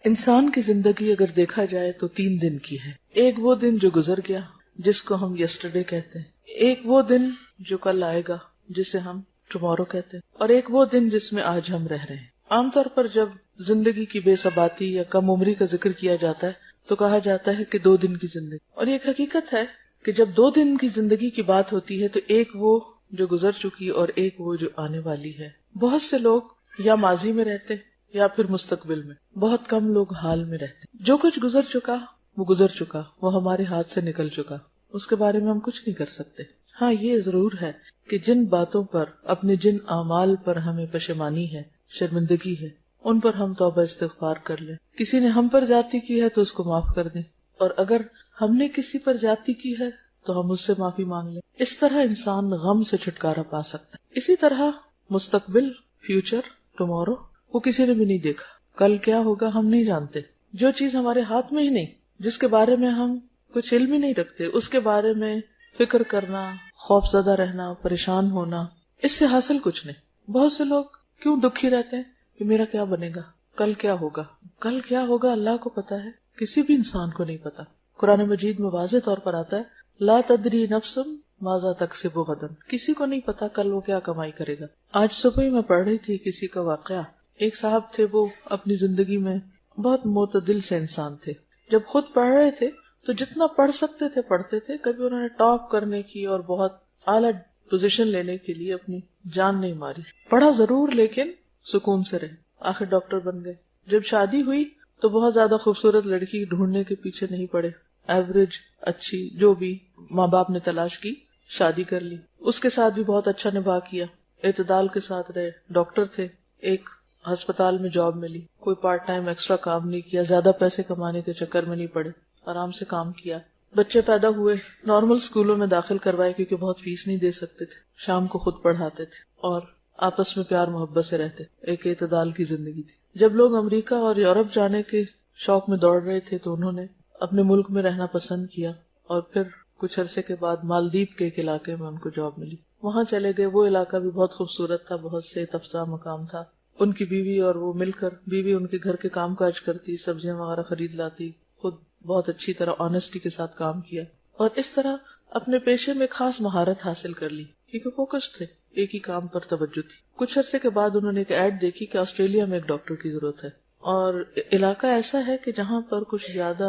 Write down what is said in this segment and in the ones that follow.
انسان کی زندگی اگر دیکھا جائے تو 3 دن کی ہے. ایک وہ دن جو گزر گیا جس کو ہم یسٹرڈے کہتے ہیں، ایک وہ دن جو کل آئے گا جسے ہم ٹمورو کہتے ہیں، اور ایک وہ دن جس میں آج ہم رہ رہے ہیں. عام طور پر جب زندگی کی بے ثباتی یا کم عمری کا ذکر کیا جاتا ہے تو کہا جاتا ہے کہ 2 دن کی زندگی، اور یہ ایک حقیقت ہے کہ جب 2 دن کی زندگی کی بات ہوتی ہے تو ایک وہ جو گزر چکی اور ایک وہ جو آنے والی ہے. بہت سے لوگ یا ماضی میں رہتے یا پھر مستقبل میں، بہت کم لوگ حال میں رہتے. جو کچھ گزر چکا وہ گزر چکا، وہ ہمارے ہاتھ سے نکل چکا، اس کے بارے میں ہم کچھ نہیں کر سکتے. ہاں یہ ضرور ہے کہ جن باتوں پر، اپنے جن اعمال پر ہمیں پشیمانی ہے، شرمندگی ہے، ان پر ہم توبہ استغفار کر لیں. کسی نے ہم پر زیادتی کی ہے تو اس کو معاف کر دیں، اور اگر ہم نے کسی پر زیادتی کی ہے تو ہم اس سے معافی مانگ لیں. اس طرح انسان غم سے چھٹکارا پا سکتا ہے. اسی طرح مستقبل، فیوچر، ٹمورو، وہ کسی نے بھی نہیں دیکھا. کل کیا ہوگا ہم نہیں جانتے. جو چیز ہمارے ہاتھ میں ہی نہیں، جس کے بارے میں ہم کچھ علم ہی نہیں رکھتے، اس کے بارے میں فکر کرنا، خوف زدہ رہنا، پریشان ہونا، اس سے حاصل کچھ نہیں. بہت سے لوگ کیوں دکھی رہتے ہیں کہ میرا کیا بنے گا، کل کیا ہوگا. کل کیا ہوگا اللہ کو پتا ہے، کسی بھی انسان کو نہیں پتا. قرآن مجید میں واضح طور پر آتا ہے لا تدری نفس ماذا تکسب غدا، کسی کو نہیں پتا کل وہ کیا کمائی کرے گا. آج صبح ہی میں پڑھ رہی تھی کسی کا واقعہ. ایک صاحب تھے، وہ اپنی زندگی میں بہت معتدل سے انسان تھے. جب خود پڑھ رہے تھے تو جتنا پڑھ سکتے تھے پڑھتے تھے. کبھی انہوں نے ٹاپ کرنے کی اور بہت اعلیٰ پوزیشن لینے کے لیے اپنی جان نہیں ماری. پڑھا ضرور لیکن سکون سے رہے. آخر ڈاکٹر بن گئے. جب شادی ہوئی تو بہت زیادہ خوبصورت لڑکی ڈھونڈنے کے پیچھے نہیں پڑے. ایوریج اچھی جو بھی ماں باپ نے تلاش کی، شادی کر لی. اس کے ساتھ بھی بہت اچھا نبھا کیا، اعتدال کے ساتھ رہے. ڈاکٹر تھے، ایک ہسپتال میں جاب ملی، کوئی پارٹ ٹائم ایکسٹرا کام نہیں کیا، زیادہ پیسے کمانے کے چکر میں نہیں پڑے، آرام سے کام کیا. بچے پیدا ہوئے، نارمل اسکولوں میں داخل کروائے کیونکہ بہت فیس نہیں دے سکتے تھے. شام کو خود پڑھاتے تھے اور آپس میں پیار محبت سے رہتے. ایک اعتدال کی زندگی تھی. جب لوگ امریکہ اور یورپ جانے کے شوق میں دوڑ رہے تھے تو انہوں نے اپنے ملک میں رہنا پسند کیا، اور پھر کچھ عرصے کے بعد مالدیپ کے ایک علاقے میں ان کو جاب ملی. وہاں چلے گئے. وہ علاقہ بھی بہت خوبصورت تھا، بہت سے افزا مقام تھا. ان کی بیوی اور وہ مل کر، بیوی ان کے گھر کے کام کاج کرتی، سبزیاں وغیرہ خرید لاتی، خود بہت اچھی طرح آنےسٹی کے ساتھ کام کیا، اور اس طرح اپنے پیشے میں خاص مہارت حاصل کر لی کیونکہ فوکس تھے، ایک ہی کام پر توجہ تھی. کچھ عرصے کے بعد انہوں نے ایک ایڈ دیکھی کہ آسٹریلیا میں ایک ڈاکٹر کی ضرورت ہے، اور علاقہ ایسا ہے کہ جہاں پر کچھ زیادہ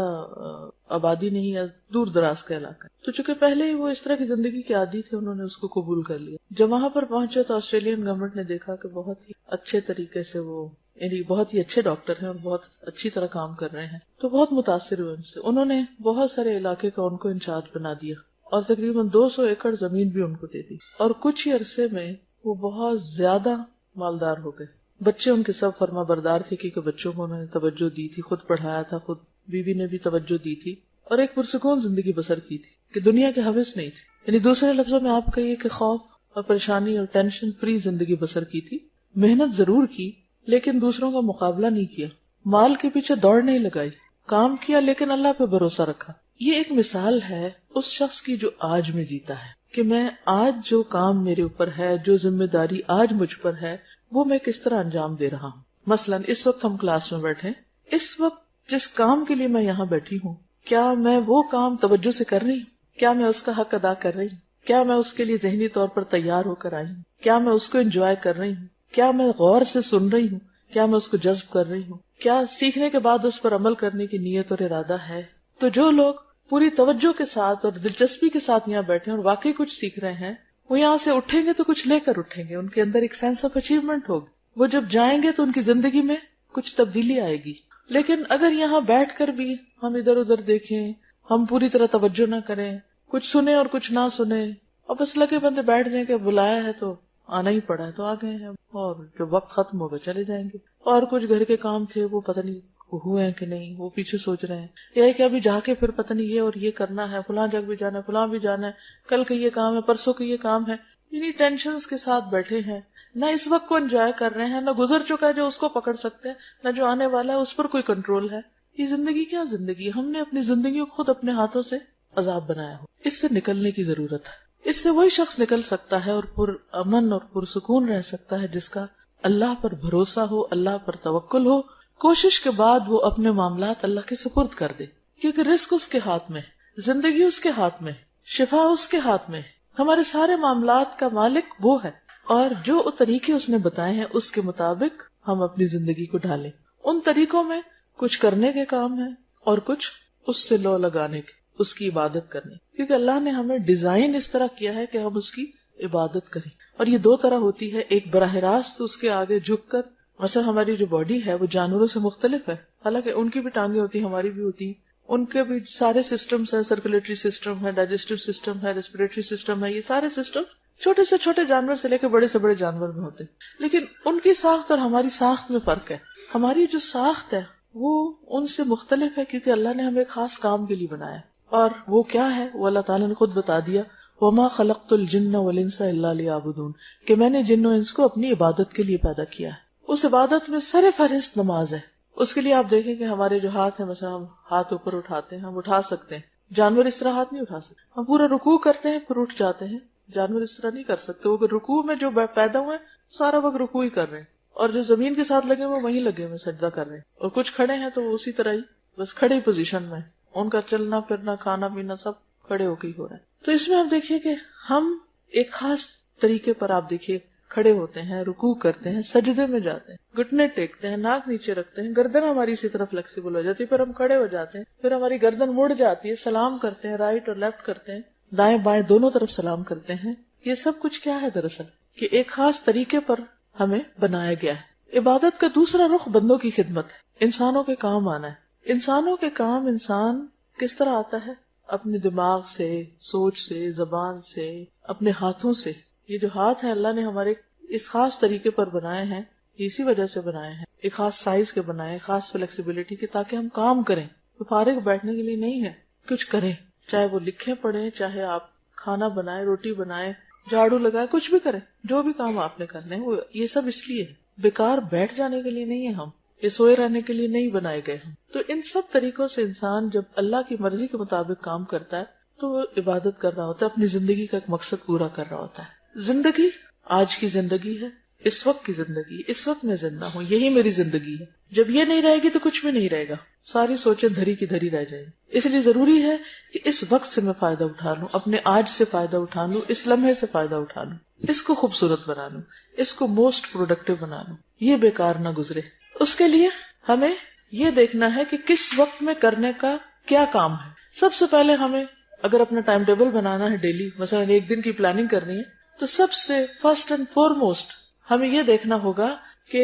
آبادی نہیں ہے، دور دراز کا علاقہ ہے. تو چونکہ پہلے ہی وہ اس طرح کی زندگی کے عادی تھے، انہوں نے اس کو قبول کر لیا. جب وہاں پر پہنچے تو آسٹریلین گورنمنٹ نے دیکھا کہ بہت ہی اچھے طریقے سے وہ، یعنی بہت ہی اچھے ڈاکٹر ہیں اور بہت اچھی طرح کام کر رہے ہیں، تو بہت متاثر ہوئے ان سے. انہوں نے بہت سارے علاقے کا ان کو انچارج بنا دیا اور تقریباً 200 ایکڑ زمین بھی ان کو دے دی، اور کچھ ہی عرصے میں وہ بہت زیادہ مالدار ہو گئے. بچے ان کے سب فرما بردار تھے کیونکہ بچوں کو انہوں نے توجہ دی تھی، خود پڑھایا تھا، خود بیوی نے بھی توجہ دی تھی، اور ایک پرسکون زندگی بسر کی تھی کہ دنیا کے حوث نہیں تھے. یعنی دوسرے لفظوں میں آپ کہیے کہ خوف اور پریشانی اور ٹینشن فری زندگی بسر کی تھی. محنت ضرور کی لیکن دوسروں کا مقابلہ نہیں کیا، مال کے پیچھے دوڑ نہیں لگائی، کام کیا لیکن اللہ پہ بھروسہ رکھا. یہ ایک مثال ہے اس شخص کی جو آج میں جیتا ہے کہ میں آج جو کام میرے اوپر ہے، جو ذمہ داری آج مجھ پر ہے، وہ میں کس طرح انجام دے رہا ہوں. مثلا اس وقت ہم کلاس میں بیٹھے، اس وقت جس کام کے لیے میں یہاں بیٹھی ہوں، کیا میں وہ کام توجہ سے کر رہی ہوں؟ کیا میں اس کا حق ادا کر رہی ہوں؟ کیا میں اس کے لیے ذہنی طور پر تیار ہو کر آئی ہوں؟ کیا میں اس کو انجوائے کر رہی ہوں؟ کیا میں غور سے سن رہی ہوں؟ کیا میں اس کو جذب کر رہی ہوں؟ کیا سیکھنے کے بعد اس پر عمل کرنے کی نیت اور ارادہ ہے؟ تو جو لوگ پوری توجہ کے ساتھ اور دلچسپی کے ساتھ یہاں بیٹھے اور واقعی کچھ سیکھ رہے ہیں، وہ یہاں سے اٹھیں گے تو کچھ لے کر اٹھیں گے، ان کے اندر ایک سینس آف اچیومنٹ ہوگی. وہ جب جائیں گے تو ان کی زندگی میں کچھ تبدیلی آئے گی. لیکن اگر یہاں بیٹھ کر بھی ہم ادھر ادھر دیکھیں، ہم پوری طرح توجہ نہ کریں، کچھ سنیں اور کچھ نہ سنیں، اور بس لگے بندے بیٹھ جائیں کہ بلایا ہے تو آنا ہی پڑا ہے تو آ گئے ہیں، اور جب وقت ختم ہوگا چلے جائیں گے. اور کچھ گھر کے کام تھے وہ پتہ نہیں ہوئے ہیں کہ نہیں، وہ پیچھے سوچ رہے ہیں، یا کہ ابھی جا کے پھر پتہ نہیں یہ اور یہ کرنا ہے، فلاں جگہ بھی جانا ہے، فلاں بھی جانا ہے، کل کا یہ کام ہے، پرسوں کا یہ کام ہے. یعنی ٹینشنز کے ساتھ بیٹھے ہیں، نہ اس وقت کو انجوائے کر رہے ہیں، نہ گزر چکا ہے جو اس کو پکڑ سکتے ہیں، نہ جو آنے والا ہے اس پر کوئی کنٹرول ہے. یہ زندگی کیا زندگی؟ ہم نے اپنی زندگی کو خود اپنے ہاتھوں سے عذاب بنایا ہو. اس سے نکلنے کی ضرورت ہے. اس سے وہی شخص نکل سکتا ہے اور پر امن اور پرسکون رہ سکتا ہے جس کا اللہ پر بھروسہ ہو، اللہ پر توکل ہو، کوشش کے بعد وہ اپنے معاملات اللہ کے سپرد کر دے، کیونکہ رزق اس کے ہاتھ میں، زندگی اس کے ہاتھ میں، شفا اس کے ہاتھ میں، ہمارے سارے معاملات کا مالک وہ ہے، اور جو طریقے اس نے بتائے ہیں اس کے مطابق ہم اپنی زندگی کو ڈھالیں۔ ان طریقوں میں کچھ کرنے کے کام ہیں اور کچھ اس سے لو لگانے کے، اس کی عبادت کرنے، کیونکہ اللہ نے ہمیں ڈیزائن اس طرح کیا ہے کہ ہم اس کی عبادت کریں۔ اور یہ دو طرح ہوتی ہے، ایک براہ راست اس کے آگے جھک کر، مثلا ہماری جو باڈی ہے وہ جانوروں سے مختلف ہے، حالانکہ ان کی بھی ٹانگیں ہوتی ہیں، ہماری بھی ہوتی ہیں، ان کے بھی سارے سسٹمز ہیں، سرکولیٹری سسٹم ہے، ڈائجسٹو سسٹم ہے، ریسپریٹری سسٹم ہے، یہ سارے سسٹم چھوٹے سے چھوٹے جانور سے لے کے بڑے سے بڑے جانور میں ہوتے ہیں، لیکن ان کی ساخت اور ہماری ساخت میں فرق ہے۔ ہماری جو ساخت ہے وہ ان سے مختلف ہے کیونکہ اللہ نے ہمیں ایک خاص کام کے لیے بنایا، اور وہ کیا ہے وہ اللہ تعالیٰ نے خود بتا دیا، وَمَا خَلَقْتُ الْجِنَّ وَالْإِنسَ إِلَّا لِيَعْبُدُونَ، کہ میں نے جن و انس کو اپنی عبادت کے لیے پیدا کیا ہے۔ اس عبادت میں سر فہرست نماز ہے۔ اس کے لیے آپ دیکھیں کہ ہمارے جو ہاتھ ہیں، مثلا ہم ہاتھ اوپر اٹھاتے ہیں، ہم اٹھا سکتے ہیں، جانور اس طرح ہاتھ نہیں اٹھا سکتے، ہم پورا رکوع کرتے ہیں پھر اٹھ جاتے ہیں، جانور اس طرح نہیں کر سکتے، وہ رکوع میں جو پیدا ہوئے سارا وقت رکوع ہی کر رہے ہیں، اور جو زمین کے ساتھ لگے ہوئے وہیں لگے ہوئے سجدہ کر رہے ہیں، اور کچھ کھڑے ہیں تو وہ اسی طرح ہی بس کھڑی پوزیشن میں، ان کا چلنا پھرنا کھانا پینا سب کھڑے ہو کے ہی ہو رہا ہے۔ تو اس میں آپ دیکھیے کہ ہم ایک خاص طریقے پر، آپ دیکھیے، کھڑے ہوتے ہیں، رکوع کرتے ہیں، سجدے میں جاتے ہیں، گھٹنے ٹیکتے ہیں، ناک نیچے رکھتے ہیں، گردن ہماری اسی طرح فلیکسیبل ہو جاتی ہے، پھر ہم کھڑے ہو جاتے ہیں، پھر ہماری گردن مڑ جاتی ہے، سلام کرتے ہیں، رائٹ اور لیفٹ کرتے ہیں، دائیں بائیں دونوں طرف سلام کرتے ہیں۔ یہ سب کچھ کیا ہے دراصل کہ ایک خاص طریقے پر ہمیں بنایا گیا ہے۔ عبادت کا دوسرا رخ بندوں کی خدمت ہے، انسانوں کے کام آنا ہے۔ انسانوں کے کام انسان کس طرح آتا ہے؟ اپنے دماغ سے، سوچ سے، زبان سے، اپنے ہاتھوں سے۔ یہ جو ہاتھ ہیں اللہ نے ہمارے اس خاص طریقے پر بنائے ہیں، اسی وجہ سے بنائے ہیں، ایک خاص سائز کے بنائے، خاص فلیکسیبلٹی کے، تاکہ ہم کام کریں، تو فارغ بیٹھنے کے لیے نہیں ہے، کچھ کریں، چاہے وہ لکھیں پڑھیں، چاہے آپ کھانا بنائیں، روٹی بنائیں، جھاڑو لگائیں، کچھ بھی کریں، جو بھی کام آپ نے کرنے ہیں، وہ یہ سب اس لیے ہے، بیکار بیٹھ جانے کے لیے نہیں ہے، ہم یہ سوئے رہنے کے لیے نہیں بنائے گئے ہم۔ تو ان سب طریقوں سے انسان جب اللہ کی مرضی کے مطابق کام کرتا ہے تو وہ عبادت کر رہا ہوتا ہے، اپنی زندگی کا ایک مقصد پورا کر رہا ہوتا ہے۔ زندگی آج کی زندگی ہے، اس وقت کی زندگی، اس وقت میں زندہ ہوں، یہی میری زندگی ہے۔ جب یہ نہیں رہے گی تو کچھ بھی نہیں رہے گا، ساری سوچیں دھری کی دھری رہ جائیں گی۔ اس لیے ضروری ہے کہ اس وقت سے میں فائدہ اٹھا لوں، اپنے آج سے فائدہ اٹھا لوں، اس لمحے سے فائدہ اٹھا لوں، اس کو خوبصورت بنا لوں، اس کو موسٹ پروڈکٹیو بنا لوں، یہ بیکار نہ گزرے۔ اس کے لیے ہمیں یہ دیکھنا ہے کہ کس وقت میں کرنے کا کیا کام ہے۔ سب سے پہلے ہمیں اگر اپنا ٹائم ٹیبل بنانا ہے ڈیلی، مثلا ایک دن کی پلاننگ کرنی ہے، تو سب سے فرسٹ اینڈ فارموسٹ ہمیں یہ دیکھنا ہوگا کہ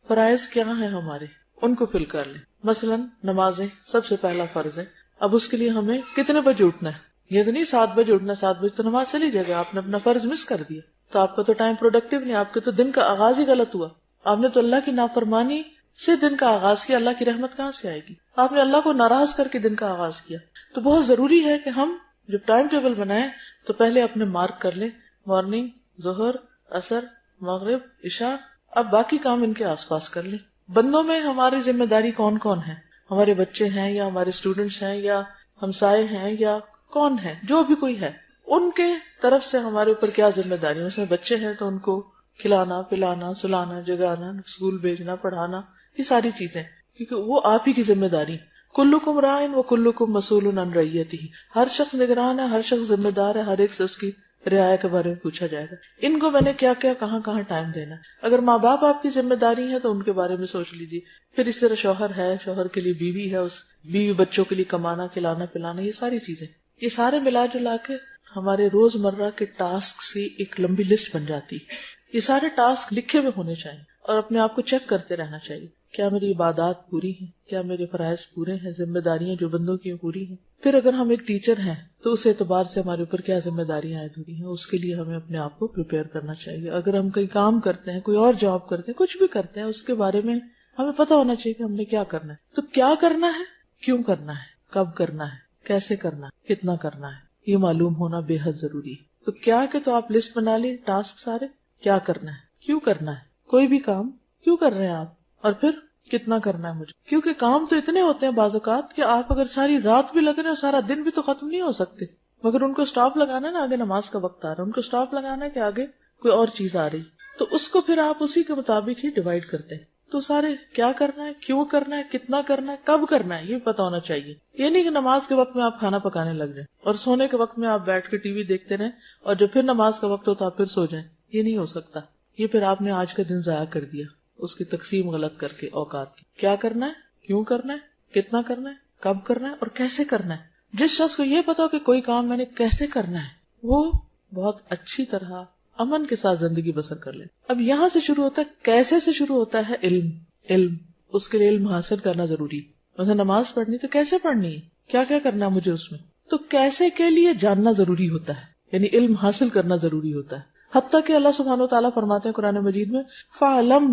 فرائض کیا ہیں ہمارے، ان کو فل کر لیں۔ مثلا نمازیں سب سے پہلا فرض ہے، اب اس کے لیے ہمیں کتنے بجے اٹھنا ہے؟ یہ تو نہیں 7 بجے اٹھنا، 7 بجے تو نماز چلی جائے گا، آپ نے اپنا فرض مس کر دیا، تو آپ کا تو ٹائم پروڈکٹیو نہیں، آپ کے تو دن کا آغاز ہی غلط ہوا، آپ نے تو اللہ کی نافرمانی سے دن کا آغاز کیا، اللہ کی رحمت کہاں سے آئے گی؟ آپ نے اللہ کو ناراض کر کے دن کا آغاز کیا۔ تو بہت ضروری ہے کہ ہم جب ٹائم ٹیبل بنائیں تو پہلے اپنے مارک کر لیں، مارننگ، ظہر، عصر، مغرب، عشاء، اب باقی کام ان کے آس پاس کر لیں۔ بندوں میں ہماری ذمہ داری کون کون ہے؟ ہمارے بچے ہیں یا ہمارے اسٹوڈنٹس ہیں یا ہمسائے ہیں یا کون ہے، جو بھی کوئی ہے، ان کے طرف سے ہمارے اوپر کیا ذمہ داری ہے؟ اس میں بچے ہیں تو ان کو کھلانا پلانا سلانا جگانا اسکول بھیجنا پڑھانا، یہ ساری چیزیں، کیونکہ وہ آپ ہی کی ذمہ داری۔ کلکم راعٍ وکلکم مسئول عن رعیتہ، ہر شخص نگران ہے، ہر شخص ذمہ دار ہے، ہر ایک سے اس کی رعایا کے بارے میں پوچھا جائے گا۔ ان کو میں نے کیا کیا کہاں کہاں ٹائم دینا ہے۔ اگر ماں باپ آپ کی ذمہ داری ہے تو ان کے بارے میں سوچ لیجیے، پھر اس طرح شوہر ہے، شوہر کے لیے بیوی ہے، اس بیوی بچوں کے لیے کمانا کھلانا پلانا، یہ ساری چیزیں، یہ سارے ملا جلا کے ہمارے روز مرہ کے ٹاسک کی ایک لمبی لسٹ بن جاتی ہے۔ یہ سارے ٹاسک لکھے ہوئے ہونے چاہیے اور اپنے آپ کو چیک کرتے رہنا چاہیے، کیا میری عبادات پوری ہیں، کیا میرے فرائض پورے ہیں، ذمہ داریاں جو بندوں کی پوری ہیں۔ پھر اگر ہم ایک ٹیچر ہیں تو اس اعتبار سے ہمارے اوپر کیا ذمہ داریاں عائد ہوئی ہیں، اس کے لیے ہمیں اپنے آپ کو پریپیئر کرنا چاہیے۔ اگر ہم کہیں کام کرتے ہیں، کوئی اور جاب کرتے ہیں، کچھ بھی کرتے ہیں، اس کے بارے میں ہمیں پتہ ہونا چاہیے کہ ہم نے کیا کرنا ہے۔ تو کیا کرنا ہے، کیوں کرنا ہے، کب کرنا ہے، کیسے کرنا ہے، کتنا کرنا ہے، یہ معلوم ہونا بے حد ضروری ہے۔ تو کیا کہ تو آپ لسٹ بنا لی، ٹاسک سارے، کیا کرنا ہے، کیوں کرنا ہے، کوئی بھی کام کیوں کر رہے ہیں آپ، اور پھر کتنا کرنا ہے مجھے، کیونکہ کام تو اتنے ہوتے ہیں بعض اوقات کہ آپ اگر ساری رات بھی لگ رہے ہیں سارا دن بھی تو ختم نہیں ہو سکتے، مگر ان کو سٹاپ لگانا ہے نا، آگے نماز کا وقت آ رہا ہے، ان کو سٹاپ لگانا ہے کہ آگے کوئی اور چیز آ رہی، تو اس کو پھر آپ اسی کے مطابق ہی ڈیوائیڈ کرتے ہیں۔ تو سارے کیا کرنا ہے، کیوں کرنا ہے، کتنا کرنا ہے، کب کرنا ہے، یہ پتا ہونا چاہیے. یہ نہیں کہ نماز کے وقت میں آپ کھانا پکانے لگ جائیں اور سونے کے وقت میں آپ بیٹھ کے ٹی وی دیکھتے رہیں اور جب پھر نماز کا وقت ہو تو آپ پھر سو جائیں. یہ نہیں ہو سکتا. یہ پھر آپ نے آج کا دن ضائع کر دیا اس کی تقسیم غلط کر کے اوقات کی. کیا کرنا ہے، کیوں کرنا ہے، کتنا کرنا ہے، کب کرنا ہے اور کیسے کرنا ہے. جس شخص کو یہ پتا ہو کہ کوئی کام میں نے کیسے کرنا ہے وہ بہت اچھی طرح امن کے ساتھ زندگی بسر کر لے. اب یہاں سے شروع ہوتا ہے، کیسے سے شروع ہوتا ہے علم. اس کے لیے علم حاصل کرنا ضروری. مثلا نماز پڑھنی تو کیسے پڑھنی ہے، کیا کیا کرنا ہے مجھے اس میں، تو کیسے کے لیے جاننا ضروری ہوتا ہے، یعنی علم حاصل کرنا ضروری ہوتا ہے. حتیٰ کہ اللہ سبحانہ و تعالیٰ فرماتے ہیں قرآن مجید میں فَعْلَمْ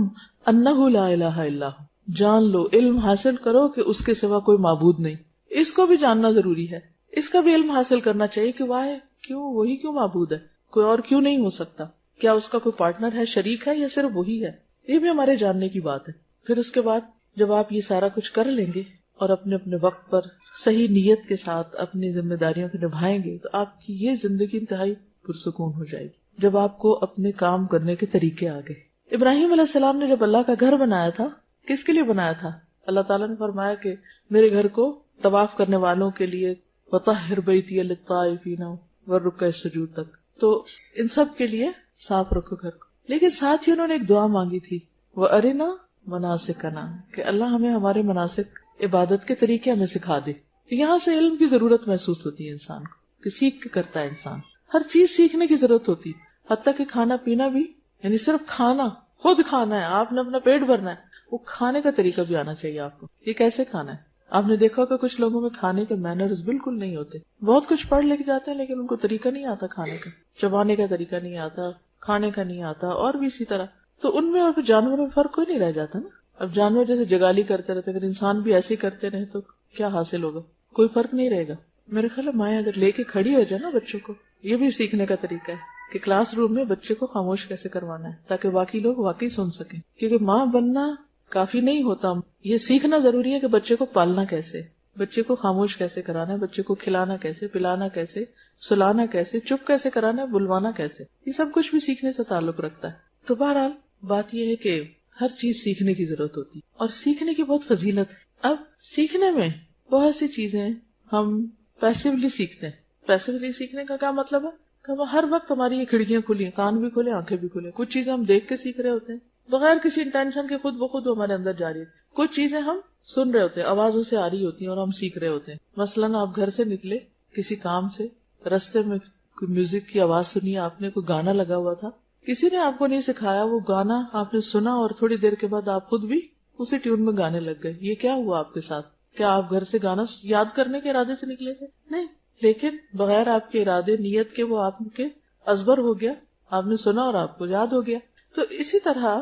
أَنَّهُ لَا إِلَهَ إِلَّا هُوَ. جان لو، علم حاصل کرو کہ اس کے سوا کوئی معبود نہیں. اس کو بھی جاننا ضروری ہے. اس کا بھی علم حاصل کرنا چاہیے کہ واہ کیوں، وہی کیوں معبود ہے، کوئی اور کیوں نہیں ہو سکتا. کیا اس کا کوئی پارٹنر ہے، شریک ہے، یا صرف وہی ہے. یہ بھی ہمارے جاننے کی بات ہے. پھر اس کے بعد جب آپ یہ سارا کچھ کر لیں گے اور اپنے اپنے وقت پر صحیح نیت کے ساتھ اپنی ذمہ داریوں کو نبھائیں گے تو آپ کی یہ زندگی انتہائی پرسکون ہو جائے گی. جب آپ کو اپنے کام کرنے کے طریقے آ گئے. ابراہیم علیہ السلام نے جب اللہ کا گھر بنایا تھا کس کے لیے بنایا تھا؟ اللہ تعالیٰ نے فرمایا کہ میرے گھر کو طواف کرنے والوں کے لیے وطہر بیتی للطائفین والرکع السجود تک، تو ان سب کے لیے صاف رکھو گھر کو. لیکن ساتھ ہی انہوں نے ایک دعا مانگی تھی وَأَرِنَا مَنَاسِكَنَا، کہ اللہ ہمیں ہمارے مناسک عبادت کے طریقے ہمیں سکھا دے. یہاں سے علم کی ضرورت محسوس ہوتی ہے انسان کو کہ سیکھ کے کرتا ہے انسان. ہر چیز سیکھنے کی ضرورت ہوتی ہے، حتیٰ کہ کھانا پینا بھی. یعنی صرف کھانا، خود کھانا ہے، آپ نے اپنا پیٹ بھرنا ہے، وہ کھانے کا طریقہ بھی آنا چاہیے آپ کو. یہ کیسے کھانا ہے. آپ نے دیکھا کہ کچھ لوگوں میں کھانے کے مینرز بالکل نہیں ہوتے. بہت کچھ پڑھ لے کے جاتے ہیں لیکن ان کو طریقہ نہیں آتا کھانے کا، چبانے کا طریقہ نہیں آتا، کھانے کا نہیں آتا، اور بھی اسی طرح. تو ان میں اور جانوروں میں فرق کوئی نہیں رہ جاتا نا. اب جانور جیسے جگالی کرتے رہتے، اگر انسان بھی ایسے ہی کرتے رہے تو کیا حاصل ہوگا؟ کوئی فرق نہیں رہے گا. میرے خیال ہے مائیں اگر لے کے کھڑی ہو جائے نا بچوں کو، یہ بھی سیکھنے کا طریقہ ہے کہ کلاس روم میں بچے کو خاموش کیسے کروانا ہے تاکہ باقی لوگ واقعی سن سکیں. کیونکہ ماں بننا کافی نہیں ہوتا، یہ سیکھنا ضروری ہے کہ بچے کو پالنا کیسے، بچے کو خاموش کیسے کرانا ہے، بچے کو کھلانا کیسے، پلانا کیسے، سلانا کیسے، چپ کیسے کرانا ہے، بلوانا کیسے. یہ سب کچھ بھی سیکھنے سے تعلق رکھتا ہے. تو بہرحال بات یہ ہے کہ ہر چیز سیکھنے کی ضرورت ہوتی ہے اور سیکھنے کی بہت فضیلت ہے. اب سیکھنے میں بہت سی چیزیں ہم پیسیولی سیکھتے ہیں. پیسیولی سیکھنے کا کیا مطلب ہے کہ ہم ہر وقت ہماری یہ کھڑکیاں کھلی ہیں، کان بھی کھلے، آنکھیں بھی کھلے. کچھ چیزیں ہم دیکھ کے سیکھ رہے ہوتے ہیں بغیر کسی انٹینشن کے، خود بخود ہمارے اندر جاری ہے. کچھ چیزیں ہم سن رہے ہوتے ہیں، آوازوں سے آ رہی ہوتی ہیں اور ہم سیکھ رہے ہوتے ہیں. مثلاً آپ گھر سے نکلے کسی کام سے، رستے میں کوئی میوزک کی آواز سنی، آپ نے کوئی گانا لگا ہوا تھا، کسی نے آپ کو نہیں سکھایا، وہ گانا آپ نے سنا اور تھوڑی دیر کے بعد آپ خود بھی اسی ٹیون میں گانے لگ گئے. یہ کیا ہوا آپ کے ساتھ؟ کیا آپ گھر سے گانا یاد کرنے کے ارادے سے نکلے تھے؟ نہیں، لیکن بغیر آپ کے ارادے، نیت کے، وہ آپ کے ازبر ہو گیا، آپ نے سنا اور آپ کو یاد ہو گیا. تو اسی طرح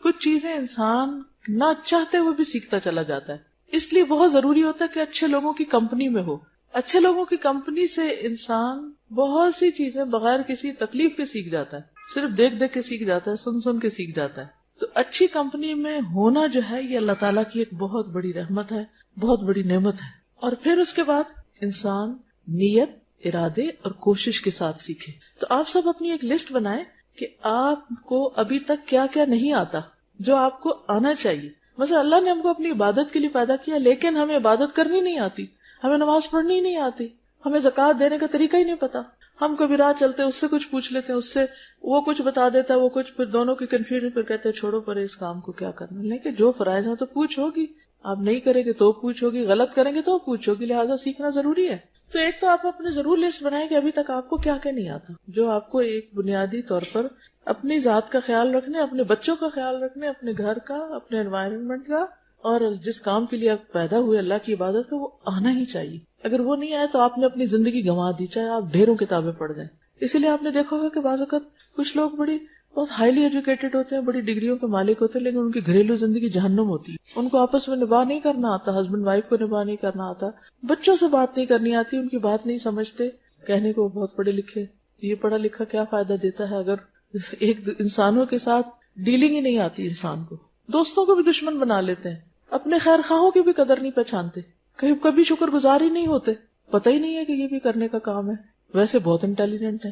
کچھ چیزیں انسان نہ چاہتے ہوئے بھی سیکھتا چلا جاتا ہے. اس لیے بہت ضروری ہوتا ہے کہ اچھے لوگوں کی کمپنی میں ہو. اچھے لوگوں کی کمپنی سے انسان بہت سی چیزیں بغیر کسی تکلیف کے سیکھ جاتا ہے، صرف دیکھ دیکھ کے سیکھ جاتا ہے، سن سن کے سیکھ جاتا ہے. تو اچھی کمپنی میں ہونا جو ہے یہ اللہ تعالیٰ کی ایک بہت بڑی رحمت ہے، بہت بڑی نعمت ہے. اور پھر اس کے بعد انسان نیت، ارادے اور کوشش کے ساتھ سیکھے. تو آپ سب اپنی ایک لسٹ بنائیں کہ آپ کو ابھی تک کیا کیا نہیں آتا جو آپ کو آنا چاہیے. مثلا اللہ نے ہم کو اپنی عبادت کے لیے پیدا کیا لیکن ہمیں عبادت کرنی نہیں آتی، ہمیں نماز پڑھنی نہیں آتی، ہمیں زکوٰۃ دینے کا طریقہ ہی نہیں پتا. ہم کبھی راہ چلتے اس سے کچھ پوچھ لیتے ہیں، اس سے وہ کچھ بتا دیتا ہے، وہ کچھ، پھر دونوں کی کنفیوژن، پھر کہتے ہیں چھوڑو پر اس کام کو کیا کرنا. لیکن جو فرائض ہیں تو پوچھ ہوگی، آپ نہیں کریں گے تو پوچھ ہوگی، غلط کریں گے تو پوچھ ہوگی، لہٰذا سیکھنا ضروری ہے. تو ایک تو آپ اپنے ضرور لسٹ بنائیں کہ ابھی تک آپ کو کیا کیا نہیں آتا، جو آپ کو ایک بنیادی طور پر اپنی ذات کا خیال رکھنے، اپنے بچوں کا خیال رکھنے، اپنے گھر کا، اپنے انوائرمنٹ کا، اور جس کام کے لیے آپ پیدا ہوئے اللہ کی عبادت کا، وہ آنا ہی چاہیے. اگر وہ نہیں آئے تو آپ نے اپنی زندگی گنوا دی، چاہے آپ ڈھیروں کتابیں پڑھ جائیں. اسی لیے آپ نے دیکھا ہوگا کہ بعض اوقات کچھ لوگ بہت ہائیلی ایجوکیٹڈ ہوتے ہیں، بڑی ڈگریوں کے مالک ہوتے ہیں، لیکن ان کی گھریلو زندگی جہنم ہوتی ہے. ان کو آپس میں نباہ نہیں کرنا آتا، ہسبینڈ وائف کو نباہ نہیں کرنا آتا، بچوں سے بات نہیں کرنی آتی، ان کی بات نہیں سمجھتے. کہنے کو بہت پڑھے لکھے، یہ پڑھا لکھا کیا فائدہ دیتا ہے اگر ایک انسانوں کے ساتھ ڈیلنگ ہی نہیں آتی. انسان کو دوستوں کو بھی دشمن بنا لیتے ہیں، اپنے خیر خواہوں کی بھی قدر نہیں پہچانتے، کبھی شکر گزار ہی نہیں ہوتے، پتہ ہی نہیں ہے کہ یہ بھی کرنے کا کام ہے. ویسے بہت انٹیلیجنٹ ہے،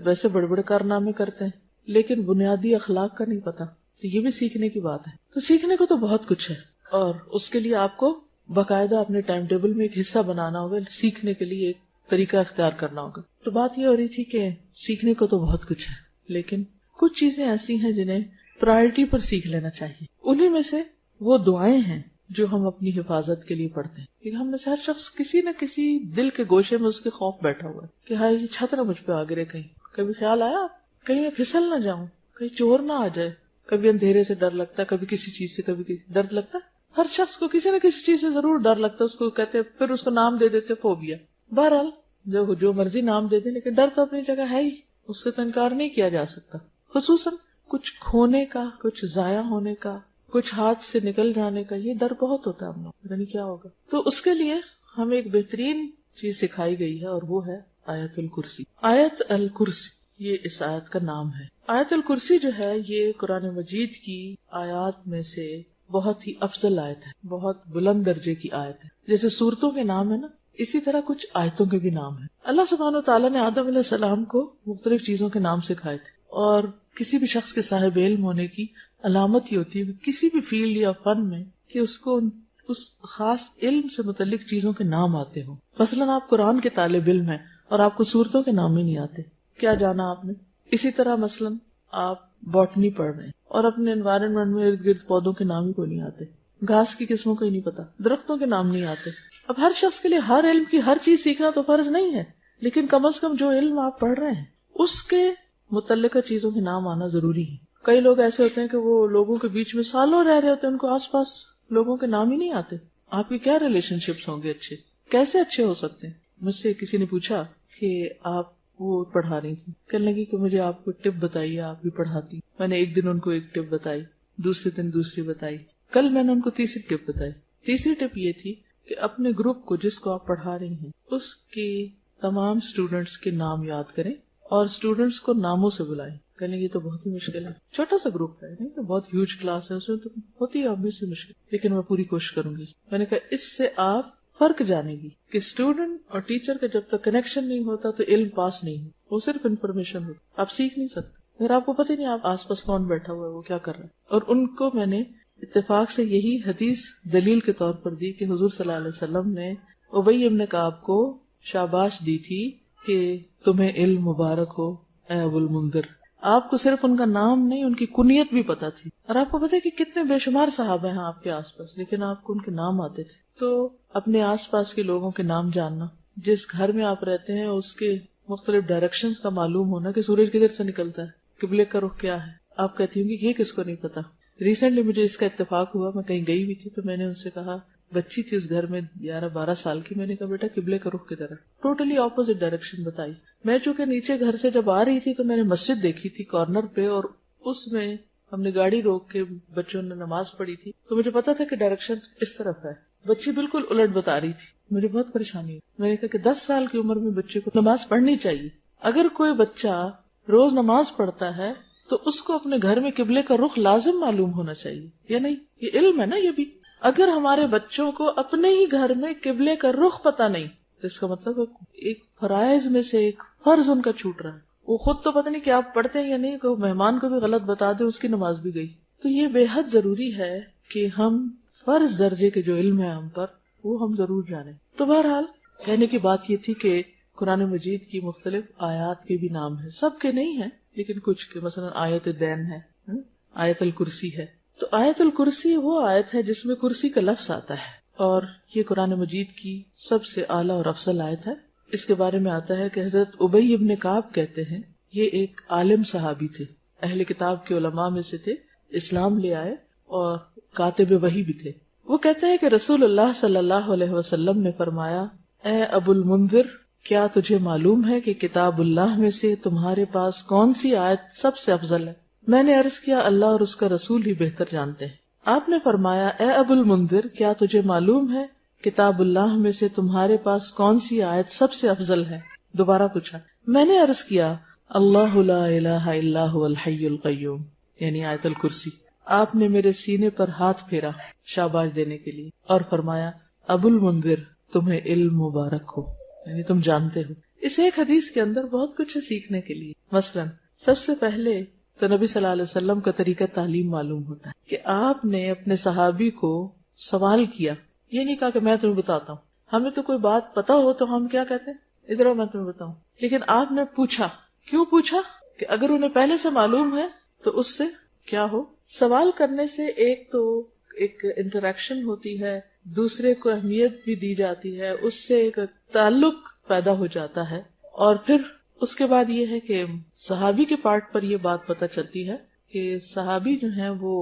ویسے بڑے بڑے کارنامے کرتے ہیں، لیکن بنیادی اخلاق کا نہیں پتا تو یہ بھی سیکھنے کی بات ہے. تو سیکھنے کو تو بہت کچھ ہے، اور اس کے لیے آپ کو باقاعدہ اپنے ٹائم ٹیبل میں ایک حصہ بنانا ہوگا، سیکھنے کے لیے ایک طریقہ اختیار کرنا ہوگا. تو بات یہ ہو رہی تھی کہ سیکھنے کو تو بہت کچھ ہے، لیکن کچھ چیزیں ایسی ہیں جنہیں پرائرٹی پر سیکھ لینا چاہیے. انہی میں سے وہ دعائیں ہیں جو ہم اپنی حفاظت کے لیے پڑھتے ہیں. کیونکہ ہم میں سے ہر شخص کسی نہ کسی دل کے گوشے میں اس کے خوف بیٹھا ہوا ہے کہ ہائی یہ چھت نہ مجھ پہ آ گرے کہیں. کبھی خیال آیا کہیں میں پھسل نہ جاؤں، کہیں چور نہ آ جائے. کبھی اندھیرے سے ڈر لگتا ہے، کبھی کسی چیز سے، کبھی کسی ڈر لگتا ہے. ہر شخص کو کسی نہ کسی چیز سے ضرور ڈر لگتا ہے. اس کو کہتے ہیں، پھر اس کو نام دے دیتے فوبیا. بہرحال جو مرضی نام دے دیں، لیکن ڈر تو اپنی جگہ ہے ہی، اس سے تو انکار نہیں کیا جا سکتا. خصوصاً کچھ کھونے کا، کچھ ضائع ہونے کا، کچھ ہاتھ سے نکل جانے کا، یہ ڈر بہت ہوتا ہے ہم لوگ، پتہ نہیں کیا ہوگا. تو اس کے لیے ہمیں ایک بہترین چیز سکھائی گئی ہے، اور وہ ہے آیت الکرسی. آیت الکرسی یہ اس آیت کا نام ہے. آیت الکرسی جو ہے یہ قرآن مجید کی آیات میں سے بہت ہی افضل آیت ہے، بہت بلند درجے کی آیت ہے. جیسے سورتوں کے نام ہے نا، اسی طرح کچھ آیتوں کے بھی نام ہیں. اللہ سبحانہ وتعالیٰ نے آدم علیہ السلام کو مختلف چیزوں کے نام سکھائے تھے، اور کسی بھی شخص کے صاحب علم ہونے کی علامت ہی ہوتی ہے کسی بھی فیلڈ یا فن میں کہ اس کو اس خاص علم سے متعلق چیزوں کے نام آتے ہوں. مثلاً آپ قرآن کے طالب علم ہیں اور آپ کو سورتوں کے نام ہی نہیں آتے، کیا جانا آپ نے. اسی طرح مثلاً آپ باٹنی پڑھ رہے ہیں اور اپنے انوائرنمنٹ میں ارد گرد پودوں کے نام ہی کوئی نہیں آتے، گھاس کی قسموں کا ہی نہیں پتا، درختوں کے نام نہیں آتے. اب ہر شخص کے لیے ہر علم کی ہر چیز سیکھنا تو فرض نہیں ہے، لیکن کم از کم جو علم آپ پڑھ رہے ہیں اس کے متعلقہ چیزوں کے نام آنا ضروری ہے. کئی لوگ ایسے ہوتے ہیں کہ وہ لوگوں کے بیچ میں سالوں رہ رہے ہوتے ہیں، ان کو آس پاس لوگوں کے نام ہی نہیں آتے. آپ کی کیا ریلیشن شپس ہوں گے اچھے، کیسے اچھے ہو سکتے ہیں. مجھ سے کسی نے پوچھا کہ آپ وہ پڑھا رہی تھی، کہنے لگی کہ مجھے آپ کو ٹپ بتائیے، آپ بھی پڑھاتی. میں نے ایک دن ان کو ایک ٹپ بتائی، دوسرے دن دوسری بتائی، کل میں نے ان کو تیسری ٹپ بتائی. تیسری ٹپ یہ تھی کہ اپنے گروپ کو جس کو آپ پڑھا رہی ہیں اس کی تمام اسٹوڈینٹس کے نام یاد کریں اور اسٹوڈینٹس کو ناموں سے بلائیں. کہنے کی تو بہت ہی مشکل ہے، چھوٹا سا گروپ ہے، نہیں تو بہت ہیوج کلاس ہے، اس میں تو ہوتی ہے obviously مشکل، لیکن میں پوری کوشش کروں گی. میں نے کہا اس سے آپ فرق جانے گی کہ اسٹوڈنٹ اور ٹیچر کا جب تک کنیکشن نہیں ہوتا تو علم پاس نہیں ہو، وہ صرف انفارمیشن ہوتی، آپ سیکھ نہیں سکتے اگر آپ کو پتہ ہی نہیں آپ آس پاس کون بیٹھا ہوا ہے، وہ کیا کر رہا ہے. اور ان کو میں نے اتفاق سے یہی حدیث دلیل کے طور پر دی کہ حضور صلی اللہ علیہ وسلم نے ابی ابن کعب کو شاباش دی تھی کہ تمہیں علم مبارک ہو اے ابو المنذر. آپ کو صرف ان کا نام نہیں، ان کی کنیت بھی پتا تھی. اور آپ کو پتا ہے کہ کتنے بے شمار صحابہ ہیں آپ کے آس پاس، لیکن آپ کو ان کے نام آتے تھے. تو اپنے آس پاس کے لوگوں کے نام جاننا، جس گھر میں آپ رہتے ہیں اس کے مختلف ڈائریکشنز کا معلوم ہونا کہ سورج کدھر سے نکلتا ہے، قبلے کا رخ کیا ہے. آپ کہتی ہوں گی یہ کس کو نہیں پتا. ریسنٹلی مجھے اس کا اتفاق ہوا، میں کہیں گئی ہوئی تھی تو میں نے ان سے کہا، بچی تھی اس گھر میں 11-12 سال کی، میں نے کہا بیٹا قبلے کا رخ کدھر ہے، ٹوٹلی اپوزٹ ڈائریکشن بتائی. میں چونکہ نیچے گھر سے جب آ رہی تھی تو میں نے مسجد دیکھی تھی کارنر پہ، اور اس میں ہم نے گاڑی روک کے بچوں نے نماز پڑھی تھی، تو مجھے پتا تھا کہ ڈائریکشن اس طرف ہے. بچی بالکل الٹ بتا رہی تھی، مجھے بہت پریشانی ہوئی. میں نے کہا کہ 10 سال کی عمر میں بچے کو نماز پڑھنی چاہیے. اگر کوئی بچہ روز نماز پڑھتا ہے تو اس کو اپنے گھر میں قبلے کا رخ لازم معلوم ہونا چاہیے، یا نہیں؟ یہ علم ہے نا یہ بھی. اگر ہمارے بچوں کو اپنے ہی گھر میں قبلے کا رخ پتا نہیں تو اس کا مطلب ایک فرائض میں سے ایک فرض ان کا چھوٹ رہا ہے. وہ خود تو پتہ نہیں کہ آپ پڑھتے ہیں یا نہیں، کہ مہمان کو بھی غلط بتا دے اس کی نماز بھی گئی. تو یہ بے حد ضروری ہے کہ ہم فرض درجے کے جو علم ہے ہم پر وہ ہم ضرور جانیں. تو بہرحال کہنے کی بات یہ تھی کہ قرآن مجید کی مختلف آیات کے بھی نام ہیں، سب کے نہیں ہیں لیکن کچھ کے. مثلا آیت دین ہے، آیت الکرسی ہے. تو آیت الکرسی وہ آیت ہے جس میں کرسی کا لفظ آتا ہے، اور یہ قرآن مجید کی سب سے اعلیٰ اور افضل آیت ہے. اس کے بارے میں آتا ہے کہ حضرت ابی ابن کعب کہتے ہیں، یہ ایک عالم صحابی تھے، اہل کتاب کے علماء میں سے تھے، اسلام لے آئے اور کاتب وحی بھی تھے. وہ کہتے ہیں کہ رسول اللہ صلی اللہ علیہ وسلم نے فرمایا، اے ابو المنذر، کیا تجھے معلوم ہے کہ کتاب اللہ میں سے تمہارے پاس کون سی آیت سب سے افضل ہے؟ میں نے عرض کیا، اللہ اور اس کا رسول ہی بہتر جانتے ہیں. آپ نے فرمایا، اے ابو المنذر، کیا تجھے معلوم ہے کتاب اللہ میں سے تمہارے پاس کون سی آیت سب سے افضل ہے؟ دوبارہ پوچھا. میں نے عرض کیا، اللہ لا الہ الا هو الحی القیوم، یعنی آیت الکرسی. آپ نے میرے سینے پر ہاتھ پھیرا شاباش دینے کے لیے اور فرمایا، ابو المنذر، تمہیں علم مبارک ہو، یعنی تم جانتے ہو. اس ایک حدیث کے اندر بہت کچھ ہے سیکھنے کے لیے. مثلا سب سے پہلے تو نبی صلی اللہ علیہ وسلم کا طریقہ تعلیم معلوم ہوتا ہے کہ آپ نے اپنے صحابی کو سوال کیا، یہ نہیں کہا کہ میں تمہیں بتاتا ہوں. ہمیں تو کوئی بات پتا ہو تو ہم کیا کہتے ہیں، ادھر آؤ میں تمہیں بتاؤں. لیکن آپ نے پوچھا. کیوں پوچھا؟ کہ اگر انہیں پہلے سے معلوم ہے تو اس سے کیا ہو. سوال کرنے سے ایک تو ایک انٹریکشن ہوتی ہے، دوسرے کو اہمیت بھی دی جاتی ہے، اس سے ایک تعلق پیدا ہو جاتا ہے. اور پھر اس کے بعد یہ ہے کہ صحابی کے پارٹ پر یہ بات پتہ چلتی ہے کہ صحابی جو ہیں وہ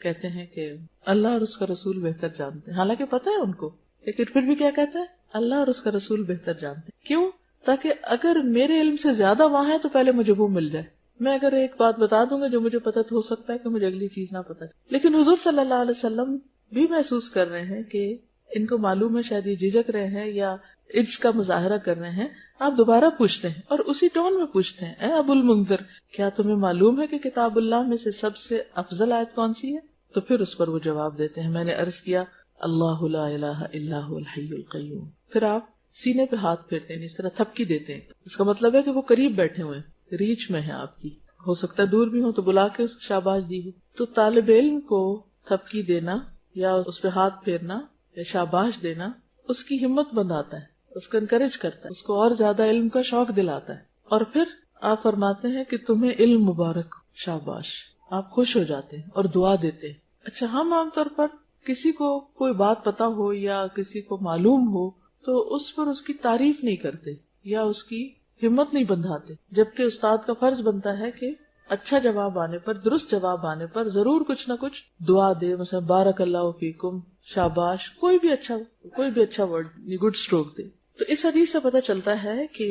کہتے ہیں کہ اللہ اور اس کا رسول بہتر جانتے ہیں. حالانکہ پتہ ہے ان کو، لیکن پھر بھی کیا کہتا ہے، اللہ اور اس کا رسول بہتر جانتے ہیں. کیوں؟ تاکہ اگر میرے علم سے زیادہ وہاں ہے تو پہلے مجھے وہ مل جائے. میں اگر ایک بات بتا دوں گا جو مجھے پتا تو ہو سکتا ہے کہ مجھے اگلی چیز نہ پتا. لیکن حضور صلی اللہ علیہ وسلم بھی محسوس کر رہے ہیں کہ ان کو معلوم ہے، شاید یہ جھجک رہے ہیں یا اس کا مظاہرہ کر رہے ہیں. آپ دوبارہ پوچھتے ہیں اور اسی ٹون میں پوچھتے ہیں، اے ابو المنذر، کیا تمہیں معلوم ہے کہ کتاب اللہ میں سے سب سے افضل آیت کون سی ہے؟ تو پھر اس پر وہ جواب دیتے ہیں، میں نے عرض کیا اللہ لا الہ الا هو الحی القیوم. پھر آپ سینے پہ ہاتھ پھیرتے ہیں، اس طرح تھپکی دیتے ہیں. اس کا مطلب ہے کہ وہ قریب بیٹھے ہوئے ہیں، ریچ میں ہے آپ کی. ہو سکتا ہے دور بھی ہو تو بلا کے شاباش دی ہو. تو طالب علم کو تھپکی دینا یا اس پہ ہاتھ پھیرنا یا شاباش دینا اس کی ہمت بندھاتا ہے، اس کو انکریج کرتا ہے، اس کو اور زیادہ علم کا شوق دلاتا ہے. اور پھر آپ فرماتے ہیں کہ تمہیں علم مبارک، شاباش. آپ خوش ہو جاتے ہیں اور دعا دیتے ہیں. اچھا، ہم عام طور پر کسی کو کوئی بات پتا ہو یا کسی کو معلوم ہو تو اس پر اس کی تعریف نہیں کرتے یا اس کی ہمت نہیں بندھاتے، جبکہ استاد کا فرض بنتا ہے کہ اچھا جواب آنے پر، درست جواب آنے پر ضرور کچھ نہ کچھ دعا دے، مثلا بارک اللہ فیکم، شاباش، کوئی بھی اچھا ورڈ، گڈ اسٹروک دے. تو اس حدیث سے پتہ چلتا ہے کہ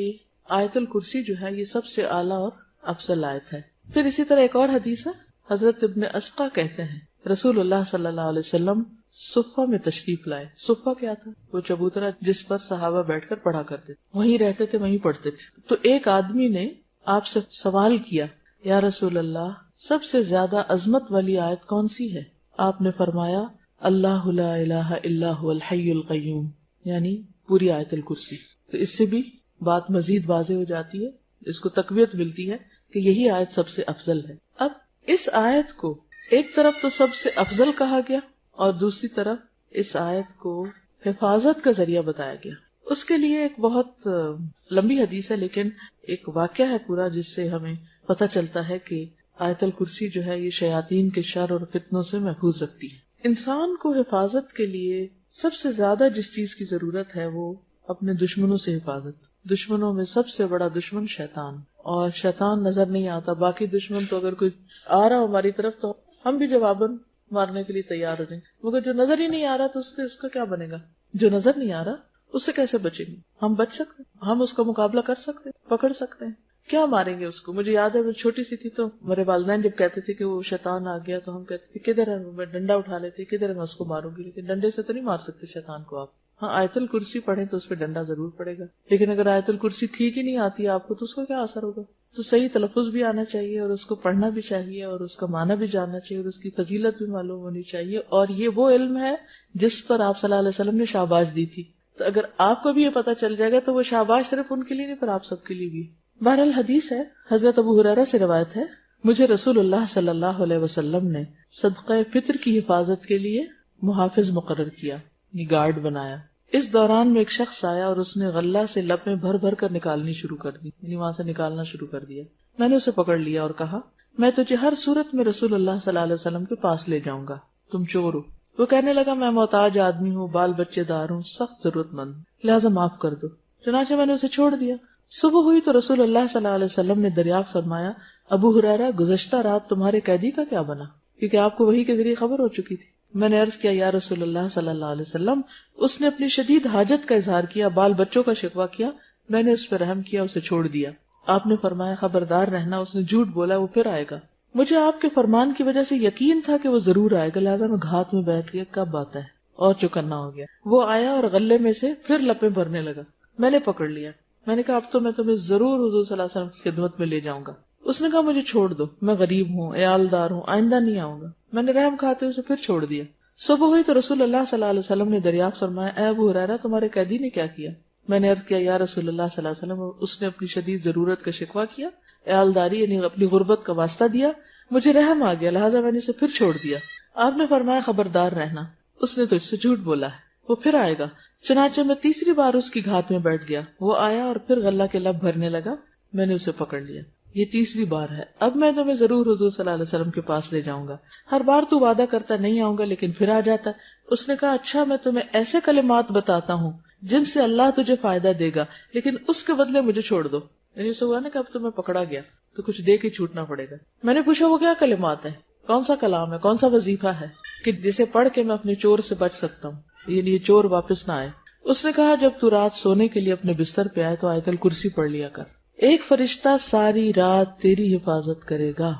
آیت الکرسی جو ہے یہ سب سے اعلیٰ اور افضل آیت ہے. پھر اسی طرح ایک اور حدیث ہے، حضرت ابن اسقا کہتے ہیں رسول اللہ صلی اللہ علیہ وسلم صفہ میں تشریف لائے. صفہ کیا تھا؟ وہ چبوترا جس پر صحابہ بیٹھ کر پڑھا کرتے تھے، وہیں رہتے تھے، وہیں پڑھتے تھے. تو ایک آدمی نے آپ سے سوال کیا، یا رسول اللہ سب سے زیادہ عظمت والی آیت کون سی ہے؟ آپ نے فرمایا اللہ لا الہ الا هو الحی القیوم، یعنی پوری آیت الکرسی. تو اس سے بھی بات مزید واضح ہو جاتی ہے، اس کو تقویت ملتی ہے کہ یہی آیت سب سے افضل ہے. اب اس آیت کو ایک طرف تو سب سے افضل کہا گیا اور دوسری طرف اس آیت کو حفاظت کا ذریعہ بتایا گیا. اس کے لیے ایک بہت لمبی حدیث ہے، لیکن ایک واقعہ ہے پورا جس سے ہمیں پتہ چلتا ہے کہ آیت الکرسی جو ہے یہ شیاطین کے شر اور فتنوں سے محفوظ رکھتی ہے. انسان کو حفاظت کے لیے سب سے زیادہ جس چیز کی ضرورت ہے وہ اپنے دشمنوں سے حفاظت. دشمنوں میں سب سے بڑا دشمن شیطان، اور شیطان نظر نہیں آتا. باقی دشمن تو اگر کوئی آ رہا ہو ہماری طرف تو ہم بھی جواباً مارنے کے لیے تیار ہو جائیں، مگر جو نظر ہی نہیں آ رہا تو اس کا کیا بنے گا؟ جو نظر نہیں آ رہا اس سے کیسے بچیں گے؟ ہم بچ سکتے ہیں، ہم اس کا مقابلہ کر سکتے ہیں، پکڑ سکتے ہیں. کیا ماریں گے اس کو؟ مجھے یاد ہے میں چھوٹی سی تھی تو میرے والدین جب کہتے تھے کہ وہ شیطان آ گیا تو ہم کہتے تھے کدھر ہے، میں ڈنڈا اٹھا لیتے، کدھر ہے میں اس کو ماروں گی. لیکن ڈنڈے سے تو نہیں مار سکتے شیطان کو آپ. ہاں، آیت الکرسی پڑھیں تو اس پہ ڈنڈا ضرور پڑے گا، لیکن اگر آیت الکرسی ٹھیک ہی نہیں آتی آپ کو تو اس کا کیا اثر ہوگا؟ تو صحیح تلفظ بھی آنا چاہیے اور اس کو پڑھنا بھی چاہیے اور اس کا معنی بھی جاننا چاہیے اور اس کی فضیلت بھی معلوم ہونی چاہیے. اور یہ وہ علم ہے جس پر آپ صلی اللہ علیہ وسلم نے شاباش دی تھی. تو اگر آپ کو بھی یہ پتا چل جائے گا تو وہ شاباش صرف ان کے لیے نہیں پر آپ سب کے لیے بھی. بہرحال حدیث ہے، حضرت ابو ہریرہ سے روایت ہے، مجھے رسول اللہ صلی اللہ علیہ وسلم نے صدقہ فطر کی حفاظت کے لیے محافظ مقرر کیا، یہ گارڈ بنایا. اس دوران میں ایک شخص آیا اور اس نے غلہ سے لپیں بھر بھر کر نکالنی شروع کر دی، یعنی وہاں سے نکالنا شروع کر دیا. میں نے اسے پکڑ لیا اور کہا میں تجھے ہر صورت میں رسول اللہ صلی اللہ علیہ وسلم کے پاس لے جاؤں گا، تم چور ہو. وہ کہنے لگا میں محتاج آدمی ہوں، بال بچے دار ہوں، سخت ضرورت مند، لہٰذا معاف کر دو. چنانچہ میں نے اسے چھوڑ دیا. صبح ہوئی تو رسول اللہ صلی اللہ علیہ وسلم نے دریافت فرمایا ابو ہریرہ گزشتہ رات تمہارے قیدی کا کیا بنا؟ کیونکہ آپ کو وحی کے ذریعے خبر ہو چکی تھی. میں نے عرض کیا یا رسول اللہ صلی اللہ علیہ وسلم اس نے اپنی شدید حاجت کا اظہار کیا، بال بچوں کا شکوہ کیا، میں نے اس پر رحم کیا، اسے چھوڑ دیا. آپ نے فرمایا خبردار رہنا، اس نے جھوٹ بولا، وہ پھر آئے گا. مجھے آپ کے فرمان کی وجہ سے یقین تھا کہ وہ ضرور آئے گا، لہٰذا میں گھات میں بیٹھ گیا کب آتا ہے اور چکنا ہو گیا. وہ آیا اور غلے میں سے پھر لپیں بھرنے لگا. میں نے پکڑ لیا. میں نے کہا اب تو میں تمہیں ضرور حضور صلی اللہ علیہ وسلم کی خدمت میں لے جاؤں گا. اس نے کہا مجھے چھوڑ دو، میں غریب ہوں، عیالدار ہوں، آئندہ نہیں آؤں گا. میں نے رحم کھاتے اسے پھر چھوڑ دیا. صبح ہوئی تو رسول اللہ صلی اللہ علیہ وسلم نے دریافت فرمایا اے ابو ہریرہ تمہارے قیدی نے کیا کیا؟ میں نے عرض کیا یا رسول اللہ صلی اللہ علیہ وسلم اس نے اپنی شدید ضرورت کا شکوہ کیا، عیالداری یعنی اپنی غربت کا واسطہ دیا، مجھے رحم آ گیا، لہٰذا میں نے اسے پھر چھوڑ دیا۔ آپ نے فرمایا خبردار رہنا، اس نے تجھ سے جھوٹ بولا ہے، وہ پھر آئے گا۔ چنانچہ میں تیسری بار اس کی گھات میں بیٹھ گیا، وہ آیا اور پھر غلہ کے لب بھرنے لگا، میں نے اسے پکڑ لیا۔ یہ تیسری بار ہے، اب میں تمہیں ضرور حضور صلی اللہ علیہ وسلم کے پاس لے جاؤں گا، ہر بار تو وعدہ کرتا نہیں آؤں گا لیکن پھر آ جاتا۔ اس نے کہا اچھا، میں تمہیں ایسے کلمات بتاتا ہوں جن سے اللہ تجھے فائدہ دے گا، لیکن اس کے بدلے مجھے چھوڑ دو۔ یعنی اسے ہوا نا کہ اب تمہیں پکڑا گیا تو کچھ دے کے چھوٹنا پڑے گا۔ میں نے پوچھا وہ کیا کلمات ہیں، کون سا کلام ہے، کون سا وظیفہ ہے کہ جسے پڑھ کے میں اپنے چور سے بچ سکتا ہوں، یعنی یہ چور واپس نہ آئے۔ اس نے کہا جب تو رات سونے کے لیے اپنے بستر پہ آئے تو آیت الکرسی پڑھ لیا کر، ایک فرشتہ ساری رات تیری حفاظت کرے گا،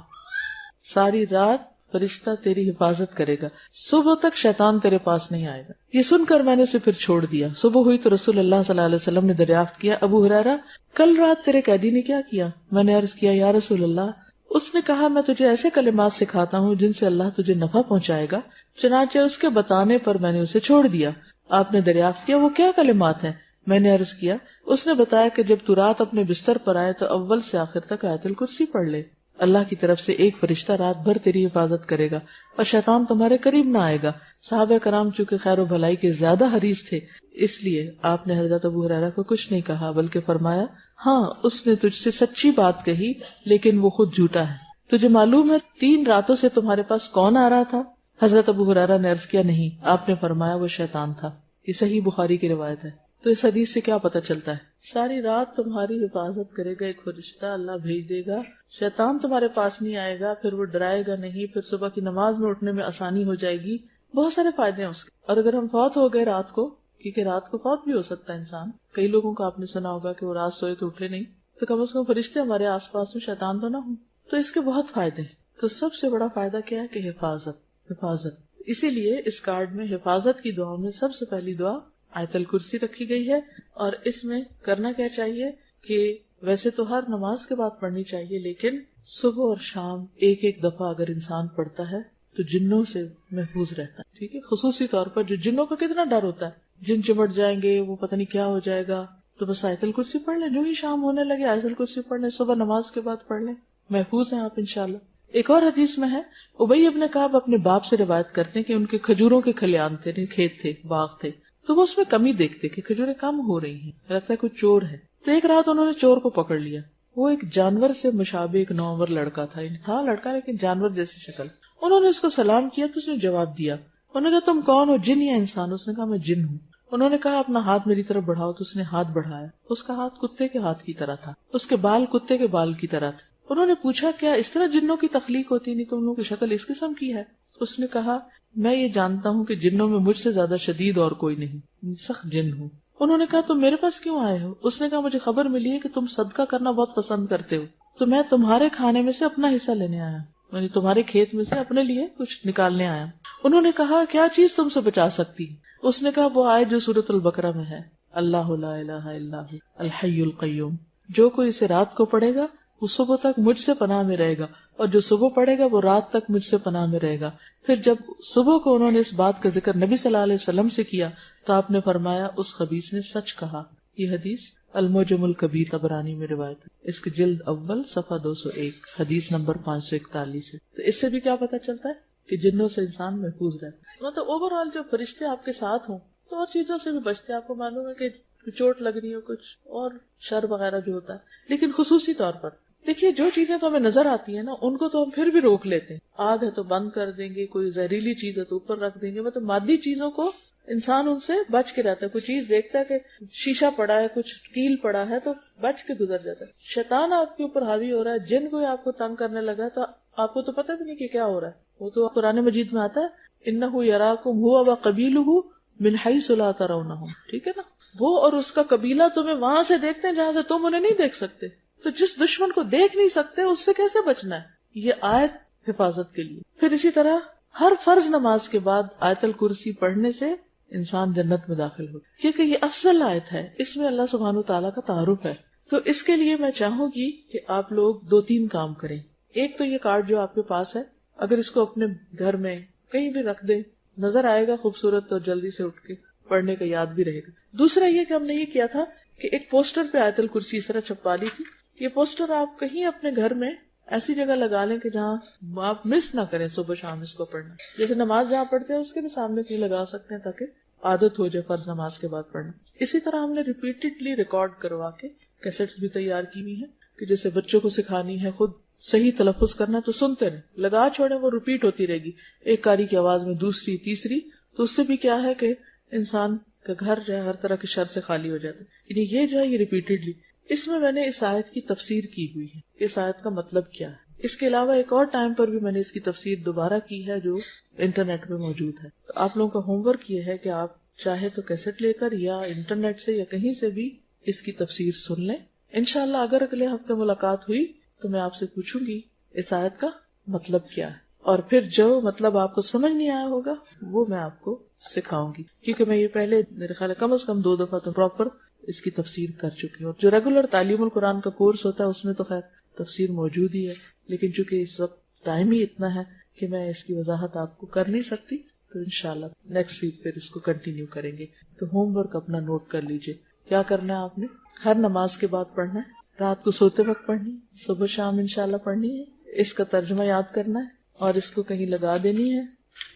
ساری رات فرشتہ تیری حفاظت کرے گا، صبح تک شیطان تیرے پاس نہیں آئے گا۔ یہ سن کر میں نے اسے پھر چھوڑ دیا۔ صبح ہوئی تو رسول اللہ صلی اللہ علیہ وسلم نے دریافت کیا، ابو ہریرہ کل رات تیرے قیدی نے کیا کیا؟ میں نے عرض کیا یا رسول اللہ، اس نے کہا میں تجھے ایسے کلمات سکھاتا ہوں جن سے اللہ تجھے نفع پہنچائے گا، چنانچہ اس کے بتانے پر میں نے اسے چھوڑ دیا۔ آپ نے دریافت کیا وہ کیا کلمات ہیں؟ میں نے عرض کیا، اس نے بتایا کہ جب تو رات اپنے بستر پر آئے تو اول سے آخر تک آیت الکرسی پڑھ لے، اللہ کی طرف سے ایک فرشتہ رات بھر تیری حفاظت کرے گا اور شیطان تمہارے قریب نہ آئے گا۔ صحابہ کرام چونکہ خیر و بھلائی کے زیادہ حریص تھے، اس لیے آپ نے حضرت ابو ہریرہ کو کچھ نہیں کہا، بلکہ فرمایا ہاں اس نے تجھ سے سچی بات کہی لیکن وہ خود جھوٹا ہے۔ تجھے معلوم ہے 3 راتوں سے تمہارے پاس کون آ رہا تھا؟ حضرت ابو ہریرہ نے عرض کیا نہیں۔ آپ نے فرمایا وہ شیطان تھا۔ یہ صحیح بخاری کی روایت ہے۔ تو اس حدیث سے کیا پتہ چلتا ہے؟ ساری رات تمہاری حفاظت کرے گا ایک فرشتہ، اللہ بھیج دے گا، شیطان تمہارے پاس نہیں آئے گا، پھر وہ ڈرائے گا نہیں، پھر صبح کی نماز میں اٹھنے میں آسانی ہو جائے گی، بہت سارے فائدے ہیں اس کے۔ اور اگر ہم فوت ہو گئے رات کو، کیونکہ رات کو فوت بھی ہو سکتا ہے انسان، کئی لوگوں کو آپ نے سنا ہوگا کہ وہ رات سوئے تو اٹھے نہیں، تو کم از کم فرشتے ہمارے آس پاس میں، شیطان تو نہ ہوں، تو اس کے بہت فائدے ہیں۔ تو سب سے بڑا فائدہ کیا ہے کہ حفاظت۔ اسی لیے اس کارڈ میں حفاظت کی دعاؤں میں سب سے پہلی دعا آیت الکرسی رکھی گئی ہے۔ اور اس میں کرنا کیا چاہیے کہ ویسے تو ہر نماز کے بعد پڑھنی چاہیے، لیکن صبح اور شام ایک ایک دفعہ اگر انسان پڑھتا ہے تو جنوں سے محفوظ رہتا ہے، ٹھیک ہے۔ خصوصی طور پر جو جنوں کا کتنا ڈر ہوتا ہے، جن چمٹ جائیں گے، وہ پتہ نہیں کیا ہو جائے گا، تو بس آیت الکرسی پڑھ لیں، جو ہی شام ہونے لگے آیت الکرسی پڑھ لیں، صبح نماز کے بعد پڑھ لیں، محفوظ ہیں آپ انشاءاللہ۔ ایک اور حدیث میں ہے، ابی ابن کعب اپنے باپ سے روایت کرتے ہیں کہ ان کے کھجوروں کے کھلیان تھے، کھیت تھے، باغ تھے، تو وہ اس میں کمی دیکھتے کہ کھجوریں کم ہو رہی ہیں، لگتا ہے کوئی چور ہے۔ تو ایک رات انہوں نے چور کو پکڑ لیا، وہ ایک جانور سے مشابہ ایک نوعمر لڑکا تھا لڑکا لیکن جانور جیسی شکل۔ انہوں نے اس کو سلام کیا تو اس نے جواب دیا، انہوں نے کہا تم کون ہو، جن یا انسان؟ اس نے کہا میں جن ہوں۔ انہوں نے کہا اپنا ہاتھ میری طرف بڑھاؤ، تو اس نے ہاتھ بڑھایا، اس کا ہاتھ کتے کے ہاتھ کی طرح تھا، اس کے بال کتے کے بال کی طرح تھے۔ انہوں نے پوچھا کیا اس طرح جنوں کی تخلیق ہوتی؟ نہیں، تم لوگوں کی شکل اس قسم کی ہے۔ اس نے کہا میں یہ جانتا ہوں کہ جنوں میں مجھ سے زیادہ شدید اور کوئی نہیں، سخت جن ہوں۔ انہوں نے کہا تم میرے پاس کیوں آئے ہو؟ اس نے کہا مجھے خبر ملی ہے کہ تم صدقہ کرنا بہت پسند کرتے ہو، تو میں تمہارے کھانے میں سے اپنا حصہ لینے آیا، یعنی تمہارے کھیت میں سے اپنے لیے کچھ نکالنے آیا۔ انہوں نے کہا کیا چیز تم سے بچا سکتی ہے؟ اس نے کہا وہ آیت جو سورۃ البقرہ میں ہے، اللہ لا الہ الا ہو الحی القیوم، جو کوئی اسے رات کو پڑھے گا وہ صبح تک مجھ سے پناہ میں رہے گا، اور جو صبح پڑھے گا وہ رات تک مجھ سے پناہ میں رہے گا۔ پھر جب صبح کو انہوں نے اس بات کا ذکر نبی صلی اللہ علیہ وسلم سے کیا تو آپ نے فرمایا اس خبیث نے سچ کہا۔ یہ حدیث المعجم الکبیر طبرانی میں روایت ہے، اس کی جلد اول صفحہ 201، حدیث نمبر 541 ہے۔ تو اس سے بھی کیا پتہ چلتا ہے کہ جنوں سے انسان محفوظ رہتا ہے۔ مطلب اوور آل جو فرشتے آپ کے ساتھ ہوں تو اور چیزوں سے بھی بچتے ہیں۔ آپ کو معلوم ہے کہ چوٹ لگ رہی ہو، کچھ اور شر وغیرہ جو ہوتا ہے، لیکن خصوصی طور پر دیکھیے جو چیزیں تو ہمیں نظر آتی ہیں نا ان کو تو ہم پھر بھی روک لیتے ہیں، آگ ہے تو بند کر دیں گے، کوئی زہریلی چیز ہے تو اوپر رکھ دیں گے، مطلب مادی چیزوں کو انسان ان سے بچ کے رہتا ہے۔ کوئی چیز دیکھتا ہے کہ شیشہ پڑا ہے، کچھ کیل پڑا ہے تو بچ کے گزر جاتا ہے۔ شیطان آپ کے اوپر حاوی ہو رہا ہے، جن کوئی آپ کو تنگ کرنے لگا تو آپ کو تو پتہ بھی نہیں کہ کیا ہو رہا ہے۔ وہ تو قرآن مجید میں آتا ہے انہ یراکم هو وقبیلہ من حیث لا ترونہم، ٹھیک ہے نا، وہ اور اس کا قبیلہ تمہیں وہاں سے دیکھتے ہیں جہاں سے تم انہیں نہیں دیکھ سکتے۔ تو جس دشمن کو دیکھ نہیں سکتے اس سے کیسے بچنا ہے؟ یہ آیت حفاظت کے لیے۔ پھر اسی طرح ہر فرض نماز کے بعد آیت الکرسی پڑھنے سے انسان جنت میں داخل ہو، کیونکہ یہ افضل آیت ہے، اس میں اللہ سبحانہ وتعالیٰ کا تعارف ہے۔ تو اس کے لیے میں چاہوں گی کہ آپ لوگ 2-3 کام کریں۔ ایک تو یہ کارڈ جو آپ کے پاس ہے، اگر اس کو اپنے گھر میں کہیں بھی رکھ دیں، نظر آئے گا خوبصورت، تو جلدی سے اٹھ کے پڑھنے کا یاد بھی رہے گا۔ دوسرا یہ کہ ہم نے یہ کیا تھا کہ ایک پوسٹر پہ آیت الکرسی اس طرح چھپا لی تھی یہ پوسٹر آپ کہیں اپنے گھر میں ایسی جگہ لگا لیں کہ جہاں آپ مس نہ کریں صبح شام اس کو پڑھنا. جیسے نماز جہاں پڑھتے ہیں اس کے بھی سامنے کہیں لگا سکتے ہیں تاکہ عادت ہو جائے فرض نماز کے بعد پڑھنا. اسی طرح ہم نے ریپیٹڈلی ریکارڈ کروا کے کیسٹس بھی تیار کی ہوئی ہیں کہ جیسے بچوں کو سکھانی ہے خود صحیح تلفظ کرنا تو سنتے رہیں, لگا چھوڑیں, وہ ریپیٹ ہوتی رہے گی ایک قاری کی آواز میں دوسری تیسری, تو اس سے بھی کیا ہے کہ انسان کا گھر جو ہے ہر طرح کے شر سے خالی ہو جاتا ہے. یعنی یہ جو ہے یہ ریپیٹڈلی. اس میں نے اس آیت کی تفسیر کی ہوئی ہے, اس آیت کا مطلب کیا ہے. اس کے علاوہ ایک اور ٹائم پر بھی میں نے اس کی تفسیر دوبارہ کی ہے جو انٹرنیٹ پہ موجود ہے. تو آپ لوگوں کا ہوم ورک یہ ہے کہ آپ چاہے تو کیسٹ لے کر یا انٹرنیٹ سے یا کہیں سے بھی اس کی تفسیر سن لیں. انشاءاللہ اگر اگلے ہفتے ملاقات ہوئی تو میں آپ سے پوچھوں گی اس آیت کا مطلب کیا ہے, اور پھر جو مطلب آپ کو سمجھ نہیں آیا ہوگا وہ میں آپ کو سکھاؤں گی, کیونکہ میں یہ پہلے میرے خیال کم از کم 2 دفعہ تو پراپر اس کی تفسیر کر چکی ہوں. جو ریگولر تعلیم القرآن کا کورس ہوتا ہے اس میں تو خیر تفسیر موجود ہی ہے, لیکن چونکہ اس وقت ٹائم ہی اتنا ہے کہ میں اس کی وضاحت آپ کو کر نہیں سکتی, تو انشاءاللہ نیکسٹ ویک پھر اس کو کنٹینیو کریں گے. تو ہوم ورک اپنا نوٹ کر لیجئے. کیا کرنا ہے آپ نے, ہر نماز کے بعد پڑھنا ہے, رات کو سوتے وقت پڑھنی ہے, صبح شام انشاءاللہ پڑھنی ہے. اس کا ترجمہ یاد کرنا ہے اور اس کو کہیں لگا دینی ہے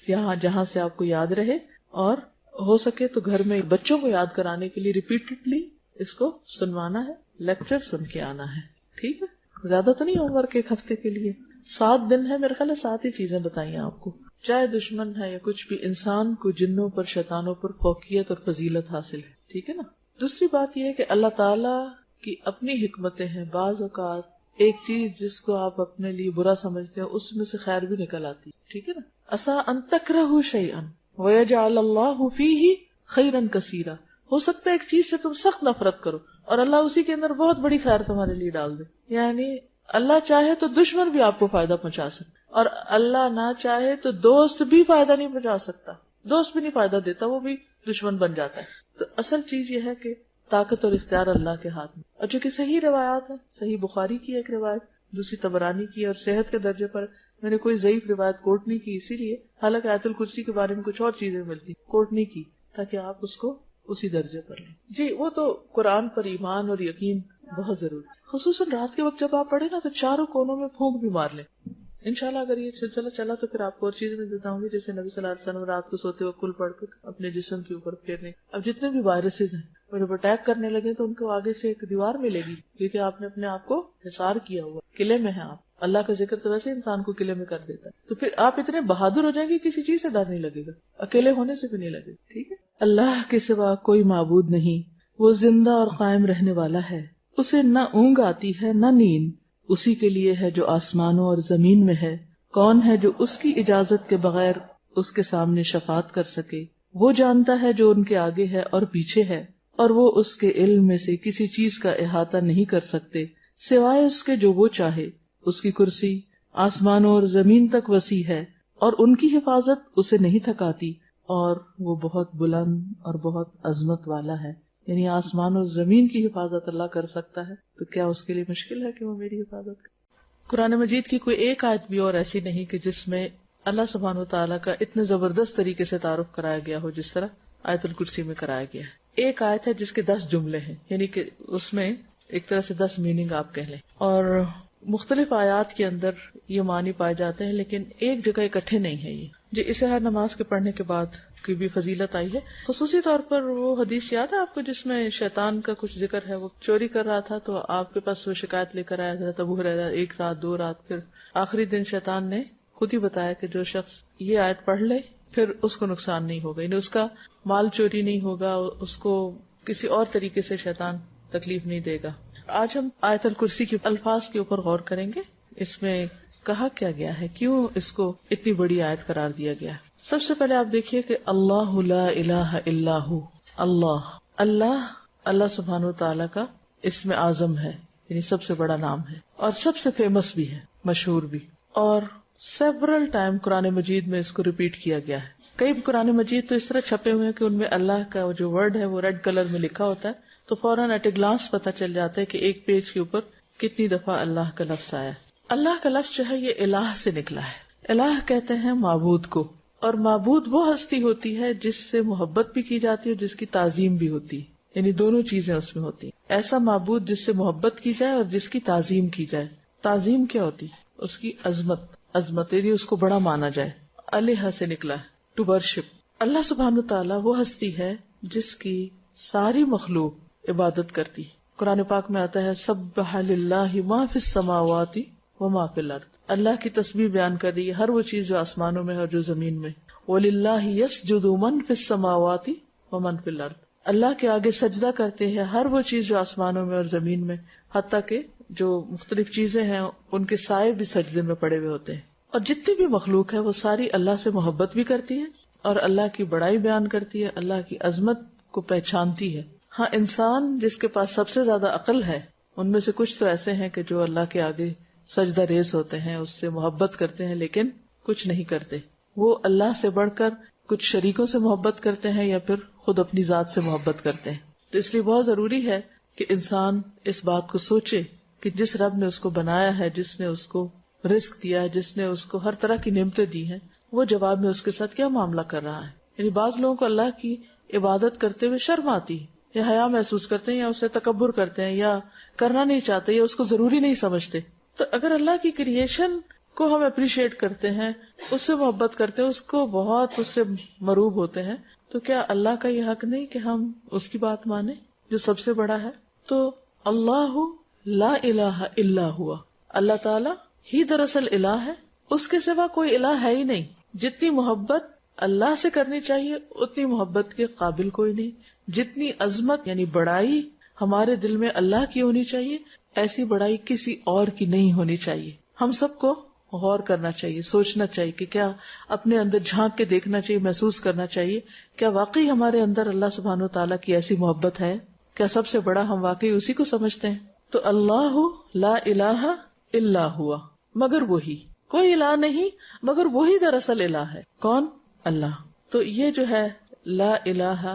یہاں جہاں سے آپ کو یاد رہے, اور ہو سکے تو گھر میں بچوں کو یاد کرانے کے لیے ریپیٹڈلی اس کو سنوانا ہے, لیکچر سن کے آنا ہے. ٹھیک ہے, زیادہ تو نہیں ہوم ورک ایک ہفتے کے لیے, 7 دن ہے میرے خیال ہے. 7 ہی چیزیں بتائیں آپ کو, چاہے دشمن ہے یا کچھ بھی, انسان کو جنوں پر شیطانوں پر فوقیت اور فضیلت حاصل ہے. ٹھیک ہے نا. دوسری بات یہ ہے کہ اللہ تعالیٰ کی اپنی حکمتیں ہیں. بعض اوقات ایک چیز جس کو آپ اپنے لیے برا سمجھتے ہیں اس میں سے خیر بھی نکل آتی. ٹھیک ہے نا. عسیٰ ان تکرہوا شیئا ویجعل اللہ فیہ خیرا کثیرا. ہو سکتا ہے ایک چیز سے تم سخت نفرت کرو اور اللہ اسی کے اندر بہت بڑی خیر تمہارے لیے ڈال دے. یعنی اللہ چاہے تو دشمن بھی آپ کو فائدہ پہنچا سکتا, اور اللہ نہ چاہے تو دوست بھی فائدہ نہیں پہنچا سکتا. دوست بھی نہیں فائدہ دیتا, وہ بھی دشمن بن جاتا ہے. تو اصل چیز یہ ہے کہ طاقت اور اختیار اللہ کے ہاتھ میں. اور جو کہ صحیح روایات ہے, صحیح بخاری کی ایک روایت, دوسری طبرانی کی, اور صحت کے درجے پر میں نے کوئی ضعیف روایت کوٹ نہیں کی اسی لیے, حالانکہ آیت الکرسی کے بارے میں کچھ اور چیزیں ملتی, کوٹ نہیں کی تاکہ آپ اس کو اسی درجے پر لیں. جی وہ تو قرآن پر ایمان اور یقین بہت ضروری, خصوصاً رات کے وقت جب آپ پڑھیں نا تو چاروں کونوں میں پھونک بھی مار لیں. انشاءاللہ اگر یہ سلسلہ چلا تو پھر آپ کو اور چیزیں میں بتاؤں گی, جیسے نبی صلی اللہ علیہ وسلم رات کو سوتے وقت کل پڑھ کر اپنے جسم کے اوپر پھیرنے. اب جتنے بھی وائرسز ہیں وہ جب اٹیک کرنے لگے تو ان کو آگے سے ایک دیوار ملے گی, کیونکہ آپ نے اپنے آپ کو حصار کیا ہوا, قلعے میں ہیں آپ. اللہ کا ذکر تو ویسے انسان کو قلعے میں کر دیتا ہے, تو پھر آپ اتنے بہادر ہو جائیں گے کسی چیز سے ڈر نہیں لگے گا, اکیلے ہونے سے بھی نہیں لگے. ٹھیک ہے. اللہ کے سوا کوئی معبود نہیں, وہ زندہ اور قائم رہنے والا ہے, اسے نہ اونگ آتی ہے نہ نیند, اسی کے لیے ہے جو آسمانوں اور زمین میں ہے. کون ہے جو اس کی اجازت کے بغیر اس کے سامنے شفاعت کر سکے؟ وہ جانتا ہے جو ان کے آگے ہے اور پیچھے ہے, اور وہ اس کے علم میں سے کسی چیز کا احاطہ نہیں کر سکتے سوائے اس کے جو وہ چاہے. اس کی کرسی آسمانوں اور زمین تک وسیع ہے, اور ان کی حفاظت اسے نہیں تھکاتی, اور وہ بہت بلند اور بہت عظمت والا ہے. یعنی آسمان اور زمین کی حفاظت اللہ کر سکتا ہے, تو کیا اس کے لیے مشکل ہے کہ وہ میری حفاظت کرے؟ قرآن مجید کی کوئی ایک آیت بھی اور ایسی نہیں کہ جس میں اللہ سبحانہ و تعالیٰ کا اتنے زبردست طریقے سے تعارف کرایا گیا ہو جس طرح آیت الکرسی میں کرایا گیا ہے. ایک آیت ہے جس کے 10 جملے ہیں, یعنی کہ اس میں ایک طرح سے 10 میننگ آپ کہہ لیں, اور مختلف آیات کے اندر یہ معنی پائے جاتے ہیں, لیکن ایک جگہ اکٹھے نہیں ہے یہ. جی اسے ہر نماز کے پڑھنے کے بعد کی بھی فضیلت آئی ہے. خصوصی طور پر وہ حدیث یاد ہے آپ کو جس میں شیطان کا کچھ ذکر ہے, وہ چوری کر رہا تھا تو آپ کے پاس وہ شکایت لے کر آیا حضرت ابو ہریرہ, 1 رات 2 رات, پھر آخری دن شیطان نے خود ہی بتایا کہ جو شخص یہ آیت پڑھ لے پھر اس کو نقصان نہیں ہوگا, یعنی اس کا مال چوری نہیں ہوگا, اس کو کسی اور طریقے سے شیطان تکلیف نہیں دے گا. آج ہم آیت الکرسی کے الفاظ کے اوپر غور کریں گے. اس میں کہا کیا گیا ہے, کیوں اس کو اتنی بڑی آیت قرار دیا گیا ہے. سب سے پہلے آپ دیکھیے کہ اللہ لا الہ الا ہو, اللہ سبحانہ وتعالی کا اسم اعظم ہے, یعنی سب سے بڑا نام ہے اور سب سے فیمس بھی ہے, مشہور بھی, اور سیورل ٹائم قرآن مجید میں اس کو ریپیٹ کیا گیا ہے. کئی قرآن مجید تو اس طرح چھپے ہوئے ہیں کہ ان میں اللہ کا جو ورڈ ہے وہ ریڈ کلر میں لکھا ہوتا ہے, تو فوراً ایٹ اے گلانس پتہ چل جاتا ہے کہ ایک پیج کے اوپر کتنی دفعہ اللہ کا لفظ آیا. اللہ کا لفظ جو ہے یہ الہ سے نکلا ہے. الہ کہتے ہیں معبود کو, اور معبود وہ ہستی ہوتی ہے جس سے محبت بھی کی جاتی ہے اور جس کی تعظیم بھی ہوتی ہے, یعنی دونوں چیزیں اس میں ہوتی ہیں. ایسا معبود جس سے محبت کی جائے اور جس کی تعظیم کی جائے. تعظیم کیا ہوتی؟ اس کی عظمت یعنی اس کو بڑا مانا جائے. الہ سے نکلا ہے, ٹو ورشپ. اللہ سبحانہ تعالیٰ وہ ہستی ہے جس کی ساری مخلوق عبادت کرتی. قرآن پاک میں آتا ہے سبح للہ ما فی السماوات وما فی الارض. اللہ کی تسبیح بیان کر رہی ہے ہر وہ چیز جو آسمانوں میں ہے اور جو زمین میں. وَلِلَّهِ يَسْجُدُ مَن فِي السَّمَاوَاتِ وَمَن فِي الْأَرْضِ. اللہ کے آگے سجدہ کرتے ہیں ہر وہ چیز جو آسمانوں میں اور زمین میں, حتیٰ کہ جو مختلف چیزیں ہیں ان کے سائے بھی سجدے میں پڑے ہوئے ہوتے ہیں. اور جتنی بھی مخلوق ہے وہ ساری اللہ سے محبت بھی کرتی ہے اور اللہ کی بڑائی بیان کرتی ہے, اللہ کی عظمت کو پہچانتی ہے. ہاں, انسان جس کے پاس سب سے زیادہ عقل ہے ان میں سے کچھ تو ایسے ہیں کہ جو اللہ کے آگے سجدہ ریز ہوتے ہیں, اس سے محبت کرتے ہیں لیکن کچھ نہیں کرتے. وہ اللہ سے بڑھ کر کچھ شریکوں سے محبت کرتے ہیں یا پھر خود اپنی ذات سے محبت کرتے ہیں. تو اس لیے بہت ضروری ہے کہ انسان اس بات کو سوچے کہ جس رب نے اس کو بنایا ہے, جس نے اس کو رزق دیا ہے, جس نے اس کو ہر طرح کی نعمتیں دی ہیں, وہ جواب میں اس کے ساتھ کیا معاملہ کر رہا ہے. یعنی بعض لوگوں کو اللہ کی عبادت کرتے ہوئے شرم آتی ہے یا حیا محسوس کرتے ہیں یا اسے تکبر کرتے ہیں یا کرنا نہیں چاہتے یا اس کو ضروری نہیں سمجھتے. تو اگر اللہ کی کریشن کو ہم اپریشیٹ کرتے ہیں, اس سے محبت کرتے ہیں, اس کو بہت اس سے مروب ہوتے ہیں, تو کیا اللہ کا یہ حق نہیں کہ ہم اس کی بات مانیں جو سب سے بڑا ہے؟ تو اللہ لا الہ الا ہوا, اللہ تعالی ہی دراصل الہ ہے, اس کے سوا کوئی الہ ہے ہی نہیں. جتنی محبت اللہ سے کرنی چاہیے اتنی محبت کے قابل کوئی نہیں. جتنی عظمت یعنی بڑائی ہمارے دل میں اللہ کی ہونی چاہیے, ایسی بڑائی کسی اور کی نہیں ہونی چاہیے. ہم سب کو غور کرنا چاہیے, سوچنا چاہیے کہ کیا اپنے اندر جھانک کے دیکھنا چاہیے, محسوس کرنا چاہیے کیا واقعی ہمارے اندر اللہ سبحانہ وتعالیٰ کی ایسی محبت ہے, کیا سب سے بڑا ہم واقعی اسی کو سمجھتے ہیں. تو اللہ لا الہ الا ہوا, مگر وہی, کوئی الہ نہیں مگر وہی دراصل الہ ہے. کون؟ اللہ. تو یہ جو ہے لا الہ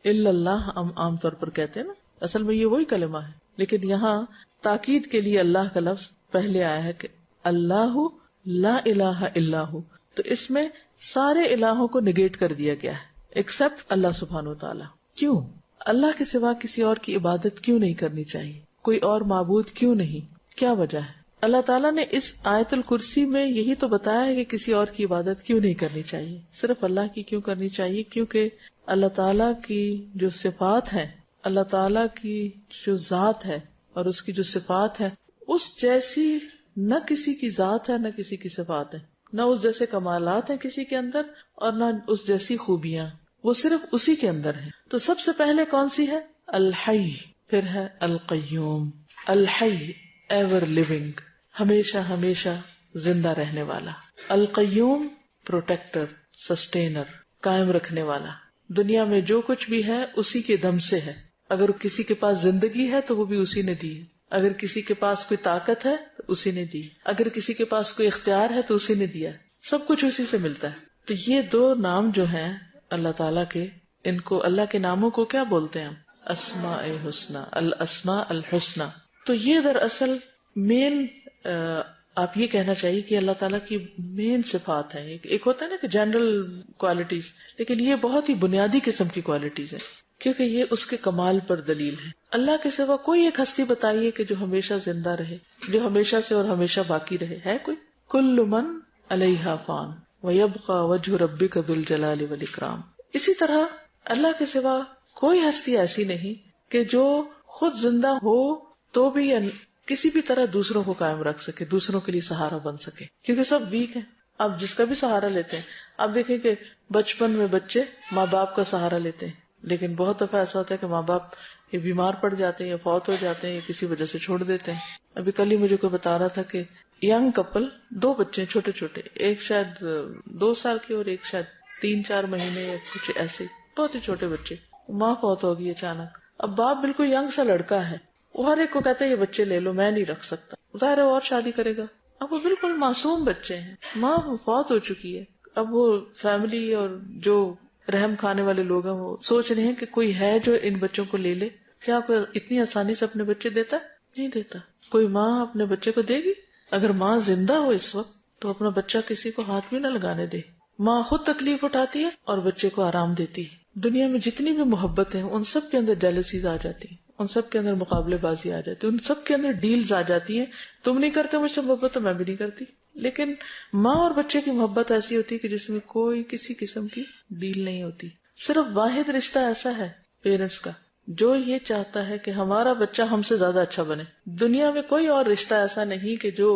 الا اللہ ہم عام طور پر کہتے ہیں نا, اصل میں یہ وہی کلمہ ہے, لیکن یہاں تاکید کے لیے اللہ کا لفظ پہلے آیا ہے کہ اللہ لا الہ الا ہو. تو اس میں سارے الہوں کو نگیٹ کر دیا گیا ہے ایکسپٹ اللہ سبحانہ وتعالی. کیوں؟ اللہ کے سوا کسی اور کی عبادت کیوں نہیں کرنی چاہیے, کوئی اور معبود کیوں نہیں, کیا وجہ ہے؟ اللہ تعالیٰ نے اس آیت الکرسی میں یہی تو بتایا ہے کہ کسی اور کی عبادت کیوں نہیں کرنی چاہیے, صرف اللہ کی کیوں کرنی چاہیے. کیونکہ اللہ تعالیٰ کی جو صفات ہیں, اللہ تعالیٰ کی جو ذات ہے اور اس کی جو صفات ہے, اس جیسی نہ کسی کی ذات ہے نہ کسی کی صفات ہے, نہ اس جیسے کمالات ہیں کسی کے اندر اور نہ اس جیسی خوبیاں, وہ صرف اسی کے اندر ہیں. تو سب سے پہلے کون سی ہے؟ الحی, پھر ہے القیوم. الحی ایور لیونگ, ہمیشہ ہمیشہ زندہ رہنے والا. القیوم پروٹیکٹر, سسٹینر, قائم رکھنے والا. دنیا میں جو کچھ بھی ہے اسی کے دم سے ہے. اگر کسی کے پاس زندگی ہے تو وہ بھی اسی نے دی ہے, اگر کسی کے پاس کوئی طاقت ہے تو اسی نے دی, اگر کسی کے پاس کوئی اختیار ہے تو اسی نے دیا. سب کچھ اسی سے ملتا ہے. تو یہ دو نام جو ہیں اللہ تعالیٰ کے, ان کو اللہ کے ناموں کو کیا بولتے ہیں ہم؟ اسماء حسنہ, الاسماء الحسنہ. تو یہ دراصل مین آپ یہ کہنا چاہیے کہ اللہ تعالیٰ کی مین صفات ہیں. ایک ہوتا ہے نا کہ جنرل کوالٹیز, لیکن یہ بہت ہی بنیادی قسم کی کوالٹیز ہیں کیونکہ یہ اس کے کمال پر دلیل ہے. اللہ کے سوا کوئی ایک ہستی بتائیے کہ جو ہمیشہ زندہ رہے, جو ہمیشہ سے اور ہمیشہ باقی رہے, ہے کوئی؟ کل من علیہا فان ویبقى وجہ ربک ذو الجلال والاکرام. اسی طرح اللہ کے سوا کوئی ہستی ایسی نہیں کہ جو خود زندہ ہو تو بھی کسی بھی طرح دوسروں کو قائم رکھ سکے, دوسروں کے لیے سہارا بن سکے, کیونکہ سب ویک ہیں. آپ جس کا بھی سہارا لیتے ہیں, آپ دیکھیں کہ بچپن میں بچے ماں باپ کا سہارا لیتے ہیں, لیکن بہت دفعہ ایسا ہوتا ہے کہ ماں باپ یہ بیمار پڑ جاتے ہیں یا فوت ہو جاتے ہیں یا کسی وجہ سے چھوڑ دیتے ہیں. ابھی کل ہی مجھے کوئی بتا رہا تھا کہ ینگ کپل, 2 بچے چھوٹے چھوٹے, ایک شاید 2 سال کے اور ایک شاید 3-4 مہینے یا کچھ ایسے, بہت ہی چھوٹے بچے, ماں فوت ہوگی اچانک. اب باپ بالکل ینگ سا لڑکا ہے, وہ ہر ایک کو کہتا ہے یہ بچے لے لو, میں نہیں رکھ سکتا. ظاہر ہے اور شادی کرے گا. اب وہ بالکل معصوم بچے ہیں, ماں فوت ہو چکی ہے. اب وہ فیملی اور جو رحم کھانے والے لوگ ہیں وہ سوچ رہے ہیں کہ کوئی ہے جو ان بچوں کو لے لے. کیا کوئی اتنی آسانی سے اپنے بچے دیتا؟ نہیں دیتا. کوئی ماں اپنے بچے کو دے گی؟ اگر ماں زندہ ہو اس وقت تو اپنا بچہ کسی کو ہاتھ بھی نہ لگانے دے. ماں خود تکلیف اٹھاتی ہے اور بچے کو آرام دیتی ہے. دنیا میں جتنی بھی محبت ہیں ان سب کے اندر جیلسیز آ جاتی ہیں, ان سب کے اندر مقابلے بازی آ جاتی ہے، ان سب کے اندر ڈیلز آ جاتی ہیں. تم نہیں کرتے مجھ سے محبت تو میں بھی نہیں کرتی. لیکن ماں اور بچے کی محبت ایسی ہوتی ہے کہ جس میں کوئی کسی قسم کی ڈیل نہیں ہوتی. صرف واحد رشتہ ایسا ہے پیرنٹس کا جو یہ چاہتا ہے کہ ہمارا بچہ ہم سے زیادہ اچھا بنے. دنیا میں کوئی اور رشتہ ایسا نہیں کہ جو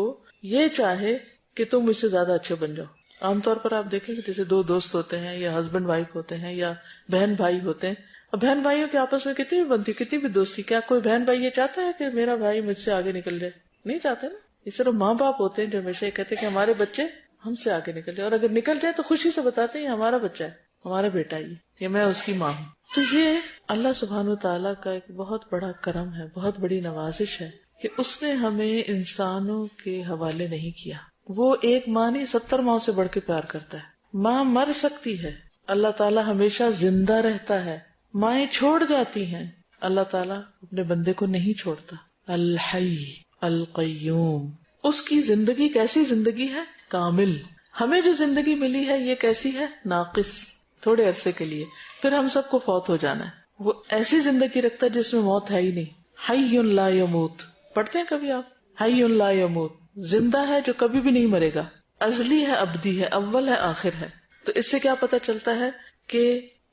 یہ چاہے کہ تم مجھ سے زیادہ اچھے بن جاؤ. عام طور پر آپ دیکھیں کہ جیسے دو دوست ہوتے ہیں یا ہسبینڈ وائف ہوتے ہیں یا بہن بھائی ہوتے ہیں. اب بہن بھائیوں کے آپس میں کتنی بھی بنتی، کتنی بھی دوستی، کیا کوئی بہن بھائی یہ چاہتا ہے کہ میرا بھائی مجھ سے آگے نکل جائے؟ نہیں چاہتے نا. یہ صرف ماں باپ ہوتے ہیں جو ہمیشہ یہ کہتے ہیں کہ ہمارے بچے ہم سے آگے نکل جائے، اور اگر نکل جائے تو خوشی سے بتاتے ہیں ہمارا بچہ ہے، ہمارا بیٹا ہی، یہ میں اس کی ماں ہوں. تو یہ اللہ سبحانہ وتعالیٰ کا ایک بہت بڑا کرم ہے، بہت بڑی نوازش ہے کہ اس نے ہمیں انسانوں کے حوالے نہیں کیا. وہ ایک ماں نہیں 70 ماں سے بڑھ کے پیار کرتا ہے. ماں مر سکتی ہے، اللہ تعالیٰ ہمیشہ زندہ رہتا ہے. مائیں چھوڑ جاتی ہیں، اللہ تعالیٰ اپنے بندے کو نہیں چھوڑتا. الحی القیوم. اس کی زندگی کیسی زندگی ہے؟ کامل. ہمیں جو زندگی ملی ہے یہ کیسی ہے؟ ناقص، تھوڑے عرصے کے لیے، پھر ہم سب کو فوت ہو جانا ہے. وہ ایسی زندگی رکھتا ہے جس میں موت ہے ہی نہیں. حی لا یموت پڑھتے ہیں کبھی آپ؟ حی لا یموت، زندہ ہے جو کبھی بھی نہیں مرے گا. ازلی ہے، ابدی ہے، اول ہے، آخر ہے. تو اس سے کیا پتا چلتا ہے کہ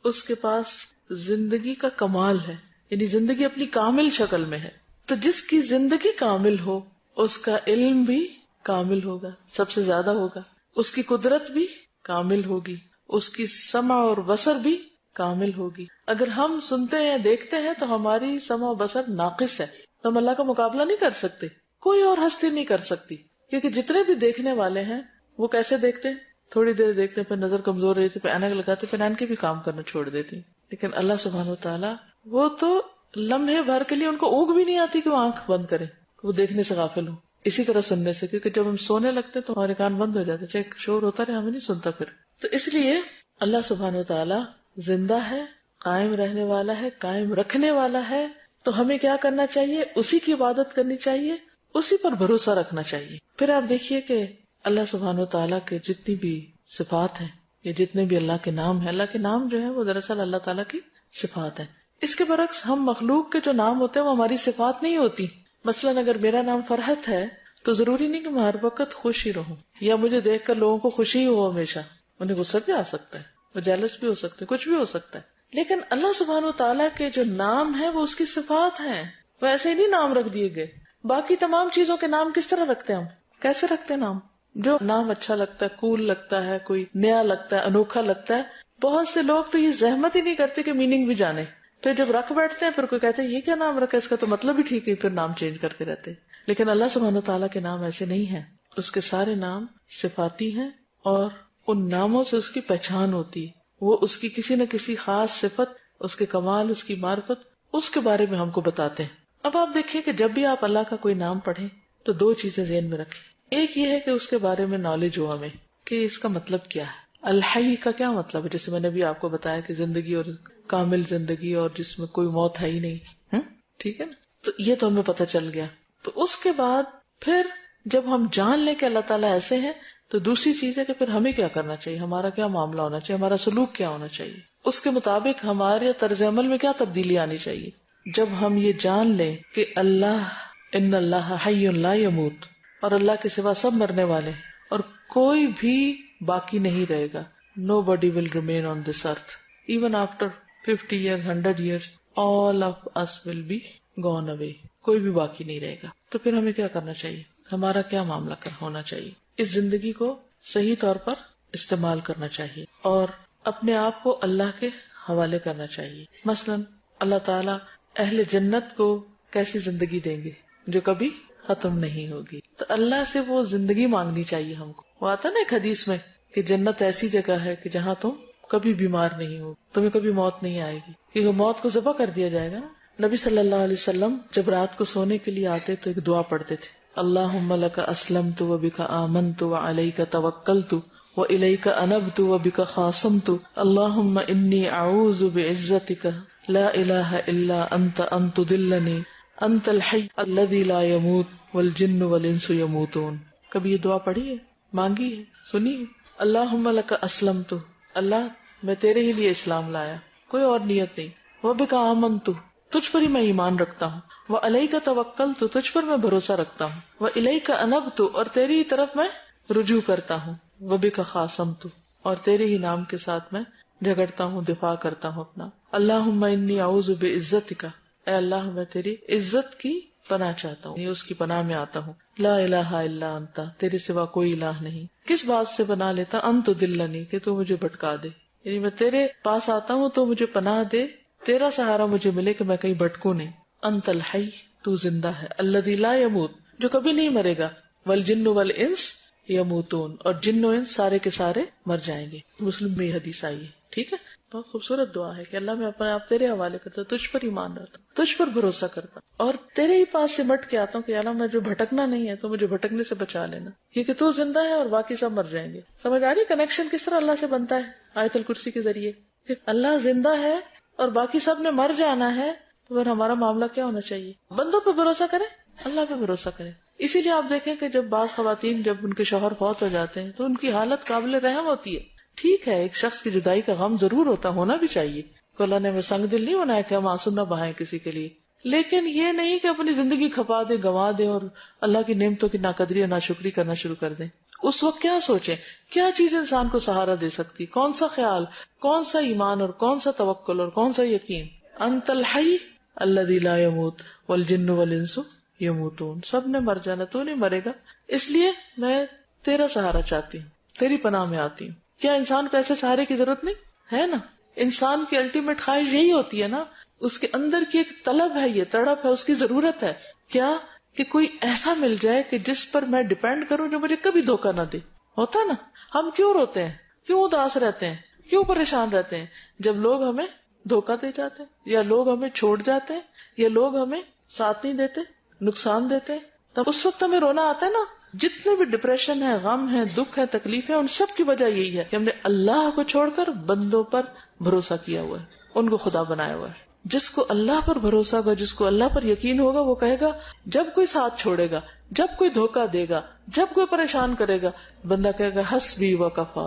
اس کے پاس زندگی کا کمال ہے، یعنی زندگی اپنی کامل شکل میں ہے. تو جس کی زندگی کامل ہو اس کا علم بھی کامل ہوگا، سب سے زیادہ ہوگا. اس کی قدرت بھی کامل ہوگی، اس کی سمع اور بصر بھی کامل ہوگی. اگر ہم سنتے ہیں دیکھتے ہیں تو ہماری سمع و بصر ناقص ہے، تو ہم اللہ کا مقابلہ نہیں کر سکتے. کوئی اور ہستی نہیں کر سکتی، کیونکہ جتنے بھی دیکھنے والے ہیں وہ کیسے دیکھتے ہیں؟ تھوڑی دیر دیکھتے ہیں، پھر نظر کمزور رہتی، پھر اینک لگاتے، پھر اینک بھی کام کرنا چھوڑ دیتی. لیکن اللہ سبحانہ وتعالیٰ وہ تو لمحے بھر کے لیے ان کو اونگ بھی نہیں آتی کہ وہ آنکھ بند کرے، وہ دیکھنے سے غافل ہو. اسی طرح سننے سے، کیونکہ جب ہم سونے لگتے تو ہمارے کان بند ہو جاتے، چاہے شور ہوتا رہے ہمیں نہیں سنتا پھر. تو اس لیے اللہ سبحانہ وتعالیٰ زندہ ہے، قائم رہنے والا ہے، قائم رکھنے والا ہے. تو ہمیں کیا کرنا چاہیے؟ اسی کی عبادت کرنی چاہیے، اسی پر بھروسہ رکھنا چاہیے. پھر آپ دیکھیے کہ اللہ سبحانہ وتعالیٰ کے جتنی بھی صفات ہیں یا جتنے بھی اللہ کے نام ہیں، اللہ کے نام جو ہیں وہ دراصل اللہ تعالیٰ کی صفات ہیں. اس کے برعکس ہم مخلوق کے جو نام ہوتے ہیں وہ ہماری صفات نہیں ہوتی. مثلاً اگر میرا نام فرحت ہے تو ضروری نہیں کہ میں ہر وقت خوش ہی رہوں، یا مجھے دیکھ کر لوگوں کو خوشی ہو ہمیشہ. انہیں غصہ بھی آ سکتا ہے، وہ جیلس بھی ہو سکتے، کچھ بھی ہو سکتا ہے. لیکن اللہ سبحانہ وتعالیٰ کے جو نام ہیں وہ اس کی صفات ہیں، وہ ایسے ہی نہیں نام رکھ دیے گئے. باقی تمام چیزوں کے نام کس طرح رکھتے ہیں ہم؟ کیسے رکھتے ہیں نام؟ جو نام اچھا لگتا ہے، کول لگتا ہے، کوئی نیا لگتا ہے، انوکھا لگتا ہے. بہت سے لوگ تو یہ زحمت ہی نہیں کرتے کہ میننگ بھی جانے، پھر جب رکھ بیٹھتے ہیں پھر کوئی کہتے ہیں یہ کیا نام رکھا، اس کا تو مطلب ہی ٹھیک ہے، پھر نام چینج کرتے رہتے. لیکن اللہ سبحانہ وتعالیٰ کے نام ایسے نہیں ہیں. اس کے سارے نام صفاتی ہیں اور ان ناموں سے اس کی پہچان ہوتی ہے. وہ اس کی کسی نہ کسی خاص صفت، اس کے کمال، اس کی معرفت، اس کے بارے میں ہم کو بتاتے ہیں. اب آپ دیکھیے کہ جب بھی آپ اللہ کا کوئی نام پڑھیں تو دو چیزیں ذہن میں رکھیں. ایک یہ ہے کہ اس کے بارے میں نالج ہو ہمیں کہ اس کا مطلب کیا ہے. الحی کا کیا مطلب ہے؟ جیسے میں نے بھی آپ کو بتایا کہ زندگی اور کامل زندگی اور جس میں کوئی موت ہے ہی نہیں. ٹھیک ہے نا؟ تو یہ تو ہمیں پتہ چل گیا. تو اس کے بعد پھر جب ہم جان لیں کہ اللہ تعالیٰ ایسے ہیں تو دوسری چیز ہے کہ پھر ہمیں کیا کرنا چاہیے، ہمارا کیا معاملہ ہونا چاہیے، ہمارا سلوک کیا ہونا چاہیے، اس کے مطابق ہمارے طرز عمل میں کیا تبدیلی آنی چاہیے. جب ہم یہ جان لیں کہ اللہ ان اللہ حی لا یموت، اور اللہ کے سوا سب مرنے والے اور کوئی بھی باقی نہیں رہے گا. Nobody will remain on this earth. Even after 50 years, 100 years, all of us will be gone away. کوئی بھی باقی نہیں رہے گا. تو پھر ہمیں کیا کرنا چاہیے، ہمارا کیا معاملہ ہونا چاہیے؟ اس زندگی کو صحیح طور پر استعمال کرنا چاہیے اور اپنے آپ کو اللہ کے حوالے کرنا چاہیے. مثلا اللہ تعالیٰ اہل جنت کو کیسی زندگی دیں گے جو کبھی ختم نہیں ہوگی. تو اللہ سے وہ زندگی مانگنی چاہیے ہم کو. وہ آتا نا ایک حدیث میں کہ جنت ایسی جگہ ہے کہ جہاں تم کبھی بیمار نہیں ہو، تمہیں کبھی موت نہیں آئے گی، کیونکہ موت کو ذبح کر دیا جائے گا. نبی صلی اللہ علیہ وسلم جب رات کو سونے کے لیے آتے تو ایک دعا پڑھتے تھے، اللہم لک اسلمت وبک آمنت وعلیک توکلت وإلیک انبت وبک خاصمت اللہم انی اعوذ بعزتک لا الہ الا انت ان تضلنی انت الحی الذی لا یموت والجن والانس یموتون. کبھی یہ دعا پڑھی ہے، مانگی ہے، سنی ہے؟ اللہم لک اسلمت، اللہ میں تیرے ہی لیے اسلام لایا، کوئی اور نیت نہیں. وبک آمنت، تجھ پر ہی میں ایمان رکھتا ہوں، وعلیک توکلت، تجھ پر میں بھروسہ رکھتا ہوں، والیک انبت، اور تیری ہی طرف میں رجوع کرتا ہوں، وبک خاصمت، اور تیرے ہی نام کے ساتھ میں جھگڑتا ہوں، دفاع کرتا ہوں اپنا۔ اللہم انی اعوذ بعزتک، اے اللہ میں تیری عزت کی پناہ چاہتا ہوں، اس کی پناہ میں آتا ہوں، لا الہ الا انت، تیرے سوا کوئی الہ نہیں، کس بات سے پناہ لیتا، ان تضلنی، کہ تو مجھے بھٹکا دے، یعنی میں تیرے پاس آتا ہوں تو مجھے پناہ دے، تیرا سہارا مجھے ملے کہ میں کہیں بھٹکوں نہیں۔ انت الحی، تو زندہ ہے، الذی لا یموت، جو کبھی نہیں مرے گا، والجن والانس یموتون، اور جن و انس سارے کے سارے مر جائیں گے۔ مسلم میں یہ حدیث آئی ہے، ٹھیک ہے۔ بہت خوبصورت دعا ہے کہ اللہ میں اپنے آپ تیرے حوالے کرتا ہوں، تجھ پر ایمان رکھتا ہوں، تجھ پر بھروسہ کرتا ہوں، اور تیرے ہی پاس سمٹ کے آتا ہوں کہ اللہ میں جو بھٹکنا نہیں ہے تو مجھے بھٹکنے سے بچا لینا، کیونکہ تو زندہ ہے اور باقی سب مر جائیں گے۔ سمجھ آ رہی کنیکشن کس طرح اللہ سے بنتا ہے آیت الکرسی کے ذریعے، کہ اللہ زندہ ہے اور باقی سب نے مر جانا ہے، تو پھر ہمارا معاملہ کیا ہونا چاہیے؟ بندوں پہ بھروسہ کریں، اللہ پہ بھروسہ کریں۔ اسی لیے آپ دیکھیں کہ جب بعض خواتین جب ان کے شوہر فوت ہو جاتے ہیں تو ان کی حالت قابل رحم ہوتی ہے۔ ٹھیک ہے، ایک شخص کی جدائی کا غم ضرور ہونا بھی چاہیے، کہ اللہ نے ہمیں سنگ دل نہیں بنایا کہ ہم آنسو نہ بہائیں کسی کے لیے، لیکن یہ نہیں کہ اپنی زندگی کھپا دیں، گنوا دیں اور اللہ کی نعمتوں کی ناقدری اور ناشکری کرنا شروع کر دیں۔ اس وقت کیا سوچیں، کیا چیز انسان کو سہارا دے سکتی، کون سا خیال، کون سا ایمان اور کون سا توکل اور کون سا یقین؟ انت الحی الذی لا یموت والجن والانس یموتون، سب نے مر جانا، تو نہیں مرے گا، اس لیے میں تیرا سہارا چاہتی ہوں، تیری پناہ میں آتی ہوں۔ کیا انسان کو ایسے سہارے کی ضرورت نہیں ہے؟ نا، انسان کی الٹیمیٹ خواہش یہی ہوتی ہے نا، اس کے اندر کی ایک طلب ہے، یہ تڑپ ہے، اس کی ضرورت ہے کیا، کہ کوئی ایسا مل جائے کہ جس پر میں ڈیپینڈ کروں، جو مجھے کبھی دھوکہ نہ دے۔ ہوتا ہے نا، ہم کیوں روتے ہیں، کیوں اداس رہتے ہیں، کیوں پریشان رہتے ہیں؟ جب لوگ ہمیں دھوکہ دے جاتے ہیں، یا لوگ ہمیں چھوڑ جاتے ہیں، یا لوگ ہمیں ساتھ نہیں دیتے، نقصان دیتے ہیں، تب اس وقت ہمیں رونا آتا ہے نا۔ جتنے بھی ڈپریشن ہے، غم ہے، دکھ ہے، تکلیف ہے، ان سب کی وجہ یہی ہے کہ ہم نے اللہ کو چھوڑ کر بندوں پر بھروسہ کیا ہوا ہے، ان کو خدا بنایا ہوا ہے۔ جس کو اللہ پر بھروسہ ہوگا، جس کو اللہ پر یقین ہوگا، وہ کہے گا جب کوئی ساتھ چھوڑے گا، جب کوئی دھوکہ دے گا، جب کوئی پریشان کرے گا، بندہ کہے گا حسبی وکفا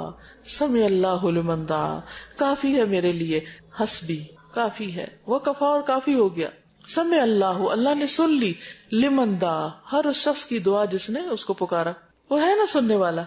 سمع اللہ لمن دعا، کافی ہے میرے لیے، حسبی کافی ہے، وکفا اور کافی ہو گیا، سمع اللہ اللہ نے سن لی، لمن دعا ہر اس شخص کی دعا جس نے اس کو پکارا، وہ ہے نا سننے والا۔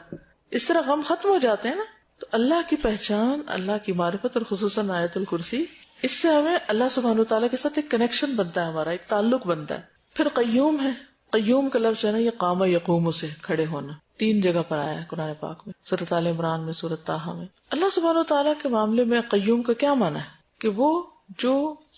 اس طرح غم ختم ہو جاتے ہیں نا۔ تو اللہ کی پہچان، اللہ کی معرفت، اور خصوصاً آیت الکرسی، اس سے ہمیں اللہ سبحانہ وتعالیٰ کے ساتھ ایک کنیکشن بنتا ہے، ہمارا ایک تعلق بنتا ہے۔ پھر قیوم ہے، قیوم کا لفظ ہے نا، یہ قام یقوم سے کھڑے ہونا، 3 جگہ پر آیا ہے قرآن پاک میں، سورۃ آل عمران میں، سورۃ طٰہٰ میں۔ اللہ سبحانہ وتعالیٰ کے معاملے میں قیوم کا کیا معنی ہے؟ کہ وہ جو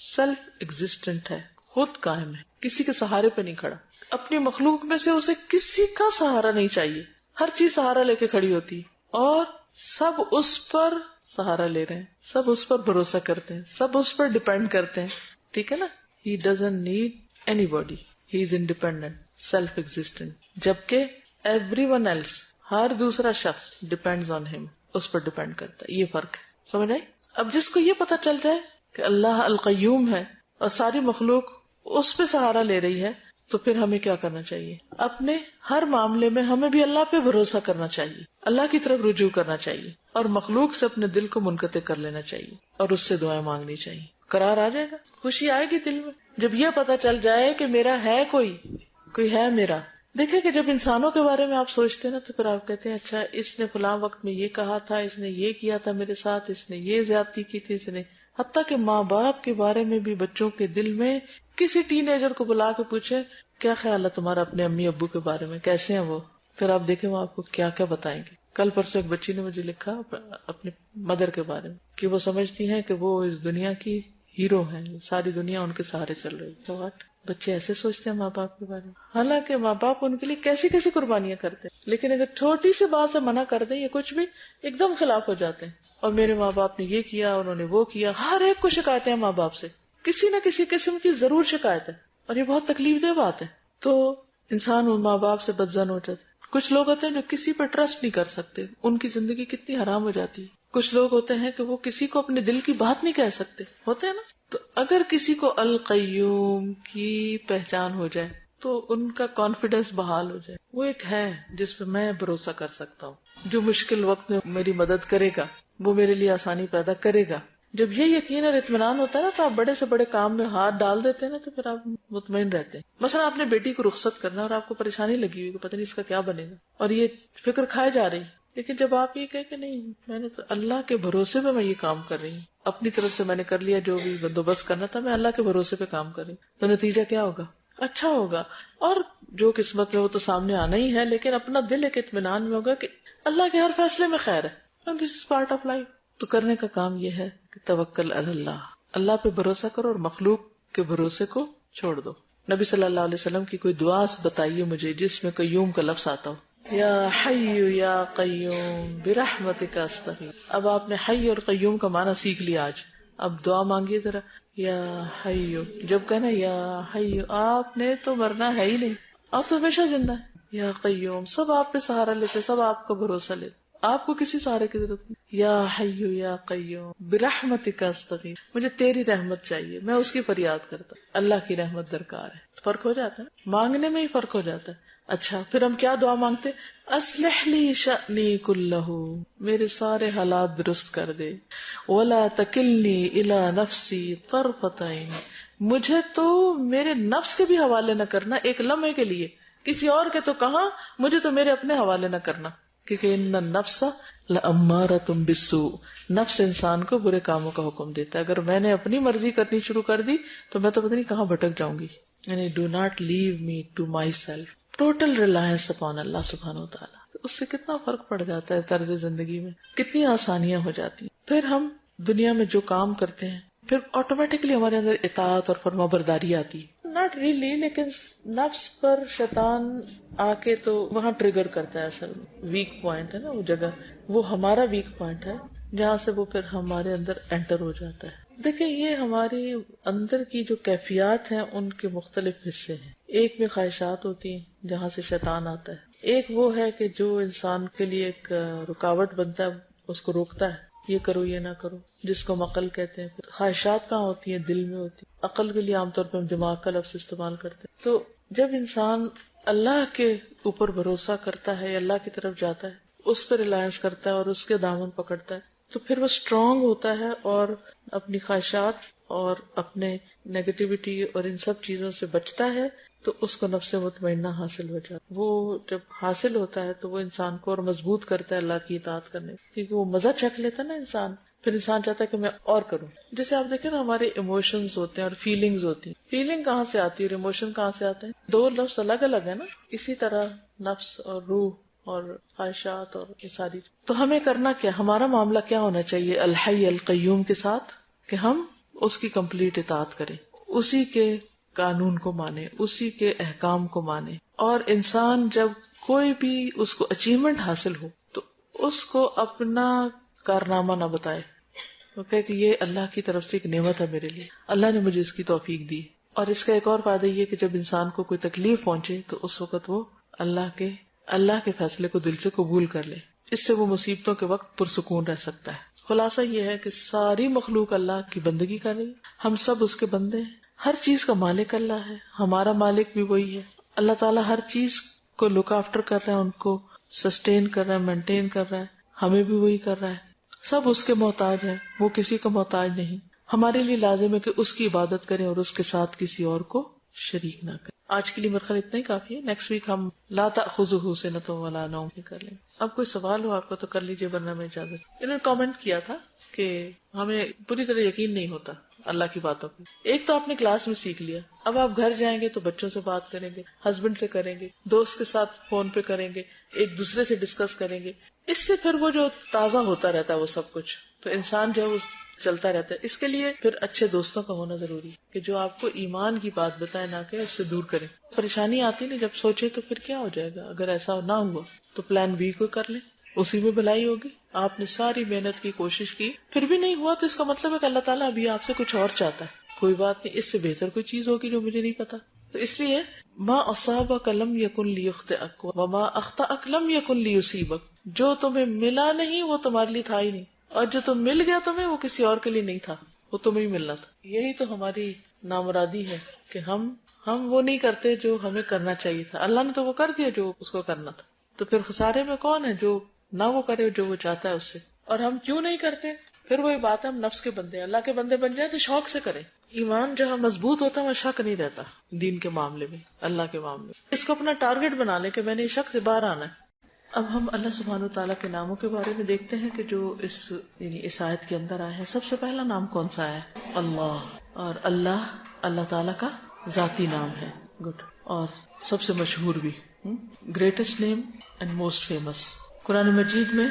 سیلف ایگزسٹنٹ ہے، خود قائم ہے، کسی کے سہارے پہ نہیں کھڑا، اپنی مخلوق میں سے اسے کسی کا سہارا نہیں چاہیے، ہر چیز سہارا لے کے کھڑی ہوتی ہے، اور سب اس پر سہارا لے رہے ہیں، سب اس پر بھروسہ کرتے ہیں، سب اس پر ڈیپینڈ کرتے ہیں، ٹھیک ہے نا۔ He doesn't need anybody, he is independent, self existent، جبکہ everyone else، ہر دوسرا شخص depends on him، اس پر ڈیپینڈ کرتا ہے۔ یہ فرق ہے، سمجھ آئی؟ اب جس کو یہ پتا چل جائے کہ اللہ القیوم ہے اور ساری مخلوق اس پہ سہارا لے رہی ہے، تو پھر ہمیں کیا کرنا چاہیے؟ اپنے ہر معاملے میں ہمیں بھی اللہ پہ بھروسہ کرنا چاہیے، اللہ کی طرف رجوع کرنا چاہیے، اور مخلوق سے اپنے دل کو منقطع کر لینا چاہیے، اور اس سے دعائیں مانگنی چاہیے۔ قرار آ جائے گا، خوشی آئے گی دل میں، جب یہ پتا چل جائے کہ میرا ہے کوئی ہے میرا۔ دیکھیں کہ جب انسانوں کے بارے میں آپ سوچتے ہیں نا، تو پھر آپ کہتے ہیں اچھا اس نے فلاں وقت میں یہ کہا تھا، اس نے یہ کیا تھا میرے ساتھ، اس نے یہ زیادتی کی تھی، اس نے، حتیٰ کہ ماں باپ کے بارے میں بھی بچوں کے دل میں، کسی ٹین ایجر کو بلا کے پوچھے کیا خیال ہے تمہارا اپنے امی ابو کے بارے میں، کیسے ہیں وہ، پھر آپ دیکھیں وہ آپ کو کیا کیا بتائیں گے۔ کل پرسوں ایک بچی نے مجھے لکھا اپنی مدر کے بارے میں کہ وہ سمجھتی ہیں کہ وہ اس دنیا کی ہیرو ہیں، ساری دنیا ان کے سہارے چل رہی ہے۔ واٹ، بچے ایسے سوچتے ہیں ماں باپ کے بارے میں، حالانکہ ماں باپ ان کے لیے کیسی کیسی قربانیاں کرتے ہیں، لیکن اگر چھوٹی سی بات سے منع کر دیں یا کچھ بھی، ایک دم خلاف ہو جاتے ہیں۔ اور میرے ماں باپ نے یہ کیا، انہوں نے وہ کیا، ہر ایک کو شکایتیں ہیں ماں باپ سے، کسی نہ کسی قسم کی ضرور شکایت ہے، اور یہ بہت تکلیف دہ بات ہے۔ تو انسان ان ماں باپ سے بدظن ہو جاتا ہے۔ کچھ لوگ ہوتے ہیں جو کسی پہ ٹرسٹ نہیں کر سکتے، ان کی زندگی کتنی حرام ہو جاتی ہے۔ کچھ لوگ ہوتے ہیں کہ وہ کسی کو اپنے دل کی بات نہیں کہہ سکتے، ہوتے ہیں نا۔ تو اگر کسی کو القیوم کی پہچان ہو جائے تو ان کا کانفیڈنس بحال ہو جائے، وہ ایک ہے جس پہ میں بھروسہ کر سکتا ہوں، جو مشکل وقت میں میری مدد کرے گا، وہ میرے لیے آسانی پیدا کرے گا۔ جب یہ یقین اور اطمینان ہوتا ہے نا تو آپ بڑے سے بڑے کام میں ہاتھ ڈال دیتے ہیں نا تو پھر آپ مطمئن رہتے ہیں. مثلا آپ نے بیٹی کو رخصت کرنا اور آپ کو پریشانی لگی ہوئی کہ پتہ نہیں اس کا کیا بنے گا اور یہ فکر کھائے جا رہی، لیکن جب آپ یہ کہیں کہ نہیں میں نے تو اللہ کے بھروسے پہ میں یہ کام کر رہی ہوں، اپنی طرف سے میں نے کر لیا جو بھی بندوبست کرنا تھا، میں اللہ کے بھروسے پہ کام کر رہی ہوں، تو نتیجہ کیا ہوگا؟ اچھا ہوگا. اور جو قسمت میں وہ تو سامنے آنا ہی ہے، لیکن اپنا دل ایک اطمینان میں ہوگا کہ اللہ کے ہر فیصلے میں خیر ہے. دس از پارٹ آف لائف. تو کرنے کا کام یہ ہے کہ توکل علی اللہ، اللہ پہ بھروسہ کرو اور مخلوق کے بھروسے کو چھوڑ دو. نبی صلی اللہ علیہ وسلم کی کوئی دعا بتائیے مجھے جس میں قیوم کا لفظ آتا ہو. یا حی یا قیوم برحمتک استغیث. اب آپ نے حی اور قیوم کا معنی سیکھ لیا آج. اب دعا مانگیے ذرا، یا حی. جب کہنا یا حی آپ نے تو مرنا ہے ہی نہیں، آپ تو ہمیشہ زندہ ہے. یا قیوم سب آپ پہ سہارا لیتے، سب آپ کا بھروسہ لیتے، آپ کو کسی سہارے کی ضرورت نہیں. یا حی یا قیوم برحمتک استغیث، مجھے تیری رحمت چاہیے، میں اس کی فریاد کرتا ہوں، اللہ کی رحمت درکار ہے. فرق ہو جاتا ہے، مانگنے میں ہی فرق ہو جاتا ہے. اچھا پھر ہم کیا دعا مانگتے؟ اصلح لی شأنی کلہ، میرے سارے حالات درست کر دے. ولا تکلنی الی نفسی طرفۃ عین، مجھے تو میرے نفس کے بھی حوالے نہ کرنا ایک لمحے کے لیے، کسی اور کے تو کہاں، مجھے تو میرے اپنے حوالے نہ کرنا، کیونکہ ان النفس لامارۃ بالسوء، نفس انسان کو برے کاموں کا حکم دیتا ہے. اگر میں نے اپنی مرضی کرنی شروع کر دی تو میں تو پتہ نہیں کہاں بھٹک جاؤں گی. یعنی do not leave me to myself, total reliance upon Allah سبحانہ و تعالیٰ. اس سے کتنا فرق پڑ جاتا ہے طرز زندگی میں، کتنی آسانیاں ہو جاتی ہیں. پھر ہم دنیا میں جو کام کرتے ہیں پھر آٹومیٹکلی ہمارے اندر اطاعت اور فرما برداری آتی ہے. ناٹ ریئلی، لیکن نفس پر شیطان آ کے تو وہاں ٹریگر کرتا ہے. اصل ویک پوائنٹ ہے نا وہ جگہ، وہ ہمارا ویک پوائنٹ ہے جہاں سے وہ پھر ہمارے اندر انٹر ہو جاتا ہے. دیکھیں یہ ہماری اندر کی جو کیفیات ہیں ان کے مختلف حصے ہیں. ایک میں خواہشات ہوتی ہیں جہاں سے شیطان آتا ہے، ایک وہ ہے کہ جو انسان کے لیے ایک رکاوٹ بنتا ہے، اس کو روکتا ہے یہ کرو یہ نہ کرو، جس کو ہم عقل کہتے ہیں. پھر خواہشات کہاں ہوتی ہیں؟ دل میں ہوتی ہیں. عقل کے لیے عام طور پہ ہم دماغ کا لفظ استعمال کرتے ہیں. تو جب انسان اللہ کے اوپر بھروسہ کرتا ہے، اللہ کی طرف جاتا ہے، اس پہ ریلائنس کرتا ہے اور اس کے دامن پکڑتا ہے، تو پھر وہ اسٹرانگ ہوتا ہے اور اپنی خواہشات اور اپنے نیگیٹیوٹی اور ان سب چیزوں سے بچتا ہے. تو اس کو نفس مطمئنہ حاصل ہو جاتا ہے. وہ جب حاصل ہوتا ہے تو وہ انسان کو اور مضبوط کرتا ہے اللہ کی اطاعت کرنے، کیونکہ وہ مزہ چکھ لیتا ہے نا انسان، پھر انسان چاہتا ہے کہ میں اور کروں. جیسے آپ دیکھیں نا ہمارے ایموشنز ہوتے ہیں اور فیلنگز ہوتی ہیں. فیلنگ کہاں سے آتی ہے اور ایموشن کہاں سے آتے ہیں؟ دو لفظ الگ الگ ہے نا. اسی طرح نفس اور روح اور خواہشات اور یہ ساری. تو ہمیں کرنا کیا، ہمارا معاملہ کیا ہونا چاہیے الحی القیوم کے ساتھ، کہ ہم اس کی کمپلیٹ اطاعت کریں، اسی کے قانون کو مانے، اسی کے احکام کو مانے. اور انسان جب کوئی بھی اس کو اچیومنٹ حاصل ہو تو اس کو اپنا کارنامہ نہ بتائے، وہ کہے کہ یہ اللہ کی طرف سے ایک نعمت ہے میرے لیے، اللہ نے مجھے اس کی توفیق دی. اور اس کا ایک اور فائدہ یہ کہ جب انسان کو کوئی تکلیف پہنچے تو اس وقت وہ اللہ کے فیصلے کو دل سے قبول کر لے. اس سے وہ مصیبتوں کے وقت پرسکون رہ سکتا ہے. خلاصہ یہ ہے کہ ساری مخلوق اللہ کی بندگی کر رہی، ہم سب اس کے بندے ہیں. ہر چیز کا مالک اللہ ہے، ہمارا مالک بھی وہی ہے. اللہ تعالیٰ ہر چیز کو لک آفٹر کر رہا ہے، ان کو سسٹین کر رہا ہے، مینٹین کر رہا ہے، ہمیں بھی وہی کر رہا ہے. سب اس کے محتاج ہیں، وہ کسی کا محتاج نہیں. ہمارے لیے لازم ہے کہ اس کی عبادت کریں اور اس کے ساتھ کسی اور کو شریک نہ کریں. آج کے لیے میرے خیال اتنا ہی کافی ہے. نیکسٹ ویک ہم لا تأخذہ سنۃ ولا نوم کر لیں. اب کوئی سوال ہو آپ کو تو کر لیجیے، ورنہ میں اجازت. انہوں نے کامنٹ کیا تھا کہ ہمیں پوری طرح یقین نہیں ہوتا اللہ کی باتوں پہ. ایک تو آپ نے کلاس میں سیکھ لیا، اب آپ گھر جائیں گے تو بچوں سے بات کریں گے، ہسبینڈ سے کریں گے، دوست کے ساتھ فون پہ کریں گے، ایک دوسرے سے ڈسکس کریں گے. اس سے پھر وہ جو تازہ ہوتا رہتا ہے وہ سب کچھ، تو انسان جو ہے وہ چلتا رہتا ہے. اس کے لیے پھر اچھے دوستوں کا ہونا ضروری ہے کہ جو آپ کو ایمان کی بات بتائے، نہ کہ اس سے دور کریں. پریشانی آتی نہیں جب سوچے تو پھر کیا ہو جائے گا. اگر ایسا نہ ہوا تو پلان بی کو کر لیں، اسی میں بھلائی ہوگی. آپ نے ساری محنت کی، کوشش کی، پھر بھی نہیں ہوا تو اس کا مطلب ہے کہ اللہ تعالیٰ ابھی آپ سے کچھ اور چاہتا ہے. کوئی بات نہیں، اس سے بہتر کوئی چیز ہوگی جو مجھے نہیں پتا. تو اس لیے ما اصابک لم یکن لیخطئک وما اخطأک لم یکن لیصیبک، جو تمہیں ملا نہیں وہ تمہارے لیے تھا ہی نہیں، اور جو تم مل گیا تمہیں وہ کسی اور کے لیے نہیں تھا، وہ تمہیں ہی ملنا تھا. یہی تو ہماری نامرادی ہے کہ ہم وہ نہیں کرتے جو ہمیں کرنا چاہیے تھا. اللہ نے تو وہ کر دیا جو اس کو کرنا تھا. تو پھر خسارے میں کون ہے؟ جو نہ وہ کرے جو وہ چاہتا ہے اس سے. اور ہم کیوں نہیں کرتے؟ پھر وہی بات ہے، ہم نفس کے بندے ہیں، اللہ کے بندے بن جائیں تو شوق سے کریں. ایمان جہاں مضبوط ہوتا ہے وہ شک نہیں رہتا دین کے معاملے میں، اللہ کے معاملے میں. اس کو اپنا ٹارگٹ بنا لے کہ میں نے شک سے باہر آنا ہے. اب ہم اللہ سبحانہ وتعالیٰ کے ناموں کے بارے میں دیکھتے ہیں کہ جو اس آیت کے اندر آئے ہیں. سب سے پہلا نام کون سا ہے؟ اللہ. اور اللہ تعالیٰ کا ذاتی نام ہے. گڈ. اور سب سے مشہور بھی، greatest name and most famous. Quran مجید میں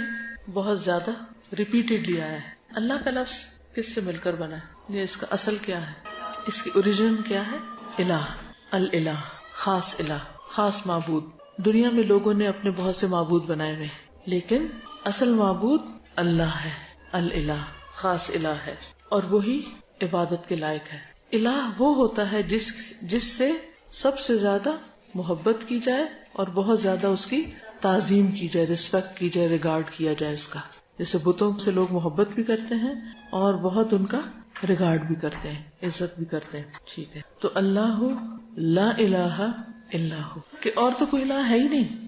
بہت زیادہ ریپیٹڈلی آیا ہے. اللہ کا لفظ کس سے مل کر بنا ہے؟ یہ اس کا اصل کیا ہے؟ اس کی اوریجن کیا ہے؟ الہ، الہ، خاص الہ، خاص معبود. دنیا میں لوگوں نے اپنے بہت سے معبود بنائے ہوئے، لیکن اصل معبود اللہ ہے. الہ، خاص الہ ہے، اور وہی عبادت کے لائق ہے. الہ وہ ہوتا ہے جس سے سب سے زیادہ محبت کی جائے اور بہت زیادہ اس کی تعظیم کی جائے، ریسپیکٹ کی جائے، ریگارڈ کیا جائے اس کا. جیسے بتوں سے لوگ محبت بھی کرتے ہیں اور بہت ان کا ریگارڈ بھی کرتے ہیں، عزت بھی کرتے ہیں. ٹھیک ہے، تو اللہ لا الہ الا ہو، کہ اور تو کوئی الہ ہے ہی نہیں.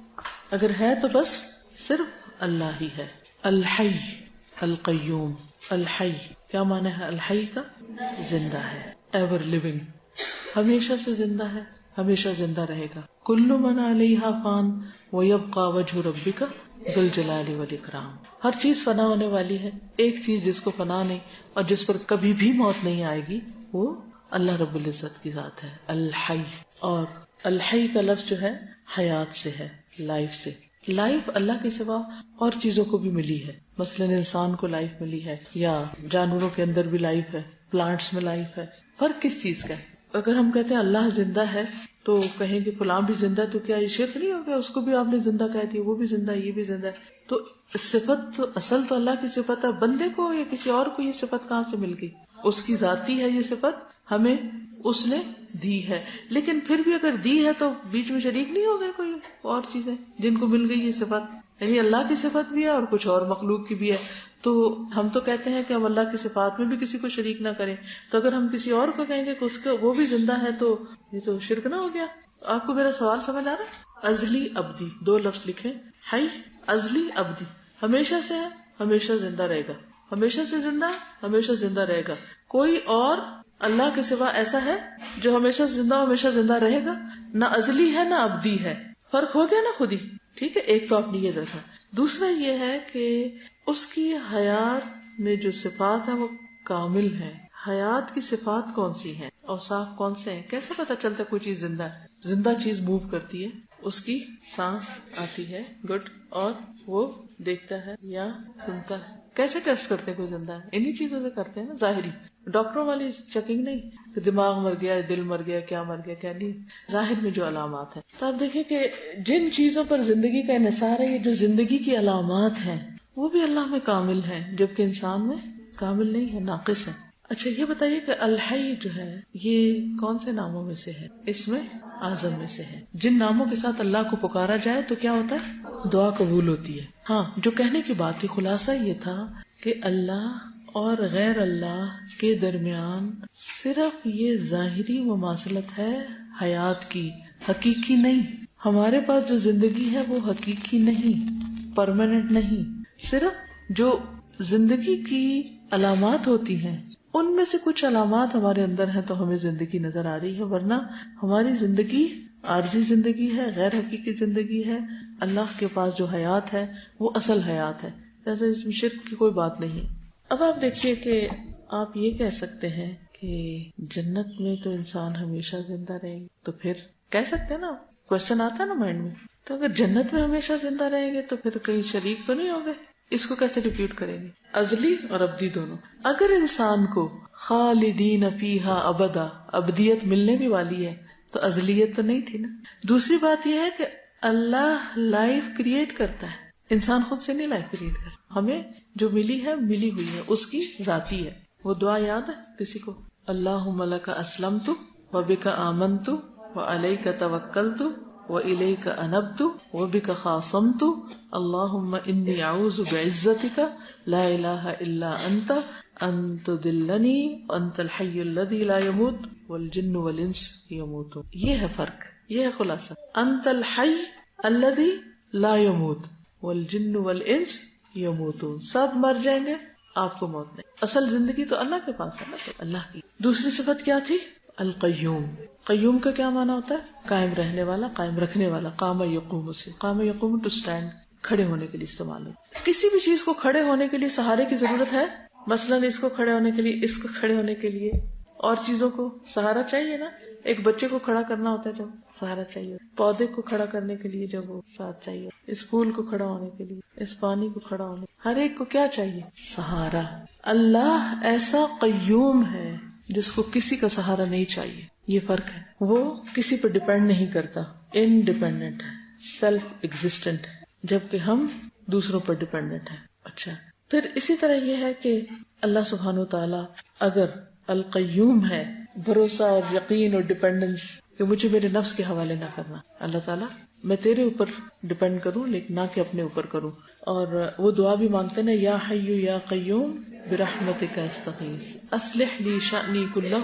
اگر ہے تو بس صرف اللہ ہی ہے. الحی، القیوم. الحی کیا معنی ہے؟ الحی کا زندہ ہے، ایور لیونگ، ہمیشہ سے زندہ ہے، ہمیشہ زندہ رہے گا. کل من علیہا فان ویبقى وجہ ربک ذو الجلال والاکرام. ہر چیز فنا ہونے والی ہے، ایک چیز جس کو فنا نہیں اور جس پر کبھی بھی موت نہیں آئے گی وہ اللہ رب العزت کی ذات ہے، الحی. اور الحی کا لفظ جو ہے حیات سے ہے، لائف سے. لائف اللہ کے سوا اور چیزوں کو بھی ملی ہے. مثلا انسان کو لائف ملی ہے، یا جانوروں کے اندر بھی لائف ہے، پلانٹس میں لائف ہے. فرق کس چیز کا ہے؟ اگر ہم کہتے ہیں اللہ زندہ ہے تو کہیں گے فلاں بھی زندہ ہے، تو کیا یہ شرک نہیں ہو گیا؟ اس کو بھی آپ نے زندہ کہہ دیا، وہ بھی زندہ ہے، یہ بھی زندہ ہے. تو صفت تو اصل تو اللہ کی صفت ہے. بندے کو یا کسی اور کو یہ صفت کہاں سے مل گئی؟ اس کی ذاتی ہے یہ صفت، ہمیں اس نے دی ہے. لیکن پھر بھی اگر دی ہے تو بیچ میں شریک نہیں ہو گئے کوئی اور چیزیں جن کو مل گئی یہ صفت؟ یعنی اللہ کی صفت بھی ہے اور کچھ اور مخلوق کی بھی ہے. تو ہم تو کہتے ہیں کہ ہم اللہ کی صفات میں بھی کسی کو شریک نہ کریں. تو اگر ہم کسی اور کو کہیں گے کہ اس کو وہ بھی زندہ ہے تو یہ تو شرک نہ ہو گیا؟ آپ کو میرا سوال سمجھ آ رہا ہے؟ ازلی ابدی دو لفظ لکھیں. حی، ازلی، ابدی. ہمیشہ سے ہے، ہمیشہ زندہ رہے گا. ہمیشہ سے زندہ، ہمیشہ زندہ رہے گا. کوئی اور اللہ کے سوا ایسا ہے جو ہمیشہ زندہ ہمیشہ زندہ رہے گا؟ نہ ازلی ہے نہ ابدی ہے. فرق ہو گیا نا خود ہی. ٹھیک ہے، ایک تو آپ نے یہ رکھا. دوسرا یہ ہے کہ اس کی حیات میں جو صفات ہیں وہ کامل ہیں. حیات کی صفات کون سی ہیں، اوصاف کون سے ہیں؟ کیسے پتا چلتا ہے کوئی چیز زندہ ہے؟ زندہ چیز موو کرتی ہے، اس کی سانس آتی ہے، گڈ، اور وہ دیکھتا ہے یا سنتا ہے. کیسے ٹیسٹ کرتے ہیں کوئی زندہ ہے؟ انہی چیزوں سے کرتے ہیں نا، ظاہری. ڈاکٹروں والی چیکنگ نہیں کہ دماغ مر گیا، دل مر گیا، کیا مر گیا، کیا نہیں. ظاہر میں جو علامات ہیں. تو آپ دیکھیں کہ جن چیزوں پر زندگی کا انحصار ہے، یہ جو زندگی کی علامات ہیں وہ بھی اللہ میں کامل ہیں، جبکہ انسان میں کامل نہیں ہے، ناقص ہے. اچھا یہ بتائیے کہ الحی جو ہے یہ کون سے ناموں میں سے ہے؟ اس میں اعظم میں سے ہے. جن ناموں کے ساتھ اللہ کو پکارا جائے تو کیا ہوتا ہے؟ دعا قبول ہوتی ہے. ہاں، جو کہنے کی بات تھی خلاصہ یہ تھا کہ اللہ اور غیر اللہ کے درمیان صرف یہ ظاہری مماثلت ہے حیات کی، حقیقی نہیں. ہمارے پاس جو زندگی ہے وہ حقیقی نہیں، پرماننٹ نہیں. صرف جو زندگی کی علامات ہوتی ہیں ان میں سے کچھ علامات ہمارے اندر ہیں تو ہمیں زندگی نظر آ رہی ہے، ورنہ ہماری زندگی عارضی زندگی ہے، غیر حقیقی زندگی ہے. اللہ کے پاس جو حیات ہے وہ اصل حیات ہے، جیسے اس میں شرک کی کوئی بات نہیں. اب آپ دیکھیے کہ آپ یہ کہہ سکتے ہیں کہ جنت میں تو انسان ہمیشہ زندہ رہے گا، تو پھر کہہ سکتے ہیں نا، کوشچن آتا ہے نا مائنڈ میں، تو اگر جنت میں ہمیشہ زندہ رہیں گے تو پھر کہیں شریک تو نہیں ہو گئے؟ اس کو کیسے ریپیٹ کریں گے؟ ازلی اور ابدی دونوں. اگر انسان کو خالدین فیہا ابدا، ابدیت ملنے بھی والی ہے تو ازلیت تو نہیں تھی نا. دوسری بات یہ ہے کہ اللہ لائف کریٹ کرتا ہے، انسان خود سے نہیں لائف کریٹ کرتا. ہمیں جو ملی ہے ملی ہوئی ہے، اس کی ذاتی ہے. وہ دعا یاد ہے کسی کو؟ اللہم لک اسلمت وبک آمنت وعلیک توکلت وإلیک انبت وبک خاصمت اللہم انی اعوذ بعزتک لا الہ الا انت ان تضلنی انت الحی الذی لا یموت والجن والانس یموتون. یہ ہے فرق، یہ ہے خلاصہ. انت الحی الذی لا یموت والجن والانس یموتون. سب مر جائیں گے آپ کو موت نہیں. اصل زندگی تو اللہ کے پاس ہے نا، تو اللہ کی. دوسری صفت کیا تھی؟ القیوم. قیوم کا کیا معنی ہوتا ہے؟ قائم رہنے والا، قائم رکھنے والا. قام یقوم سے، قام یقوم ٹو اسٹینڈ، کھڑے ہونے کے لیے استعمال ہوتا ہے. کسی بھی چیز کو کھڑے ہونے کے لیے سہارے کی ضرورت ہے. مثلاً اس کو کھڑے ہونے کے لیے، اس کو کھڑے ہونے کے لیے اور چیزوں کو سہارا چاہیے نا. ایک بچے کو کھڑا کرنا ہوتا ہے جب سہارا چاہیے، پودے کو کھڑا کرنے کے لیے جب وہ ساتھ چاہیے، اس پھول کو کھڑا ہونے کے لیے، اس پانی کو کھڑا ہونے، ہر ایک کو کیا چاہیے؟ سہارا. اللہ ایسا قیوم ہے جس کو کسی کا سہارا نہیں چاہیے. یہ فرق ہے. وہ کسی پر ڈپینڈ نہیں کرتا، انڈیپینڈنٹ ہے، سیلف ایگزسٹنٹ ہے، جبکہ ہم دوسروں پر ڈپینڈنٹ ہیں. اچھا، پھر اسی طرح یہ ہے کہ اللہ سبحانہ و تعالی اگر القیوم ہے، بھروسہ اور یقین اور ڈپینڈنس کہ مجھے میرے نفس کے حوالے نہ کرنا. اللہ تعالیٰ میں تیرے اوپر ڈپینڈ کروں لیکن نہ کہ اپنے اوپر کروں. اور وہ دعا بھی مانگتے نا، یا حی یا قیوم برحمتک استغیث اصلح لی شأنی کلہ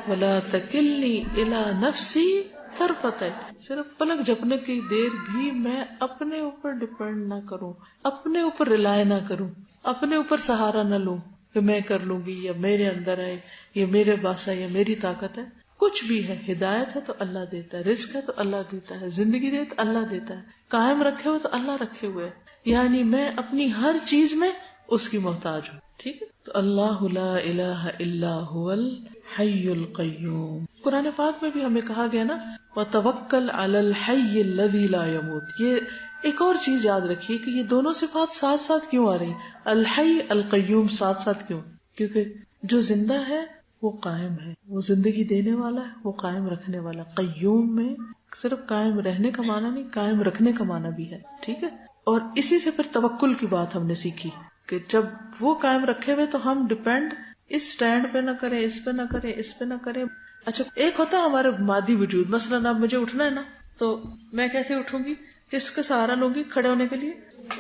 ولا تکلنی الی نفسی طرفۃ عین. صرف پلک جھپنے کی دیر بھی میں اپنے اوپر ڈپینڈ نہ کروں، اپنے اوپر ریلائے نہ کروں، اپنے اوپر سہارا نہ لوں کہ میں کر لوں گی یا میرے اندر ہے یا میرے پاس ہے یا میری طاقت ہے. کچھ بھی ہے، ہدایت ہے تو اللہ دیتا ہے، رزق ہے تو اللہ دیتا ہے، زندگی دے تو اللہ دیتا ہے، قائم رکھے ہوئے تو اللہ رکھے ہوئے. یعنی میں اپنی ہر چیز میں اس کی محتاج ہوں. ٹھیک ہے، تو اللہ لا الہ الا هو الحی القیوم. قرآن پاک میں بھی ہمیں کہا گیا نا، وتوکل علی الحی الذی لا یموت. یہ ایک اور چیز یاد رکھیے کہ یہ دونوں صفات ساتھ ساتھ کیوں آ رہی؟ الحی القیوم ساتھ ساتھ کیوں؟ کیونکہ جو زندہ ہے وہ قائم ہے، وہ زندگی دینے والا ہے، وہ قائم رکھنے والا. قیوم میں صرف قائم رہنے کا معنی نہیں، قائم رکھنے کا معنی بھی ہے. ٹھیک ہے، اور اسی سے پھر توکل کی بات ہم نے سیکھی کہ جب وہ قائم رکھے ہوئے تو ہم ڈپینڈ اس سٹینڈ پہ نہ کریں، اس پہ نہ کریں، اس پہ نہ کریں. اچھا، ایک ہوتا ہے ہمارے مادی وجود. مثلاً اب مجھے اٹھنا ہے نا، تو میں کیسے اٹھوں گی؟ کس کا سہارا لوں گی کھڑے ہونے کے لیے؟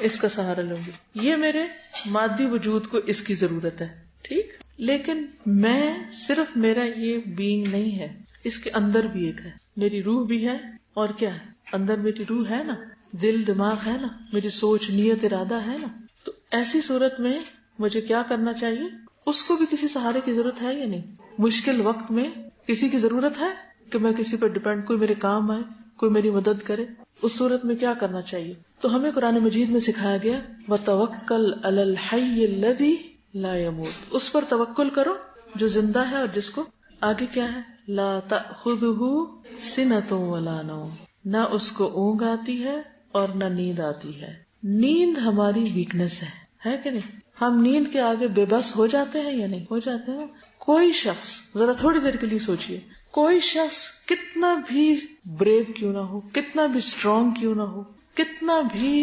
اس کا سہارا لوں گی. یہ میرے مادی وجود کو اس کی ضرورت ہے. ٹھیک، لیکن میں صرف میرا یہ بینگ نہیں ہے، اس کے اندر بھی ایک ہے، میری روح بھی ہے. اور کیا ہے؟ اندر میری روح ہے نا، دل دماغ ہے نا، میری سوچ نیت ارادہ ہے نا. تو ایسی صورت میں مجھے کیا کرنا چاہیے؟ اس کو بھی کسی سہارے کی ضرورت ہے یا نہیں؟ مشکل وقت میں کسی کی ضرورت ہے کہ میں کسی پر ڈپینڈ، کوئی میرے کام آئے، کوئی میری مدد کرے. اس صورت میں کیا کرنا چاہیے؟ تو ہمیں قرآن مجید میں سکھایا گیا وَتَوَكَّلْ عَلَى الْحَيِّ الَّذِي لَا يَمُوتُ. اس پر توکل کرو جو زندہ ہے اور جس کو آگے کیا ہے؟ لَا تَأْخُذُهُ سِنَةٌ وَلَا نَوْمٌ. نہ اس کو اونگ آتی ہے اور نہ نیند آتی ہے. نیند ہماری ویکنس ہے کہ نہیں؟ ہم نیند کے آگے بے بس ہو جاتے ہیں یا نہیں ہو جاتے ہیں؟ کوئی شخص ذرا تھوڑی دیر کے لیے سوچئے، کوئی شخص کتنا بھی بریو کیوں نہ ہو، کتنا بھی اسٹرانگ کیوں نہ ہو، کتنا بھی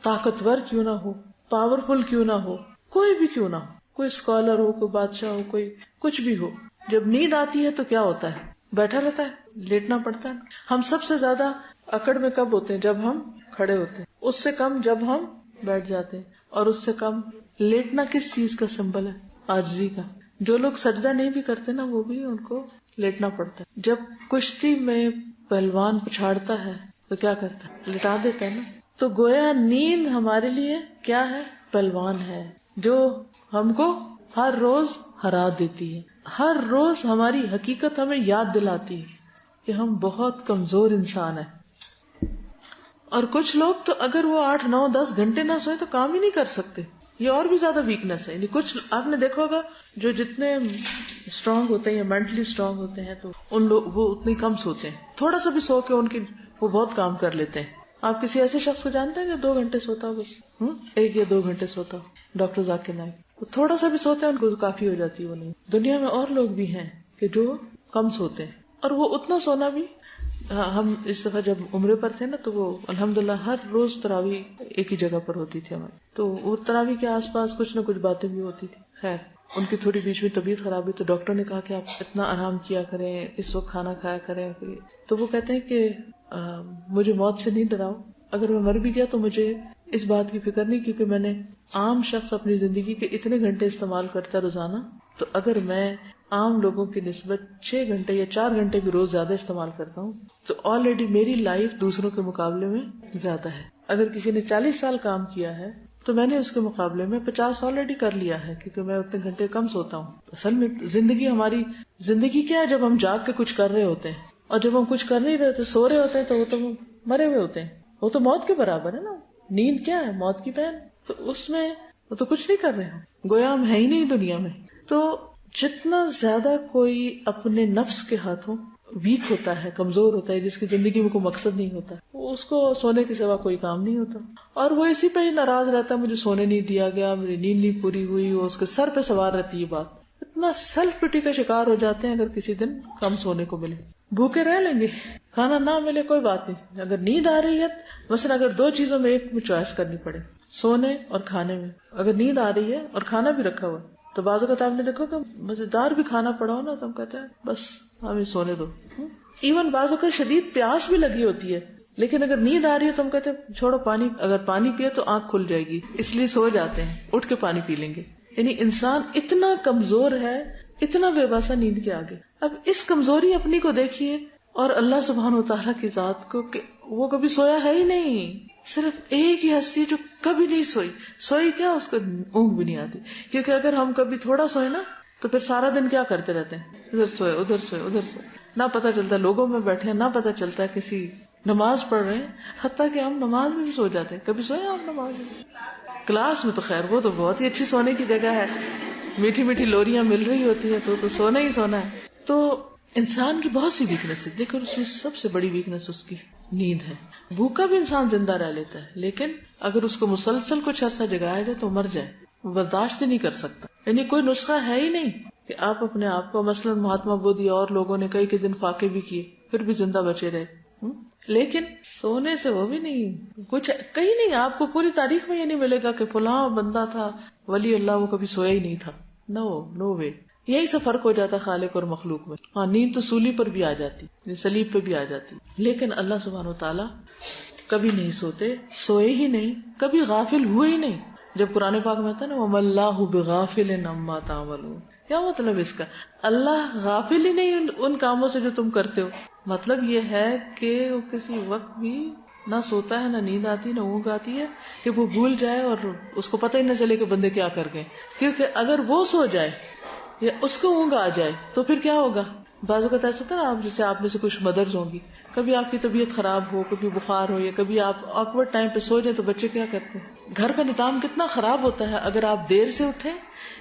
طاقتور کیوں نہ ہو، پاورفل کیوں نہ ہو، کوئی بھی کیوں نہ ہو، کوئی اسکالر ہو، کوئی بادشاہ ہو، کوئی کچھ بھی ہو، جب نیند آتی ہے تو کیا ہوتا ہے؟ بیٹھا رہتا ہے، لیٹنا پڑتا ہے. ہم سب سے زیادہ اکڑ میں کب ہوتے ہیں؟ جب ہم کھڑے ہوتے ہیں. اس سے کم جب ہم بیٹھ جاتے ہیں، اور اس سے کم لیٹنا کس چیز کا سمبل ہے؟ عاجزی کا. جو لوگ سجدہ نہیں بھی کرتے نا، وہ بھی ان کو لیٹنا پڑتا ہے. جب کشتی میں پہلوان پچھاڑتا ہے تو کیا کرتا ہے؟ لٹا دیتا ہے نا. تو گویا نیند ہمارے لیے کیا ہے؟ پہلوان ہے جو ہم کو ہر روز ہرا دیتی ہے. ہر روز ہماری حقیقت ہمیں یاد دلاتی ہے کہ ہم بہت کمزور انسان ہیں. اور کچھ لوگ تو اگر وہ 8, 9, 10 گھنٹے نہ سوئے تو کام ہی نہیں کر سکتے. یہ اور بھی زیادہ ویکنس ہے. یعنی کچھ آپ نے دیکھا ہوگا جو جتنے اسٹرانگ ہوتے ہیں یا مینٹلی اسٹرانگ ہوتے ہیں تو ان لوگ وہ اتنے کم سوتے ہیں. تھوڑا سا بھی سو کے ان کی وہ بہت کام کر لیتے ہیں. آپ کسی ایسے شخص کو جانتے ہیں کہ 2 گھنٹے سوتا ہو بس 1 یا 2 گھنٹے سوتا ہو؟ ڈاکٹر ذاکر نائک تھوڑا سا بھی سوتے ہیں ان کو کافی ہو جاتی ہے. وہ نہیں. دنیا میں اور لوگ بھی ہیں کہ جو کم سوتے ہیں اور وہ اتنا سونا بھی. ہم اس دفعہ جب عمرے پر تھے نا تو وہ الحمدللہ ہر روز تراویح ایک ہی جگہ پر ہوتی تھی ہماری. تو وہ تراویح کے آس پاس کچھ نہ کچھ باتیں بھی ہوتی تھی. خیر ان کی تھوڑی بیچ میں طبیعت خراب ہوئی تو ڈاکٹر نے کہا کہ آپ اتنا آرام کیا کریں، اس وقت کھانا کھایا کریں. تو وہ کہتے ہیں کہ مجھے موت سے نہیں ڈراؤ، اگر میں مر بھی گیا تو مجھے اس بات کی فکر نہیں، کیونکہ میں نے عام شخص اپنی زندگی کے اتنے گھنٹے استعمال کرتا روزانہ، تو اگر میں عام لوگوں کی نسبت 6 گھنٹے یا 4 گھنٹے بھی روز زیادہ استعمال کرتا ہوں تو آلریڈی میری لائف دوسروں کے مقابلے میں زیادہ ہے. اگر کسی نے 40 سال کام کیا ہے تو میں نے اس کے مقابلے میں 50 آلریڈی کر لیا ہے، کیونکہ میں اتنے گھنٹے کم سوتا ہوں. اصل میں ہماری زندگی کیا ہے؟ جب ہم جاگ کے کچھ کر رہے ہوتے ہیں، اور جب ہم کچھ کر نہیں رہے تو سو رہے ہوتے ہیں، تو وہ تو مرے ہوئے ہوتے ہیں. وہ تو موت کے برابر ہے نا. نیند کیا ہے؟ موت کی بہن. تو اس میں وہ تو کچھ نہیں کر رہے ہیں، گویا ہم ہے ہی نہیں دنیا میں. تو جتنا زیادہ کوئی اپنے نفس کے ہاتھوں ویک ہوتا ہے، کمزور ہوتا ہے، جس کی زندگی میں کوئی مقصد نہیں ہوتا، اس کو سونے کے سوا کوئی کام نہیں ہوتا، اور وہ اسی پہ ہی ناراض رہتا ہے، مجھے سونے نہیں دیا گیا، میری نیند نہیں پوری ہوئی. وہ اس کے سر پہ سوار رہتی ہے بات. اتنا سیلف پٹی کا شکار ہو جاتے ہیں اگر کسی دن کم سونے کو ملے. بھوکے رہ لیں گے، کھانا نہ ملے کوئی بات نہیں. اگر نیند آ رہی ہے، مثلا اگر 2 چیزوں میں ایک میں چوائس کرنی پڑے، سونے اور کھانے میں، اگر نیند آ رہی ہے اور کھانا بھی رکھا ہوا، تو بعض اوقات آپ نے دیکھو کہ مزیدار بھی کھانا پڑا ہو نا، تو ہم کہتے ہیں بس ہمیں سونے دو. ایون بعض اوقات شدید پیاس بھی لگی ہوتی ہے، لیکن اگر نیند آ رہی ہے تو ہم کہتے ہیں چھوڑو پانی، اگر پانی پیے تو آنکھ کھل جائے گی، اس لیے سو جاتے ہیں، اٹھ کے پانی پی لیں گے. یعنی انسان اتنا کمزور ہے، اتنا بے باسا نیند کے آگے. اب اس کمزوری اپنی کو دیکھیے، اور اللہ سبحانہ و تعالیٰ کی ذات کو کہ وہ کبھی سویا ہے ہی نہیں. صرف ایک ہی ہستی جو کبھی نہیں سوئی کیا، اس کو اونگ بھی نہیں آتی. کیونکہ اگر ہم کبھی تھوڑا سوئے نا تو پھر سارا دن کیا کرتے رہتے ہیں، ادھر سوئے ادھر سوئے ادھر سوئے، نہ پتہ چلتا لوگوں میں بیٹھے، نہ پتہ چلتا کسی نماز پڑھ رہے ہیں. حتیٰ کہ ہم نماز میں بھی سو جاتے ہیں. کبھی سوئے آپ نماز میں؟ کلاس میں تو خیر وہ تو بہت ہی اچھی سونے کی جگہ ہے، میٹھی میٹھی لوریاں مل رہی ہوتی ہیں، تو سونا ہی سونا ہے. تو انسان کی بہت سی ویکنیس ہے، لیکن اس میں سب سے بڑی ویکنیس اس کی نیند ہے. بھوکا بھی انسان زندہ رہ لیتا ہے، لیکن اگر اس کو مسلسل کچھ عرصہ جگایا جائے تو مر جائے، برداشت ہی نہیں کر سکتا. یعنی کوئی نسخہ ہے ہی نہیں کہ آپ اپنے آپ کو، مثلا مہاتما بدھ اور لوگوں نے کئی دن فاقے بھی کیے پھر بھی زندہ بچے رہے، لیکن سونے سے وہ بھی نہیں، کچھ کہیں نہیں. آپ کو پوری تاریخ میں یہ نہیں ملے گا کہ فلاں بندہ تھا ولی اللہ، وہ کبھی سویا ہی نہیں تھا. نو وے. یہی سے فرق ہو جاتا خالق اور مخلوق میں. ہاں، نیند تو سولی پر بھی آ جاتی، سلیب پہ بھی آ جاتی، لیکن اللہ سبحانہ وتعالی کبھی نہیں سوتے، سوئے ہی نہیں، کبھی غافل ہوئے ہی نہیں. جب قرآن پاک میں آتا ہے نا وَمَا اللَّهُ بِغَافِلٍ عَمَّا تَعْمَلُونَ، کیا مطلب اس کا؟ اللہ غافل ہی نہیں ان کاموں سے جو تم کرتے ہو. مطلب یہ ہے کہ وہ کسی وقت بھی نہ سوتا ہے، نہ نیند آتی، نہ اونگ آتی ہے کہ وہ بھول جائے اور اس کو پتہ ہی نہ چلے کہ بندے کیا کر گئے. کیونکہ اگر وہ سو جائے یا اس کو اونگ آ جائے تو پھر کیا ہوگا؟ بعض اوقات ایسا ہوتا ہے نا، آپ جیسے آپ میں سے کچھ مدرز ہوں گی، کبھی آپ کی طبیعت خراب ہو، کبھی بخار ہو، یا کبھی آپ آکورڈ ٹائم پہ سو جائیں تو بچے کیا کرتے ہیں؟ گھر کا نظام کتنا خراب ہوتا ہے اگر آپ دیر سے اٹھیں،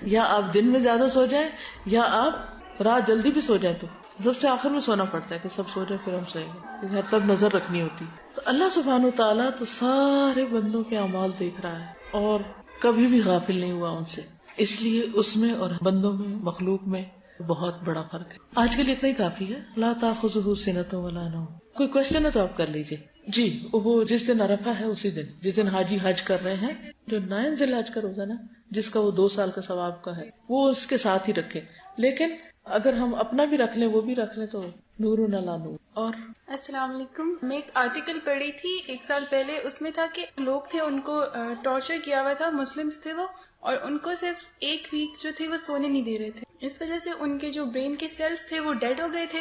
یا آپ دن میں زیادہ سو جائیں، یا آپ رات جلدی بھی سو جائیں. تو سب سے آخر میں سونا پڑتا ہے کہ سب سو جائیں پھر ہم سوئیں گے، کیونکہ ہر طرف نظر رکھنی ہوتی. تو اللہ سبحانہ وتعالیٰ تو سارے بندوں کے اعمال دیکھ رہا ہے اور کبھی بھی غافل نہیں ہوا ان سے. اس لیے اس میں اور بندوں میں، مخلوق میں بہت بڑا فرق ہے. آج کے لیے اتنا ہی کافی ہے. لا تاخذہ سنۃ ولا نوم. کوئی کوشچن ہے تو آپ کر لیجیے. جی، وہ جس دن عرفہ ہے اسی دن، جس دن حاجی حج کر رہے ہیں، جو 9 ذی الحج کا روزہ نا، جس کا وہ 2 سال کا ثواب کا ہے، وہ اس کے ساتھ ہی رکھے. لیکن اگر ہم اپنا بھی رکھ لیں، وہ بھی رکھ لیں، تو نور علی نور. اور السلام علیکم. میں ایک آرٹیکل پڑھی تھی 1 سال پہلے، اس میں تھا کہ لوگ تھے، ان کو ٹارچر کیا ہوا تھا، مسلمز تھے وہ، اور ان کو صرف 1 ویک جو تھے وہ سونے نہیں دے رہے تھے. اس وجہ سے ان کے جو برین کے سیلز تھے وہ ڈیڈ ہو گئے تھے،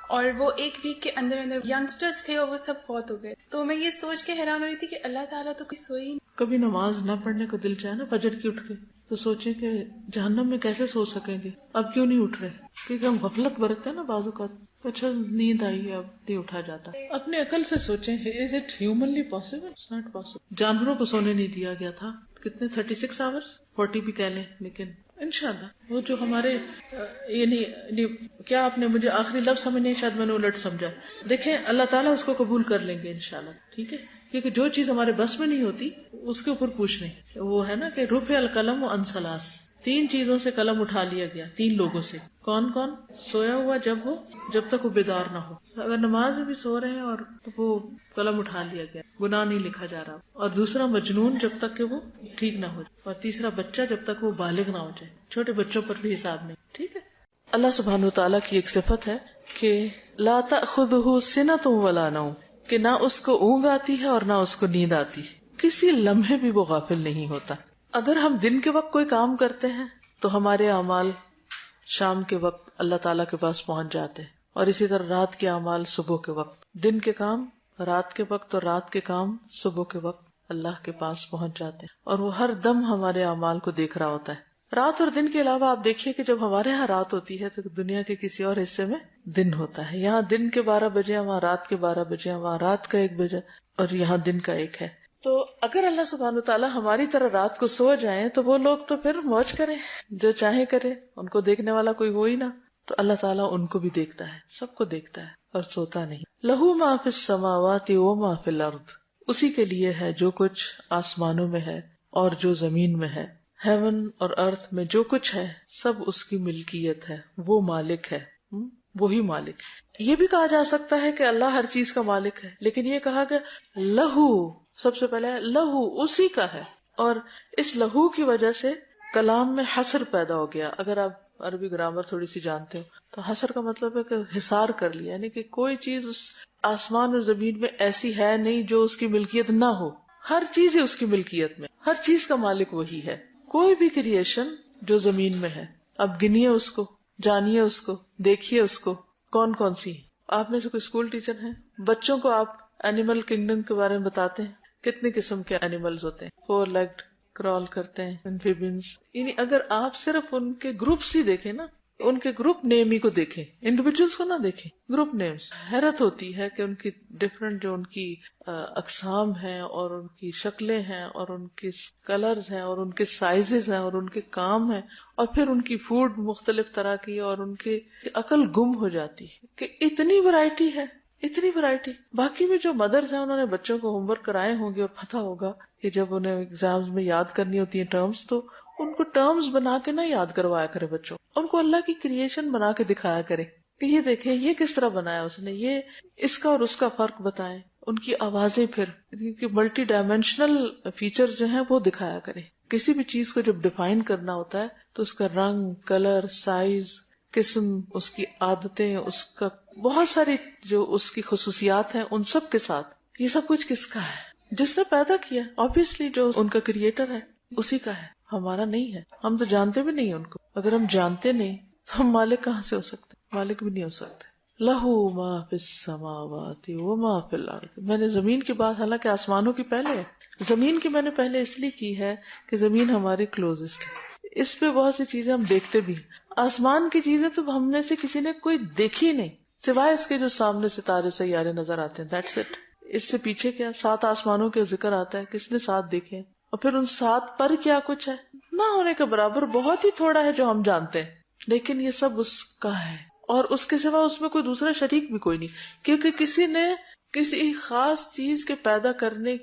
اور وہ 1 ویک کے اندر ینگسٹرز تھے اور وہ سب فوت ہو گئے. تو میں یہ سوچ کے حیران ہو رہی تھی کہ اللہ تعالیٰ تو کوئی سوئی نہیں. کبھی نماز نہ پڑھنے کو دل چاہے نا فجر کی اٹھ کے، تو سوچیں کہ جہنم میں کیسے سو سکیں گے، اب کیوں نہیں اٹھ رہے؟ کیونکہ ہم غفلت برتتے ہیں نا بعض اوقات. اچھا نیند آئی ہے اب نہیں اٹھا جاتا. اپنے عقل سے سوچیں، is it humanly possible? It's not possible. جانوروں کو سونے نہیں دیا گیا تھا کتنے 36 آورس، 40 بھی کہہ لیں، لیکن انشاءاللہ وہ جو ہمارے یعنی کیا آپ نے مجھے آخری لفظ سمجھنے، شاید میں نے الٹ سمجھا. دیکھیں اللہ تعالیٰ اس کو قبول کر لیں گے انشاءاللہ، ٹھیک ہے؟ کیونکہ جو چیز ہمارے بس میں نہیں ہوتی اس کے اوپر پوچھ نہیں. وہ ہے نا کہ رفع القلم عن ثلاث، 3 چیزوں سے قلم اٹھا لیا گیا، 3 لوگوں سے. کون کون؟ سویا ہوا جب تک وہ بیدار نہ ہو. اگر نماز میں بھی سو رہے ہیں اور تو وہ قلم اٹھا لیا گیا، گناہ نہیں لکھا جا رہا. اور دوسرا مجنون جب تک کہ وہ ٹھیک نہ ہو جائے. اور تیسرا بچہ جب تک وہ بالغ نہ ہو جائے. چھوٹے بچوں پر بھی حساب نہیں، ٹھیک ہے؟ اللہ سبحانہ وتعالیٰ کی ایک صفت ہے کہ لا تأخذہ سنۃ ولا نوم، کہ نہ اس کو اونگ آتی ہے اور نہ اس کو نیند آتی، کسی لمحے بھی وہ غافل نہیں ہوتا. اگر ہم دن کے وقت کوئی کام کرتے ہیں تو ہمارے اعمال شام کے وقت اللہ تعالیٰ کے پاس پہنچ جاتے ہیں، اور اسی طرح رات کے اعمال صبح کے وقت. دن کے کام رات کے وقت اور رات کے کام صبح کے وقت اللہ کے پاس پہنچ جاتے ہیں، اور وہ ہر دم ہمارے اعمال کو دیکھ رہا ہوتا ہے. رات اور دن کے علاوہ آپ دیکھیے کہ جب ہمارے ہاں رات ہوتی ہے تو دنیا کے کسی اور حصے میں دن ہوتا ہے. یہاں دن کے 12 بجے، وہاں رات کے 12 بجے، وہاں رات کا 1 بجے، اور یہاں دن کا 1 ہے. تو اگر اللہ سبحانہ وتعالیٰ ہماری طرح رات کو سو جائیں تو وہ لوگ تو پھر موج کریں، جو چاہیں کریں، ان کو دیکھنے والا کوئی ہو ہی نہ. تو اللہ تعالیٰ ان کو بھی دیکھتا ہے، سب کو دیکھتا ہے اور سوتا نہیں. لہو ما فی السماوات و ما فی الارض، اسی کے لیے ہے جو کچھ آسمانوں میں ہے اور جو زمین میں ہے. ہیون اور ارتھ میں جو کچھ ہے سب اس کی ملکیت ہے، وہ مالک ہے، وہی مالک. یہ بھی کہا جا سکتا ہے کہ اللہ ہر چیز کا مالک ہے، لیکن یہ کہا کہ لہو، سب سے پہلے لہو، اسی کا ہے. اور اس لہو کی وجہ سے کلام میں حصر پیدا ہو گیا. اگر آپ عربی گرامر تھوڑی سی جانتے ہو تو حصر کا مطلب ہے کہ حصار کر لیا، یعنی کہ کوئی چیز اس آسمان اور زمین میں ایسی ہے نہیں جو اس کی ملکیت نہ ہو. ہر چیز ہی اس کی ملکیت میں، ہر چیز کا مالک وہی ہے. کوئی بھی کریشن جو زمین میں ہے، اب گنیے اس کو، جانیے اس کو، دیکھیے اس کو، کون کون سی. آپ میں سے کوئی اسکول ٹیچر ہیں، بچوں کو آپ اینیمل کنگڈم کے بارے میں بتاتے ہیں، کتنی قسم کے اینیملز ہوتے ہیں، 4 لیگڈ، کرال کرتے ہیں، ایمفیبینز. یعنی اگر آپ صرف ان کے گروپس ہی دیکھیں نا، ان کے گروپ نیم ہی کو دیکھیں، انڈیویجولس کو نہ دیکھیں، گروپ نیمز. حیرت ہوتی ہے کہ ان کی ڈفرنٹ جو ان کی اقسام ہیں اور ان کی شکلیں ہیں اور ان کی کلرز ہیں اور ان کے سائزز ہیں اور ان کے کام ہیں، اور پھر ان کی فوڈ مختلف طرح کی، اور ان کی عقل گم ہو جاتی ہے کہ اتنی ورائٹی ہے، اتنی ورائٹی. باقی بھی جو مدرز ہیں انہوں نے بچوں کو ہوم ورک کرائے ہوں گے اور پتہ ہوگا کہ جب انہیں ایگزامز میں یاد کرنی ہوتی ہیں ٹرمز، تو ان کو ٹرمز بنا کے نہ یاد کروایا کرے بچوں، ان کو اللہ کی کریشن بنا کے دکھایا کرے کہ یہ دیکھیں یہ کس طرح بنایا اس نے، یہ اس کا اور اس کا فرق بتائیں. ان کی آوازیں پھر ملٹی ڈائمینشنل فیچر جو ہیں وہ دکھایا کرے. کسی بھی چیز کو جب ڈیفائن کرنا ہوتا ہے تو اس کا رنگ، کلر، سائز، قسم، اس کی عادتیں، اس کا بہت ساری جو اس کی خصوصیات ہیں ان سب کے ساتھ، یہ سب کچھ کس کا ہے؟ جس نے پیدا کیا. obviously جو ان کا کریٹر ہے اسی کا ہے، ہمارا نہیں ہے. ہم تو جانتے بھی نہیں ان کو. اگر ہم جانتے نہیں تو ہم مالک کہاں سے ہو سکتے؟ مالک بھی نہیں ہو سکتے. لہو ما فی السماوات و ما فی الارض. میں نے زمین کی بات حالانکہ آسمانوں کی پہلے ہے، زمین کی میں نے پہلے اس لیے کی ہے کہ زمین ہماری کلوزسٹ ہے، اس پہ بہت سی چیزیں ہم دیکھتے بھی ہیں. آسمان کی چیزیں تو ہم نے سے کسی نے کوئی دیکھی نہیں، سوائے اس کے جو سامنے ستارے سیارے نظر آتے ہیں، دیٹس اٹ. اس سے پیچھے کیا 7 آسمانوں کے ذکر آتا ہے، کس نے 7 دیکھے؟ اور پھر ان 7 پر کیا کچھ ہے؟ نہ ہونے کے برابر بہت ہی تھوڑا ہے جو ہم جانتے ہیں، لیکن یہ سب اس کا ہے. اور اس کے سوا اس میں کوئی دوسرا شریک بھی کوئی نہیں، کیونکہ کسی نے کسی خاص چیز کے پیدا کرنے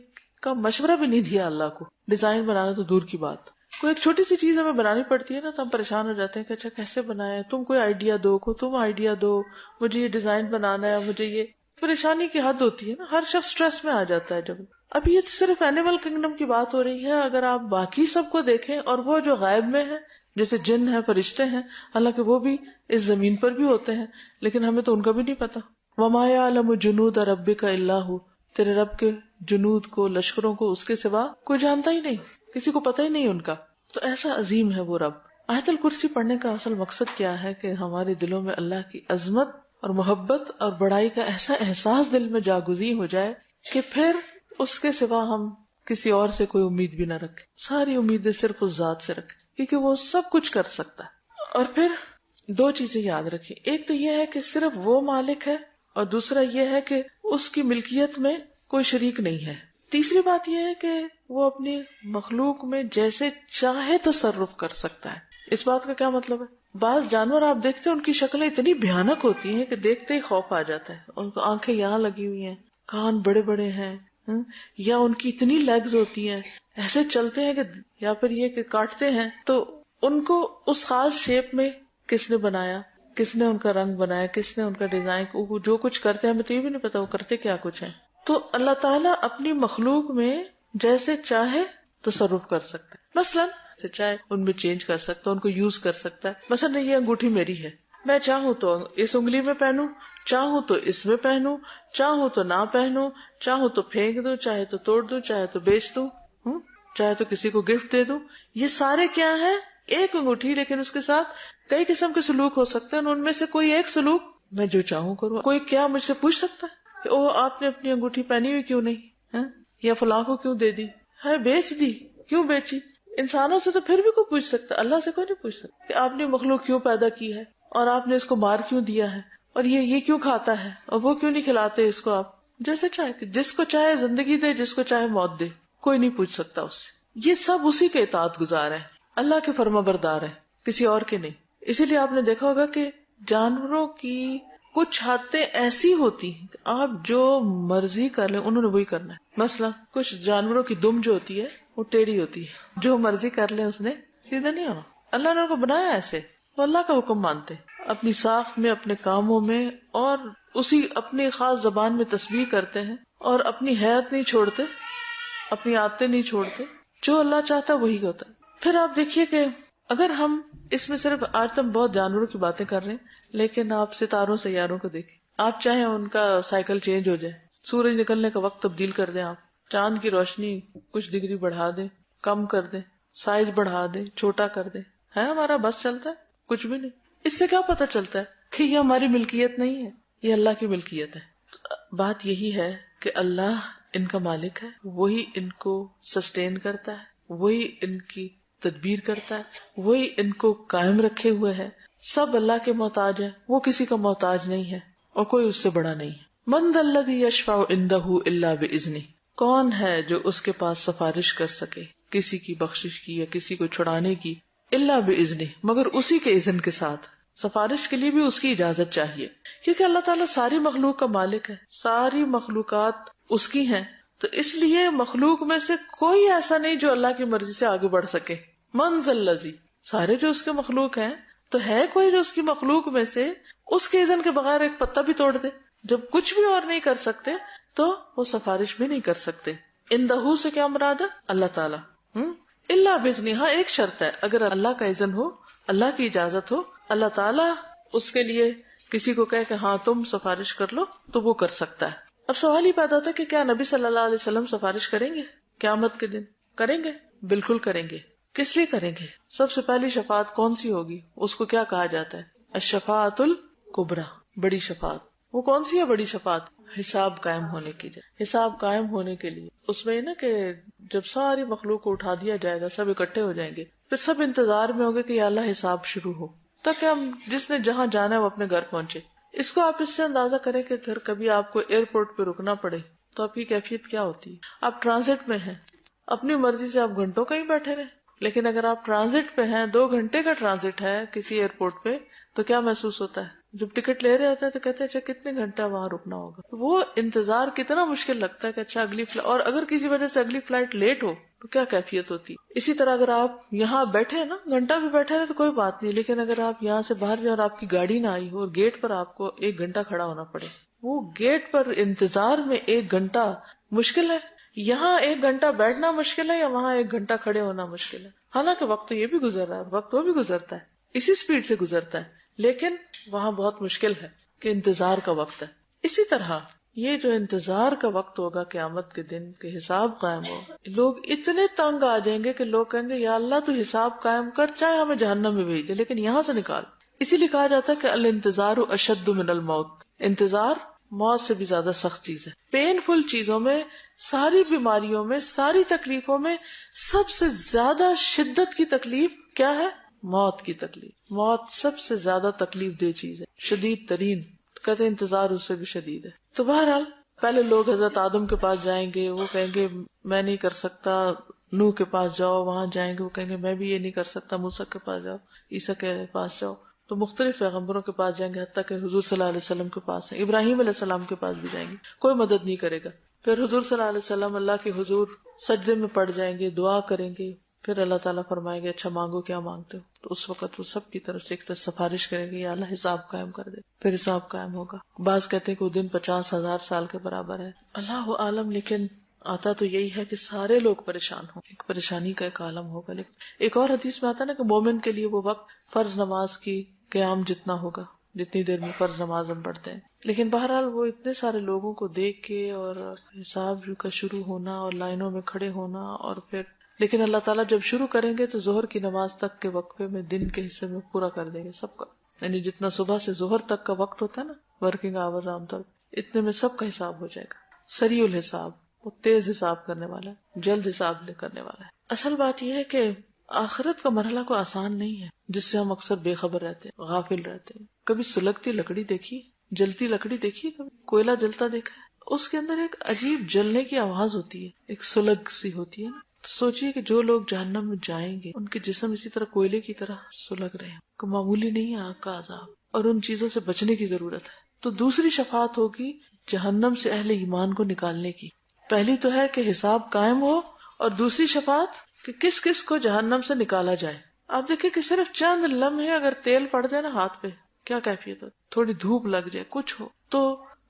کا مشورہ بھی نہیں دیا اللہ کو. ڈیزائن بنانا تو دور کی بات، کوئی ایک چھوٹی سی چیز ہمیں بنانی پڑتی ہے نا تو ہم پریشان ہو جاتے ہیں کہ اچھا کیسے بنائے، تم کوئی آئیڈیا دو، تم آئیڈیا دو، مجھے یہ ڈیزائن بنانا ہے، مجھے یہ. پریشانی کی حد ہوتی ہے نا، ہر شخص سٹریس میں آ جاتا ہے. جب اب یہ صرف اینیمل کنگڈم کی بات ہو رہی ہے، اگر آپ باقی سب کو دیکھیں اور وہ جو غائب میں ہے جیسے جن ہیں، فرشتے ہیں، حالانکہ وہ بھی اس زمین پر بھی ہوتے ہیں لیکن ہمیں تو ان کا بھی نہیں پتا. وما یعلم جنود ربک الا ھو. تیرے رب کے جنود کو، لشکروں کو اس کے سوا کوئی جانتا ہی نہیں، کسی کو پتہ ہی نہیں ان کا. تو ایسا عظیم ہے وہ رب. آیت الکرسی پڑھنے کا اصل مقصد کیا ہے کہ ہمارے دلوں میں اللہ کی عظمت اور محبت اور بڑائی کا ایسا احساس دل میں جاگزیں ہو جائے کہ پھر اس کے سوا ہم کسی اور سے کوئی امید بھی نہ رکھیں، ساری امیدیں صرف اس ذات سے رکھیں کیونکہ وہ سب کچھ کر سکتا ہے. اور پھر 2 چیزیں یاد رکھیں، ایک تو یہ ہے کہ صرف وہ مالک ہے، اور دوسرا یہ ہے کہ اس کی ملکیت میں کوئی شریک نہیں ہے. تیسری بات یہ ہے کہ وہ اپنی مخلوق میں جیسے چاہے تصرف کر سکتا ہے. اس بات کا کیا مطلب ہے؟ بعض جانور آپ دیکھتے ہیں ان کی شکلیں اتنی بھیانک ہوتی ہیں کہ دیکھتے ہی خوف آ جاتا ہے. ان کو آنکھیں یہاں لگی ہوئی ہیں، کان بڑے بڑے ہیں، یا ان کی اتنی لیگز ہوتی ہیں، ایسے چلتے ہیں کہ، یا پھر یہ کہ کاٹتے ہیں. تو ان کو اس خاص شیپ میں کس نے بنایا، کس نے ان کا رنگ بنایا، کس نے ان کا ڈیزائن، جو کچھ کرتے ہیں ہمیں تو یہ بھی نہیں پتا وہ کرتے کیا کچھ ہے. تو اللہ تعالیٰ اپنی مخلوق میں جیسے چاہے تصرف کر سکتا ہے. مثلاً چاہے ان میں چینج کر سکتا ہے، ان کو یوز کر سکتا ہے. مثلاً یہ انگوٹھی میری ہے، میں چاہوں تو اس انگلی میں پہنوں، چاہوں تو اس میں پہنوں، چاہوں تو نہ پہنوں، چاہوں تو پھینک دوں، چاہے تو توڑ دوں، چاہے تو بیچ دوں، چاہے تو کسی کو گفٹ دے دوں. یہ سارے کیا ہیں؟ ایک انگوٹھی، لیکن اس کے ساتھ کئی قسم کے سلوک ہو سکتے ہیں. ان میں سے کوئی ایک سلوک میں جو چاہوں کروں. کوئی کیا مجھ سے پوچھ سکتا ہے کہ او آپ نے اپنی انگوٹھی پہنی ہوئی کیوں نہیں، یا فلاں کو کیوں دے دی؟ ہے بیچ دی، کیوں بیچی؟ انسانوں سے تو پھر بھی کوئی پوچھ سکتا، اللہ سے کوئی نہیں پوچھ سکتا کہ آپ نے مخلوق کیوں پیدا کی ہے، اور آپ نے اس کو مار کیوں دیا ہے، اور یہ کیوں کھاتا ہے، اور وہ کیوں نہیں کھلاتے اس کو آپ؟ جیسے چاہے، جس کو چاہے زندگی دے، جس کو چاہے موت دے، کوئی نہیں پوچھ سکتا اس سے. یہ سب اسی کے اطاعت گزار ہیں، اللہ کے فرما بردار ہیں، کسی اور کے نہیں. اسی لیے آپ نے دیکھا ہوگا کہ جانوروں کی کچھ حادثے ایسی ہوتی ہیں کہ آپ جو مرضی کر لیں انہوں نے وہی کرنا ہے. مثلا کچھ جانوروں کی دم جو ہوتی ہے وہ ٹیڑھی ہوتی ہے، جو مرضی کر لیں اس نے سیدھا نہیں ہونا. اللہ نے ان کو بنایا ایسے، وہ اللہ کا حکم مانتے اپنی ساخت میں، اپنے کاموں میں، اور اسی اپنی خاص زبان میں تسبیح کرتے ہیں، اور اپنی حیات نہیں چھوڑتے، اپنی عادتیں نہیں چھوڑتے. جو اللہ چاہتا وہی ہوتا ہے. پھر آپ دیکھیے کہ اگر ہم اس میں صرف آج تم بہت جانوروں کی باتیں کر رہے ہیں، لیکن آپ ستاروں سیاروں کو دیکھیں. آپ چاہیں ان کا سائیکل چینج ہو جائے، سورج نکلنے کا وقت تبدیل کر دیں، آپ چاند کی روشنی کچھ ڈگری بڑھا دیں، کم کر دیں، سائز بڑھا دیں، چھوٹا کر دیں، ہے ہمارا بس چلتا ہے؟ کچھ بھی نہیں. اس سے کیا پتہ چلتا ہے کہ یہ ہماری ملکیت نہیں ہے، یہ اللہ کی ملکیت ہے. بات یہی ہے کہ اللہ ان کا مالک ہے، وہی ان کو سسٹین کرتا ہے، وہی ان کی تدبیر کرتا ہے، وہی ان کو قائم رکھے ہوئے ہے. سب اللہ کے محتاج ہیں، وہ کسی کا محتاج نہیں ہے، اور کوئی اس سے بڑا نہیں ہے. من ذا الذی یشفع عندہ الا باذنہ، کون ہے جو اس کے پاس سفارش کر سکے کسی کی بخشش کی یا کسی کو چھڑانے کی، الا باذنہ، مگر اسی کے اذن کے ساتھ. سفارش کے لیے بھی اس کی اجازت چاہیے، کیونکہ اللہ تعالیٰ ساری مخلوق کا مالک ہے، ساری مخلوقات اس کی ہیں، تو اس لیے مخلوق میں سے کوئی ایسا نہیں جو اللہ کی مرضی سے آگے بڑھ سکے. من ذا الذی، سارے جو اس کے مخلوق ہیں، تو ہے کوئی جو اس کی مخلوق میں سے اس کے اذن کے بغیر ایک پتا بھی توڑ دے؟ جب کچھ بھی اور نہیں کر سکتے تو وہ سفارش بھی نہیں کر سکتے. اندہ سے کیا مراد ہے؟ اللہ تعالیٰ. الا باذنہ، ہاں ایک شرط ہے، اگر اللہ کا اذن ہو، اللہ کی اجازت ہو، اللہ تعالیٰ اس کے لیے کسی کو کہے کہ ہاں تم سفارش کر لو، تو وہ کر سکتا ہے. اب سوال ہی پیدا ہوتا ہے کہ کیا نبی صلی اللہ علیہ وسلم سفارش کریں گے قیامت کے دن؟ کریں گے، بالکل کریں گے. کس لیے کریں گے؟ سب سے پہلی شفاعت کون سی ہوگی؟ اس کو کیا کہا جاتا ہے؟ الشفاعت الکبریٰ، بڑی شفاعت. وہ کون سی ہے بڑی شفاعت؟ حساب قائم ہونے کی. حساب قائم ہونے کے لیے اس میں نا کہ جب ساری مخلوق کو اٹھا دیا جائے گا، سب اکٹھے ہو جائیں گے، پھر سب انتظار میں ہوں گے کہ یا اللہ حساب شروع ہو، تاکہ ہم جس نے جہاں جانا ہے وہ اپنے گھر پہنچے. اس کو آپ اس سے اندازہ کریں کہ اگر کبھی آپ کو ایئرپورٹ پہ رکنا پڑے تو آپ کی کیفیت کیا ہوتی ہے. آپ ٹرانزٹ میں ہیں، اپنی مرضی سے آپ گھنٹوں کہیں بیٹھے رہیں، لیکن اگر آپ ٹرانزٹ پہ ہیں، 2 گھنٹے کا ٹرانزٹ ہے کسی ایئرپورٹ پہ، تو کیا محسوس ہوتا ہے؟ جب ٹکٹ لے رہے ہوتے ہیں تو کہتے ہیں اچھا کتنے گھنٹہ وہاں رکنا ہوگا. وہ انتظار کتنا مشکل لگتا ہے کہ اچھا اگلی فلائٹ، اور اگر کسی وجہ سے اگلی فلائٹ لیٹ ہو تو کیا کیفیت ہوتی. اسی طرح اگر آپ یہاں بیٹھے نا، گھنٹہ بھی بیٹھے رہے تو کوئی بات نہیں، لیکن اگر آپ یہاں سے باہر جائیں اور آپ کی گاڑی نہ آئی ہو اور گیٹ پر آپ کو 1 گھنٹہ کھڑا ہونا پڑے، وہ گیٹ پر انتظار میں 1 گھنٹہ مشکل ہے. یہاں 1 گھنٹہ بیٹھنا مشکل ہے یا وہاں 1 گھنٹہ کھڑے ہونا مشکل ہے؟ حالانکہ وقت تو یہ بھی گزر رہا ہے، وقت وہ بھی گزرتا ہے، اسی سپیڈ سے گزرتا ہے، لیکن وہاں بہت مشکل ہے کہ انتظار کا وقت ہے. اسی طرح یہ جو انتظار کا وقت ہوگا قیامت کے دن کہ حساب قائم ہو، لوگ اتنے تنگ آ جائیں گے کہ لوگ کہیں گے یا اللہ تو حساب قائم کر، چاہے ہمیں جہنم میں بھیج دے لیکن یہاں سے نکال. اسی لیے کہا جاتا ہے کہ الانتظار اشد من الموت، انتظار موت سے بھی زیادہ سخت چیز ہے. پین فل چیزوں میں، ساری بیماریوں میں، ساری تکلیفوں میں سب سے زیادہ شدت کی تکلیف کیا ہے؟ موت کی تکلیف. موت سب سے زیادہ تکلیف دہ چیز ہے، شدید ترین. کہتے ہیں انتظار اس سے بھی شدید ہے. تو بہرحال پہلے لوگ حضرت آدم کے پاس جائیں گے، وہ کہیں گے میں نہیں کر سکتا. نوح کے پاس جاؤ، وہاں جائیں گے، وہ کہیں گے میں بھی یہ نہیں کر سکتا. موسیٰ کے پاس جاؤ، عیسیٰ کے پاس جاؤ. تو مختلف پیغمبروں کے پاس جائیں گے، حتیٰ کہ حضور صلی اللہ علیہ وسلم کے پاس ہیں، ابراہیم علیہ السلام کے پاس بھی جائیں گے، کوئی مدد نہیں کرے گا. پھر حضور صلی اللہ علیہ وسلم اللہ کے حضور سجدے میں پڑ جائیں گے، دعا کریں گے، پھر اللہ تعالیٰ فرمائیں گے اچھا مانگو کیا مانگتے ہو. تو اس وقت وہ سب کی طرف سے ایک طرف سفارش کریں گے یا اللہ حساب قائم کر دے. پھر حساب قائم ہوگا. بعض کہتے ہیں کہ وہ دن 50,000 سال کے برابر ہے، اللہ عالم. لیکن آتا تو یہی ہے کہ سارے لوگ پریشان ہوں، ایک پریشانی کا ایک عالم ہوگا. لیکن ایک اور حدیث میں آتا ہے نا کہ مومن کے لیے وہ وقت فرض نماز کی قیام جتنا ہوگا، جتنی دیر میں فرض نماز ہم پڑھتے ہیں. لیکن بہرحال وہ اتنے سارے لوگوں کو دیکھ کے اور حساب کا شروع ہونا اور لائنوں میں کھڑے ہونا، اور پھر لیکن اللہ تعالیٰ جب شروع کریں گے تو ظہر کی نماز تک کے وقفے میں دن کے حصے میں پورا کر دیں گے سب کا. یعنی جتنا صبح سے ظہر تک کا وقت ہوتا ہے نا، ورکنگ آور عام طور اتنے میں سب کا حساب ہو جائے گا. سریع الحساب، وہ تیز حساب کرنے والا ہے، جلد حساب کرنے والا ہے. اصل بات یہ ہے کہ آخرت کا مرحلہ کو آسان نہیں ہے جس سے ہم اکثر بے خبر رہتے ہیں، غافل رہتے ہیں. کبھی سلگتی لکڑی دیکھی، جلتی لکڑی دیکھی، کبھی کوئلہ جلتا دیکھا ہے؟ اس کے اندر ایک عجیب جلنے کی آواز ہوتی ہے، ایک سلگ سی ہوتی ہے نا. سوچئے کہ جو لوگ جہنم میں جائیں گے ان کے جسم اسی طرح کوئلے کی طرح سلگ رہے ہیں. کوئی معمولی نہیں ہے آگ کا عذاب، اور ان چیزوں سے بچنے کی ضرورت ہے. تو دوسری شفاعت ہوگی جہنم سے اہل ایمان کو نکالنے کی. پہلی تو ہے کہ حساب قائم ہو، اور دوسری شفاعت کہ کس کس کو جہنم سے نکالا جائے. آپ دیکھیں کہ صرف چند لمحے اگر تیل پڑ جائے نا ہاتھ پہ، کیا کیفیت ہو، تھوڑی دھوپ لگ جائے، کچھ ہو تو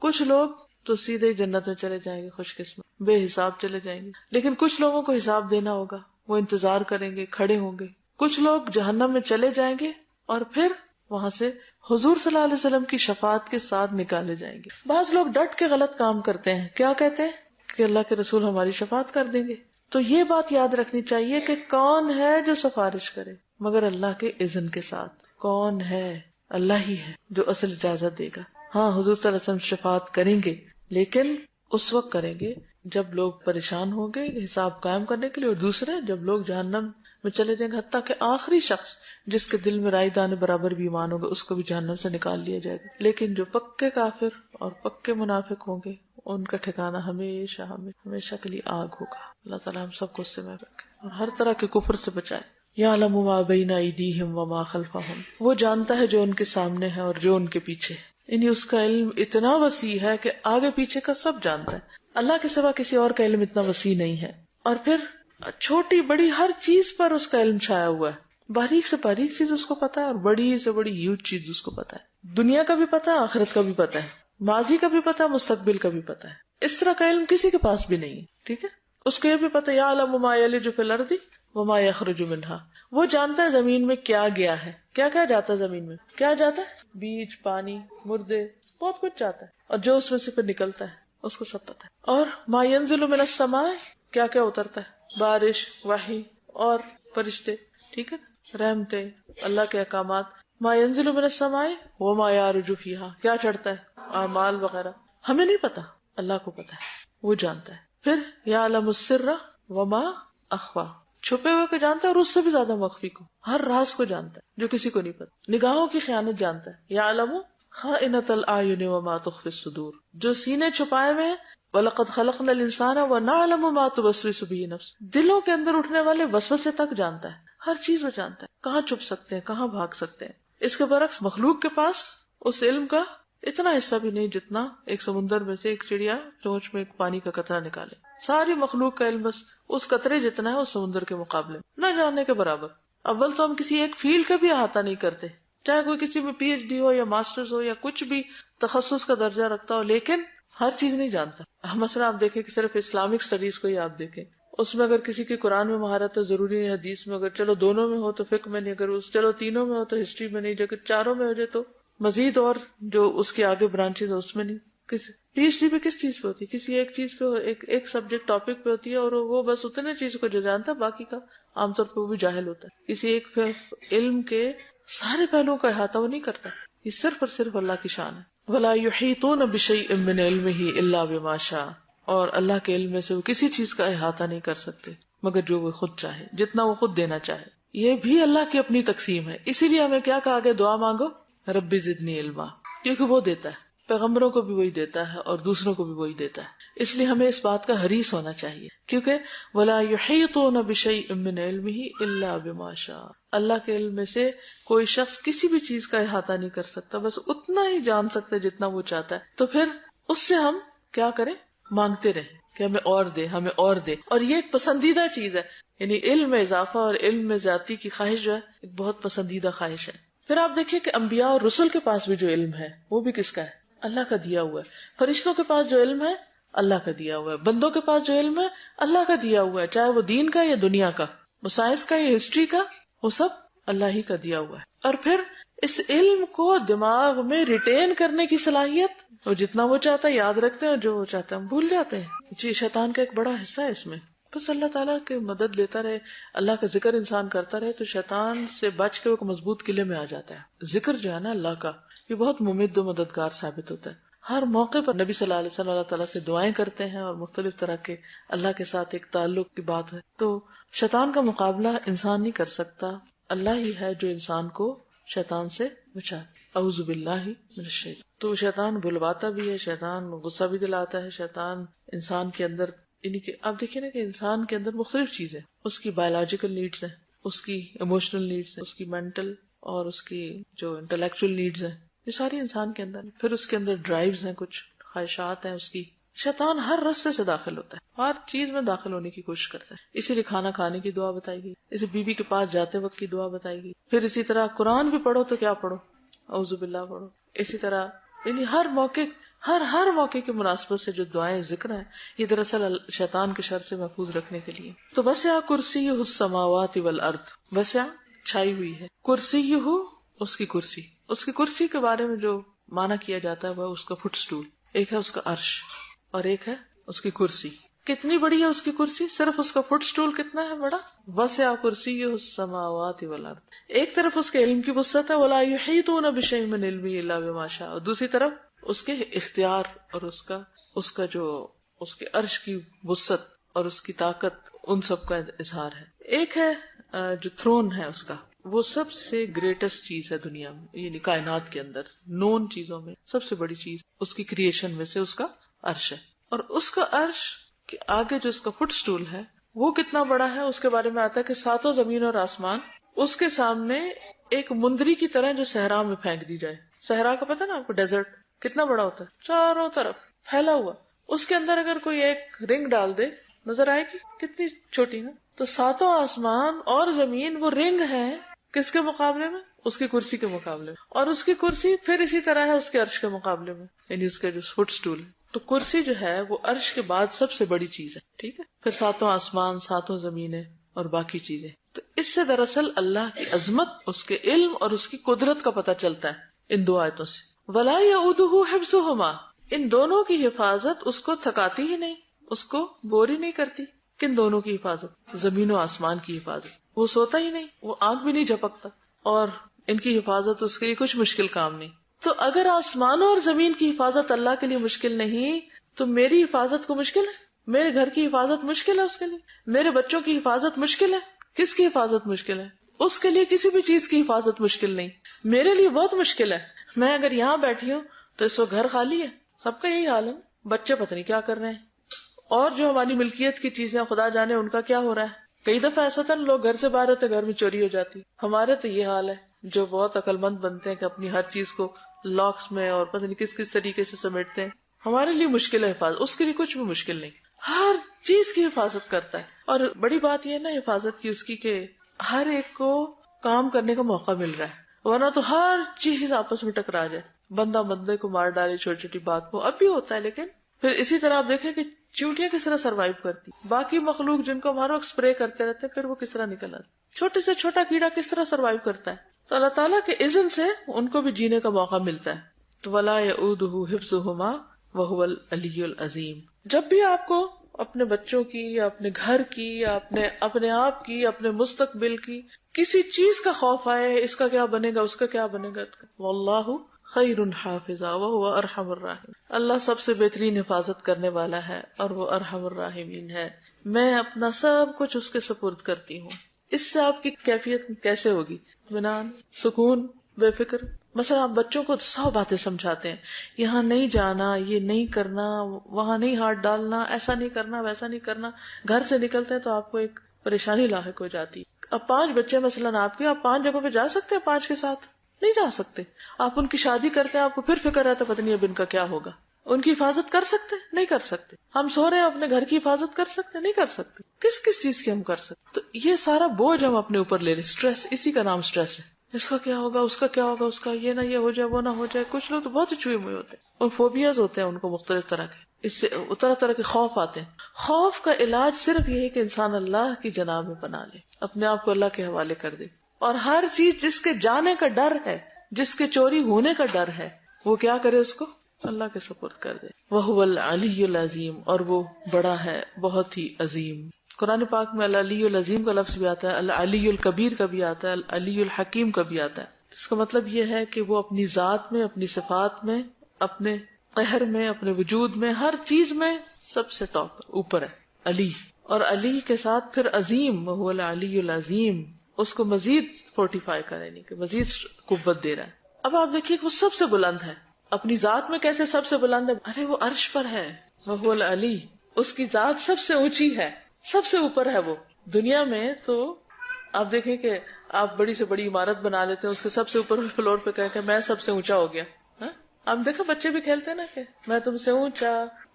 کچھ لوگ تو سیدھے جنت میں چلے جائیں گے، خوش قسمت، بے حساب چلے جائیں گے. لیکن کچھ لوگوں کو حساب دینا ہوگا، وہ انتظار کریں گے، کھڑے ہوں گے. کچھ لوگ جہنم میں چلے جائیں گے اور پھر وہاں سے حضور صلی اللہ علیہ وسلم کی شفاعت کے ساتھ نکالے جائیں گے. بعض لوگ ڈٹ کے غلط کام کرتے ہیں. کیا کہتے ہیں کہ اللہ کے رسول ہماری شفاعت کر دیں گے. تو یہ بات یاد رکھنی چاہیے کہ کون ہے جو سفارش کرے مگر اللہ کے اذن کے ساتھ. کون ہے؟ اللہ ہی ہے جو اصل اجازت دے گا. ہاں حضور صلی اللہ علیہ وسلم شفاعت کریں گے، لیکن اس وقت کریں گے جب لوگ پریشان ہوں گے حساب قائم کرنے کے لیے، اور دوسرے جب لوگ جہنم میں چلے جائیں گے، حتیٰ کہ آخری شخص جس کے دل میں رائی دانے برابر بھی ایمان ہوگا اس کو بھی جہنم سے نکال لیا جائے گا. لیکن جو پکے کافر اور پکے منافق ہوں گے ان کا ٹھکانہ ہمیشہ ہمیشہ کے لیے آگ ہوگا. اللہ تعالیٰ ہم سب کو اس سے محفوظ رکھے اور ہر طرح کے کفر سے بچائے. یعلم ما بین ایدیہم وما خلفہم، وہ جانتا ہے جو ان کے سامنے ہے اور جو ان کے پیچھے. یعنی اس کا علم اتنا وسیع ہے کہ آگے پیچھے کا سب جانتا ہے. اللہ کے سوا کسی اور کا علم اتنا وسیع نہیں ہے. اور پھر چھوٹی بڑی ہر چیز پر اس کا علم چھایا ہوا ہے. باریک سے باریک چیز اس کو پتا ہے اور بڑی سے بڑی ہیوج چیز اس کو پتا ہے. دنیا کا بھی پتا ہے، آخرت کا بھی پتا ہے، ماضی کا بھی پتا ہے، مستقبل کا بھی پتا ہے. اس طرح کا علم کسی کے پاس بھی نہیں ہے. ٹھیک ہے، اس کو یہ بھی پتا ہے یعلم ما یلج فی الارض وما یخرج منہا، وہ جانتا ہے زمین میں کیا گیا ہے، کیا کیا جاتا ہے زمین میں، کیا جاتا ہے، بیج، پانی، مردے، بہت کچھ جاتا ہے، اور جو اس میں سے پھر نکلتا ہے اس کو سب پتا ہے. اور ما ینزل من السماء، کیا کیا اترتا ہے، بارش، وحی اور فرشتے. ٹھیک ہے، رحمتیں، اللہ کے احکامات. ما ینزل من السماء وما یعرج فیہا، کیا چڑھتا ہے، اعمال وغیرہ. ہمیں نہیں پتا، اللہ کو پتا ہے، وہ جانتا ہے. پھر یعلم السر وما اخفا، چھپے ہوئے کو جانتا ہے اور اس سے بھی زیادہ مخفی کو، ہر راز کو جانتا ہے جو کسی کو نہیں پتا. نگاہوں کی خیانت جانتا ہے. یعلم خائنۃ الاعین وما تخفی الصدور، جو سینے چھپائے ہوئے ہیں. وَلَقَدْ خَلَقْنَا الْإِنسَانَ وَنَعْلَمُ مَا تُوَسْوِسُ بِهِ نَفْسُهُ، دلوں کے اندر اٹھنے والے وسوسے تک جانتا ہے. ہر چیز وہ جانتا ہے، کہاں چھپ سکتے ہیں، کہاں بھاگ سکتے ہیں. اس کے برعکس مخلوق کے پاس اس علم کا اتنا حصہ بھی نہیں جتنا ایک سمندر میں سے ایک چڑیا چونچ میں ایک پانی کا قطرہ نکالے. ساری مخلوق کا علم بس اس قطرے جتنا ہے اس سمندر کے مقابلے میں، نہ جاننے کے برابر. اول تو ہم کسی ایک فیلڈ کا بھی احاطہ نہیں کرتے، چاہے کوئی کسی میں پی ایچ ڈی ہو یا ماسٹرز ہو یا کچھ بھی تخصص کا درجہ رکھتا ہو، لیکن ہر چیز نہیں جانتا. مثلا آپ دیکھیں کہ صرف اسلامک اسٹڈیز کو ہی آپ دیکھیں، اس میں اگر کسی کی قرآن میں مہارت ہے ضروری نہیں حدیث میں، اگر چلو دونوں میں ہو تو فقہ میں نہیں، اگر چلو تینوں میں ہو تو ہسٹری میں نہیں، اگر چاروں میں ہو جائے تو مزید اور جو اس کے آگے برانچز ہے اس میں نہیں. پی ایچ ڈی پہ کس چیز پہ ہوتی ہے؟ کسی ایک چیز پہ، ایک سبجیکٹ ٹاپک پہ ہوتی ہے، اور وہ بس اتنے چیز کو جو جانتا ہے، باقی کا عام طور پہ وہ بھی جاہل ہوتا ہے. کسی ایک علم کے سارے پہلوؤں کا احاطہ وہ نہیں کرتا. یہ صرف اور صرف اللہ کی شان ہے. وَلَا يُحِيطُونَ بِشَيْءٍ مِّنْ عِلْمِهِ إِلَّا بِمَا شَاءَ، اور اللہ کے علم میں سے وہ کسی چیز کا احاطہ نہیں کر سکتے مگر جو وہ خود چاہے، جتنا وہ خود دینا چاہے. یہ بھی اللہ کی اپنی تقسیم ہے. اسی لیے ہمیں کیا کہا گیا، دعا مانگو ربی زدنی علما، کیونکہ وہ دیتا ہے، پیغمبروں کو بھی وہی دیتا ہے اور دوسروں کو بھی وہی دیتا ہے. اس لیے ہمیں اس بات کا حریص ہونا چاہیے، کیونکہ وَلَا يُحِيطُونَ بِشَيْءٍ مِّنْ عِلْمِهِ إِلَّا بِمَا شَاءَ، اللہ کے علم میں سے کوئی شخص کسی بھی چیز کا احاطہ نہیں کر سکتا، بس اتنا ہی جان سکتا ہے جتنا وہ چاہتا ہے. تو پھر اس سے ہم کیا کریں، مانگتے رہیں کہ ہمیں اور دے، ہمیں اور دے. اور یہ ایک پسندیدہ چیز ہے، یعنی علم میں اضافہ اور علم میں زیادتی کی خواہش جو ہے ایک بہت پسندیدہ خواہش ہے. پھر آپ دیکھیے کہ انبیاء اور رسل کے پاس بھی جو علم ہے وہ بھی کس کا ہے، اللہ کا دیا ہوا ہے. فرشتوں کے پاس جو علم ہے اللہ کا دیا ہوا ہے. بندوں کے پاس جو علم ہے اللہ کا دیا ہوا ہے، چاہے وہ دین کا یا دنیا کا، وہ سائنس کا یا ہسٹری کا، وہ سب اللہ ہی کا دیا ہوا ہے. اور پھر اس علم کو دماغ میں ریٹین کرنے کی صلاحیت، وہ جتنا وہ چاہتا ہے یاد رکھتے ہیں اور جو وہ چاہتا ہے ہم بھول جاتے ہیں. جی شیطان کا ایک بڑا حصہ ہے اس میں. بس اللہ تعالیٰ کی مدد لیتا رہے، اللہ کا ذکر انسان کرتا رہے تو شیطان سے بچ کے وہ مضبوط قلعے میں آ جاتا ہے. ذکر جو ہے نا اللہ کا، یہ بہت ممد و مددگار ثابت ہوتا ہے. ہر موقع پر نبی صلی اللہ علیہ وسلم اللہ تعالیٰ سے دعائیں کرتے ہیں اور مختلف طرح کے اللہ کے ساتھ ایک تعلق کی بات ہے. تو شیطان کا مقابلہ انسان نہیں کر سکتا، اللہ ہی ہے جو انسان کو شیطان سے بچائے. اعوذ باللہ من الشیطان. تو شیطان بلواتا بھی ہے، شیطان غصہ بھی دلاتا ہے، شیطان انسان کے اندر یعنی کہ آپ دیکھیں نا کہ انسان کے اندر مختلف چیزیں، اس کی بایولوجیکل نیڈز ہیں، اس کی ایموشنل نیڈز ہیں، اس کی مینٹل اور اس کی جو انٹلیکچوئل نیڈز ہیں، یہ ساری انسان کے اندر. پھر اس کے اندر ڈرائیوز ہیں، کچھ خواہشات ہیں اس کی. شیطان ہر رستے سے داخل ہوتا ہے، ہر چیز میں داخل ہونے کی کوشش کرتا ہے. اسی لیے کھانا کھانے کی دعا بتائی گئی، اسے بیوی کے پاس جاتے وقت کی دعا بتائی گئی. پھر اسی طرح قرآن بھی پڑھو تو کیا پڑھو، اعوذ باللہ پڑھو. اسی طرح یعنی ہر موقع کی مناسبت سے جو دعائیں ذکر ہیں، یہ دراصل شیطان کے شر سے محفوظ رکھنے کے لیے. تو وسع کرسیہ السماوات والارض، وسع چھائی ہوئی ہے، کرسیہ اس کی کرسی. اس کی کرسی کے بارے میں جو معنی کیا جاتا ہے وہ اس کا فٹ سٹول، ایک ہے اس کا عرش اور ایک ہے اس کی کرسی. کتنی بڑی ہے اس کی کرسی؟ صرف اس کا فٹ سٹول کتنا ہے بڑا؟ وسع کرسیہ السماوات والارض. ایک طرف اس کے علم کی وسعت ہے، ولا یحیطون بشیء من علمہ الا بما شاء، اور دوسری طرف اس کے اختیار اور اس کا جو اس کے عرش کی وسعت اور اس کی طاقت، ان سب کا اظہار ہے. ایک ہے جو تھرون ہے اس کا، وہ سب سے گریٹسٹ چیز ہے دنیا میں، یعنی کائنات کے اندر نون چیزوں میں سب سے بڑی چیز اس کی کریشن میں سے اس کا عرش ہے. اور اس کا عرش کے آگے جو اس کا فٹ سٹول ہے وہ کتنا بڑا ہے، اس کے بارے میں آتا ہے کہ ساتوں زمین اور آسمان اس کے سامنے ایک مندری کی طرح جو صحرا میں پھینک دی جائے. صحرا کا پتہ نا آپ کو، ڈیزرٹ کتنا بڑا ہوتا ہے، چاروں طرف پھیلا ہوا. اس کے اندر اگر کوئی ایک رنگ ڈال دے نظر آئے گی کتنی چھوٹی نا. تو ساتوں آسمان اور زمین وہ رنگ ہے کس کے مقابلے میں؟ اس کی کرسی کے مقابلے میں. اور اس کی کرسی پھر اسی طرح ہے اس کے عرش کے مقابلے میں، یعنی اس کا جو فٹ سٹول ہے. تو کرسی جو ہے وہ عرش کے بعد سب سے بڑی چیز ہے، ٹھیک ہے. پھر ساتوں آسمان، ساتوں زمینیں اور باقی چیزیں. تو اس سے دراصل اللہ کی عظمت، اس کے علم اور اس کی قدرت کا پتہ چلتا ہے ان دو آیتوں سے. ولا یؤودہ حفظہما، ان دونوں کی حفاظت اس کو تھکاتی ہی نہیں، اس کو بور ہی نہیں کرتی. کن دونوں کی حفاظت؟ زمین و آسمان کی حفاظت. وہ سوتا ہی نہیں، وہ آنکھ بھی نہیں جھپکتا، اور ان کی حفاظت اس کے لیے کچھ مشکل کام نہیں. تو اگر آسمانوں اور زمین کی حفاظت اللہ کے لیے مشکل نہیں تو میری حفاظت کو مشکل ہے؟ میرے گھر کی حفاظت مشکل ہے اس کے لیے؟ میرے بچوں کی حفاظت مشکل ہے؟ کس کی حفاظت مشکل ہے؟ اس کے لیے کسی بھی چیز کی حفاظت مشکل نہیں، میرے لیے بہت مشکل ہے. میں اگر یہاں بیٹھی ہوں تو اس وقت گھر خالی ہے، سب کا یہی حال ہے، بچے پتہ نہیں کیا کر رہے ہیں، اور جو ہماری ملکیت کی چیزیں خدا جانے ان کا کیا ہو رہا ہے. کئی دفعہ ایسا تھا لوگ گھر سے باہر ہوتے گھر میں چوری ہو جاتی. ہمارے تو یہ حال ہے جو بہت عقل مند بنتے ہیں کہ اپنی ہر چیز کو لاکس میں اور پتہ نہیں کس کس طریقے سے سمیٹتے ہیں. ہمارے لیے مشکل ہے حفاظت، اس کے لیے کچھ بھی مشکل نہیں، ہر چیز کی حفاظت کرتا ہے. اور بڑی بات یہ ہے نا حفاظت کی اس کی کہ ہر ایک کو کام کرنے کا موقع مل رہا ہے، ورنہ تو ہر چیز آپس میں ٹکرا جائے، بندہ بندے کو مار ڈالے چھوٹی چھوٹی بات کو. اب بھی ہوتا ہے، لیکن پھر اسی طرح آپ دیکھیں کہ چیونٹیاں کس طرح سروائیو کرتی، باقی مخلوق جن کو ہمارا اسپرے کرتے رہتے پھر وہ کس طرح نکل آتے، چھوٹے سے چھوٹا کیڑا کس طرح سروائیو کرتا ہے. تو اللہ تعالیٰ کے اذن سے ان کو بھی جینے کا موقع ملتا ہے. تو ولا یؤودہ حفظہما وہو العلی العظیم. جب بھی آپ کو اپنے بچوں کی یا اپنے گھر کی یا اپنے آپ کی، اپنے مستقبل کی کسی چیز کا خوف آئے، اس کا کیا بنے گا، اس کا کیا بنے گا، واللہ خیر حافظا وہو ارحم الراحمین، اللہ سب سے بہترین حفاظت کرنے والا ہے اور وہ ارحم الراحمین ہے. میں اپنا سب کچھ اس کے سپرد کرتی ہوں. اس سے آپ کی کیفیت کیسے ہوگی؟ اطمینان، سکون، بے فکر. مثلا آپ بچوں کو 100 باتیں سمجھاتے ہیں، یہاں نہیں جانا، یہ نہیں کرنا، وہاں نہیں ہاتھ ڈالنا، ایسا نہیں کرنا، ویسا نہیں کرنا. گھر سے نکلتے ہیں تو آپ کو ایک پریشانی لاحق ہو جاتی. اب 5 بچے مثلاً آپ کے، آپ 5 جگہوں پہ جا سکتے ہیں 5 کے ساتھ؟ نہیں جا سکتے. آپ ان کی شادی کرتے ہیں، آپ کو پھر فکر رہتا پتہ نہیں اب ان کا کیا ہوگا. ان کی حفاظت کر سکتے؟ نہیں کر سکتے. ہم سو رہے ہیں، اپنے گھر کی حفاظت کر سکتے؟ نہیں کر سکتے. کس چیز کی ہم کر سکتے؟ تو یہ سارا بوجھ ہم اپنے اوپر لے رہے. اسٹریس، اسی کا نام اسٹریس ہے. اس کا کیا ہوگا، اس کا کیا ہوگا، اس کا یہ نہ یہ ہو جائے، وہ نہ ہو جائے. کچھ لوگ تو بہت چھوئے ہوئے ہوتے ہیں اور فوبیاز ہوتے ہیں ان کو مختلف طرح کے، اس سے طرح طرح کے خوف آتے ہیں. خوف کا علاج صرف یہ ہے کہ انسان اللہ کی جناب میں بنا لے، اپنے آپ کو اللہ کے حوالے کر دے. اور ہر چیز جس کے جانے کا ڈر ہے، جس کے چوری ہونے کا ڈر ہے، وہ کیا کرے، اس کو اللہ کے سپرد کر دے. وَهُوَ الْعَلِيُّ الْعَظِيمُ، اور وہ بڑا ہے، بہت ہی عظیم. قرآن پاک میں العلی العظیم کا لفظ بھی آتا ہے، العلی الکبیر کا بھی آتا ہے، العلی الحکیم کا بھی آتا ہے. اس کا مطلب یہ ہے کہ وہ اپنی ذات میں، اپنی صفات میں، اپنے قہر میں، اپنے وجود میں، ہر چیز میں سب سے ٹاپ اوپر ہے علی. اور علی کے ساتھ پھر عظیم، وہ العلی العظیم، اس کو مزید فورٹیفائی کرے، یعنی کہ مزید قوت دے رہا ہے. اب آپ دیکھیے وہ سب سے بلند ہے. اپنی ذات میں کیسے سب سے بلند ہے؟ ارے وہ عرش پر ہے، وہ العلی، اس کی ذات سب سے اونچی ہے، سب سے اوپر ہے وہ. دنیا میں تو آپ دیکھیں کہ آپ بڑی سے بڑی عمارت بنا لیتے ہیں، اس کے سب سے اوپر فلور پہ کہہ کہ میں سب سے اونچا ہو گیا. آپ دیکھیں بچے بھی کھیلتے ہیں نا کہ میں تم سے اونچا.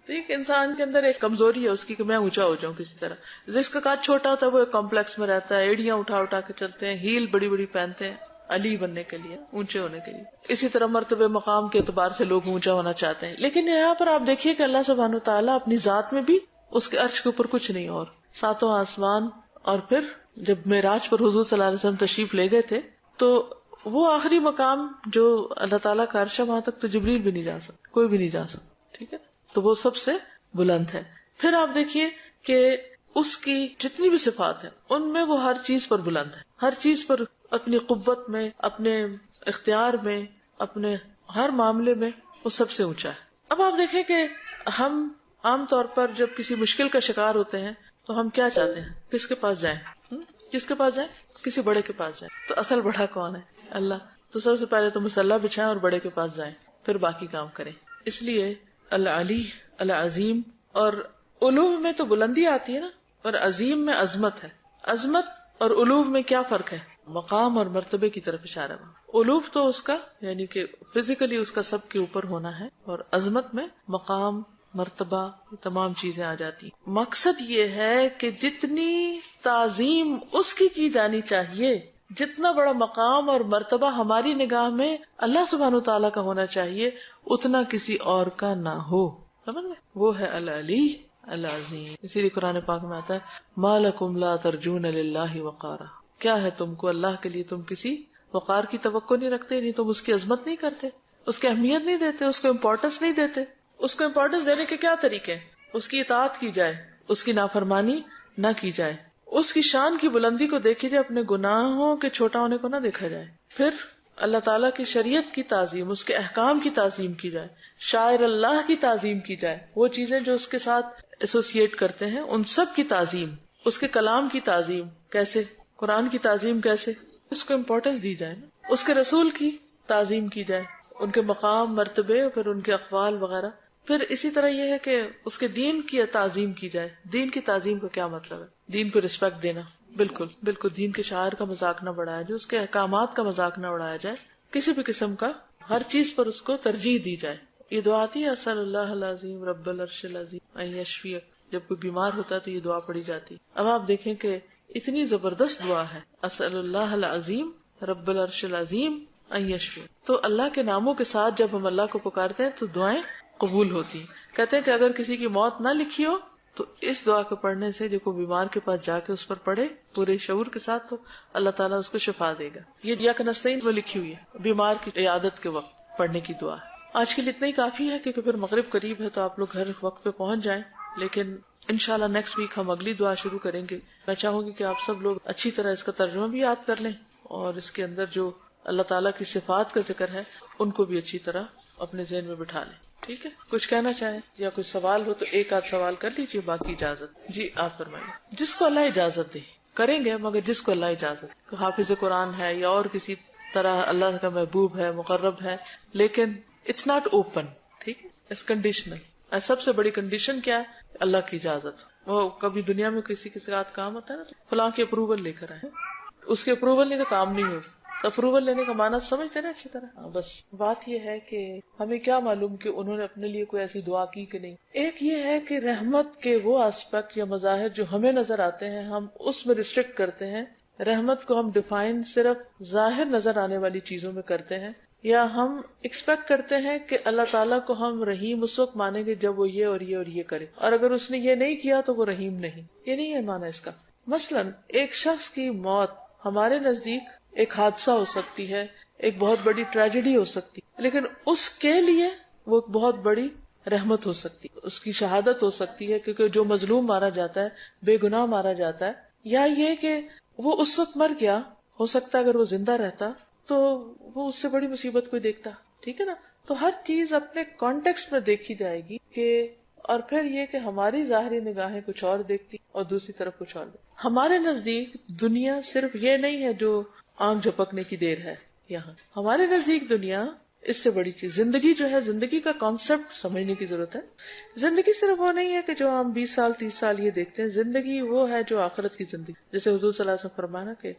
ایک انسان کے اندر ایک کمزوری ہے اس کی کہ میں اونچا ہو جاؤں کسی طرح. جس کا قد چھوٹا ہوتا ہے وہ ایک کمپلیکس میں رہتا ہے، ایڑیاں اٹھا اٹھا کے چلتے ہیں، ہیل بڑی بڑی پہنتے ہیں علی بننے کے لیے، اونچے ہونے کے لیے. اسی طرح مرتبہ مقام کے اعتبار سے لوگ اونچا ہونا چاہتے ہیں. لیکن یہاں پر آپ دیکھیے کہ اللہ سبحانہ وتعالیٰ اپنی ذات میں بھی اس کے عرش کے اوپر کچھ نہیں، اور ساتوں آسمان. اور پھر جب معراج پر حضور صلی اللہ علیہ وسلم تشریف لے گئے تھے تو وہ آخری مقام جو اللہ تعالیٰ کا عرش ہے وہاں تک تو جبریل بھی نہیں جا سکتا، کوئی بھی نہیں جا سکتا. ٹھیک ہے، تو وہ سب سے بلند ہے. پھر آپ دیکھیے کہ اس کی جتنی بھی صفات ہیں ان میں وہ ہر چیز پر بلند ہے، ہر چیز پر، اپنی قوت میں، اپنے اختیار میں، اپنے ہر معاملے میں وہ سب سے اونچا ہے. اب آپ دیکھیں کہ ہم عام طور پر جب کسی مشکل کا شکار ہوتے ہیں تو ہم کیا چاہتے ہیں؟ کس کے پاس جائیں؟ کس کے پاس جائیں؟ کسی بڑے کے پاس جائیں. تو اصل بڑا کون ہے؟ اللہ. تو سب سے پہلے تو مسلح بچھائیں اور بڑے کے پاس جائیں، پھر باقی کام کریں. اس لیے العلی، العظیم، اور علو میں تو بلندی آتی ہے نا، اور عظیم میں عظمت ہے. عظمت اور علو میں کیا فرق ہے؟ مقام اور مرتبے کی طرف اشارہ ہے. علو تو اس کا یعنی کہ فزیکلی اس کا سب کے اوپر ہونا ہے، اور عظمت میں مقام، مرتبہ، تمام چیزیں آ جاتی. مقصد یہ ہے کہ جتنی تعظیم اس کی جانی چاہیے، جتنا بڑا مقام اور مرتبہ ہماری نگاہ میں اللہ سبحانہ تعالیٰ کا ہونا چاہیے اتنا کسی اور کا نہ ہو. سمجھ میں؟ وہ ہے العلی العظیم. اسی لیے قرآن پاک میں آتا ہے ما لکم لا ترجون للہ وقارا. کیا ہے تم کو اللہ کے لیے تم کسی وقار کی توقع نہیں رکھتے، نہیں تم اس کی عظمت نہیں کرتے، اس کی اہمیت نہیں دیتے، اس کو امپورٹنس نہیں دیتے. اس کو امپورٹنس دینے کے کیا طریقے؟ اس کی اطاعت کی جائے، اس کی نافرمانی نہ کی جائے، اس کی شان کی بلندی کو دیکھی جائے، اپنے گناہوں کے چھوٹا ہونے کو نہ دیکھا جائے. پھر اللہ تعالیٰ کی شریعت کی تعظیم، اس کے احکام کی تعظیم کی جائے، شاعر اللہ کی تعظیم کی جائے، وہ چیزیں جو اس کے ساتھ ایسوسیٹ کرتے ہیں ان سب کی تعظیم، اس کے کلام کی تعظیم کیسے، قرآن کی تعظیم کیسے، اس کو امپورٹنس دی جائے نا. اس کے رسول کی تعظیم کی جائے، ان کے مقام، مرتبے، پھر ان کے اقوال وغیرہ. پھر اسی طرح یہ ہے کہ اس کے دین کی تعظیم کی جائے. دین کی تعظیم کا کیا مطلب ہے؟ دین کو رسپیکٹ دینا. بالکل بالکل دین کے شاعر کا مذاق نہ بڑھایا جائے، اس کے احکامات کا مذاق نہ اڑایا جائے، کسی بھی قسم کا، ہر چیز پر اس کو ترجیح دی جائے. یہ دعا آتی ہے اسأل اللہ العظیم رب العرش العظیم ان یشفیک. جب کوئی بیمار ہوتا ہے تو یہ دعا پڑھی جاتی. اب آپ دیکھیں کہ اتنی زبردست دعا ہے، اسأل اللہ العظیم رب العرش العظیم ان یشفیک. تو اللہ کے ناموں کے ساتھ جب ہم اللہ کو پکارتے ہیں تو دعائیں قبول ہوتی. کہتے ہیں کہ اگر کسی کی موت نہ لکھی ہو تو اس دعا کو پڑھنے سے جو کوئی بیمار کے پاس جا کے اس پر پڑھے پورے شعور کے ساتھ تو اللہ تعالیٰ اس کو شفا دے گا. یہ یا کنستین میں لکھی ہوئی ہے، بیمار کی عیادت کے وقت پڑھنے کی دعا. آج کے لیے اتنا ہی کافی ہے کیونکہ پھر مغرب قریب ہے تو آپ لوگ گھر وقت پہ پہنچ جائیں. لیکن انشاءاللہ نیکسٹ ویک ہم اگلی دعا شروع کریں گے. میں چاہوں گی کہ آپ سب لوگ اچھی طرح اس کا ترجمہ بھی یاد کر لیں اور اس کے اندر جو اللہ تعالیٰ کی صفات کا ذکر ہے ان کو بھی اچھی طرح اپنے ذہن میں بٹھا لیں. ٹھیک ہے، کچھ کہنا چاہیں یا کچھ سوال ہو تو ایک آدھ سوال کر لیجیے، باقی اجازت. جی آپ فرمائیے. جس کو اللہ اجازت دے کریں گے، مگر جس کو اللہ اجازت، حافظ قرآن ہے یا اور کسی طرح اللہ کا محبوب ہے، مقرب ہے، لیکن اٹس ناٹ اوپن. ٹھیک ہے، اٹس کنڈیشنل. سب سے بڑی کنڈیشن کیا ہے؟ اللہ کی اجازت. وہ کبھی دنیا میں کسی کے ساتھ کام ہوتا ہے نا، فلاں کی اپروول لے کر آئے، اس کے اپروول نہیں تو کام نہیں ہوگا. اپروول لینے کا معنی سمجھتے نا اچھی طرح. بس بات یہ ہے کہ ہمیں کیا معلوم کہ انہوں نے اپنے لیے کوئی ایسی دعا کی کہ نہیں. ایک یہ ہے کہ رحمت کے وہ آسپیکٹ یا مظاہر جو ہمیں نظر آتے ہیں ہم اس میں ریسٹرکٹ کرتے ہیں. رحمت کو ہم ڈیفائن صرف ظاہر نظر آنے والی چیزوں میں کرتے ہیں، یا ہم ایکسپیکٹ کرتے ہیں کہ اللہ تعالیٰ کو ہم رحیم اس وقت مانیں گے جب وہ یہ اور یہ اور یہ کرے، اور اگر اس نے یہ نہیں کیا تو وہ رحیم نہیں. یہ نہیں ہے معنی اس کا. مثلاً ایک شخص کی موت ہمارے نزدیک ایک حادثہ ہو سکتی ہے، ایک بہت بڑی ٹریجڈی ہو سکتی، لیکن اس کے لیے وہ ایک بہت بڑی رحمت ہو سکتی، اس کی شہادت ہو سکتی ہے، کیونکہ جو مظلوم مارا جاتا ہے، بے گناہ مارا جاتا ہے. یا یہ کہ وہ اس وقت مر گیا، ہو سکتا ہے اگر وہ زندہ رہتا تو وہ اس سے بڑی مصیبت کوئی دیکھتا. ٹھیک ہے نا. تو ہر چیز اپنے کانٹیکسٹ میں دیکھی جائے گی کہ، اور پھر یہ کہ ہماری ظاہری نگاہیں کچھ اور دیکھتی اور دوسری طرف کچھ اور دیکھتی. ہمارے نزدیک دنیا صرف یہ نہیں ہے جو آنکھ جھپکنے کی دیر ہے. یہاں ہمارے نزدیک دنیا اس سے بڑی چیز، زندگی جو ہے، زندگی کا کانسیپٹ سمجھنے کی ضرورت ہے. زندگی صرف وہ نہیں ہے کہ جو ہم 20 سال 30 سال یہ دیکھتے ہیں. زندگی وہ ہے جو آخرت کی زندگی، جیسے حضور صلی اللہ علیہ وسلم فرمانا کہ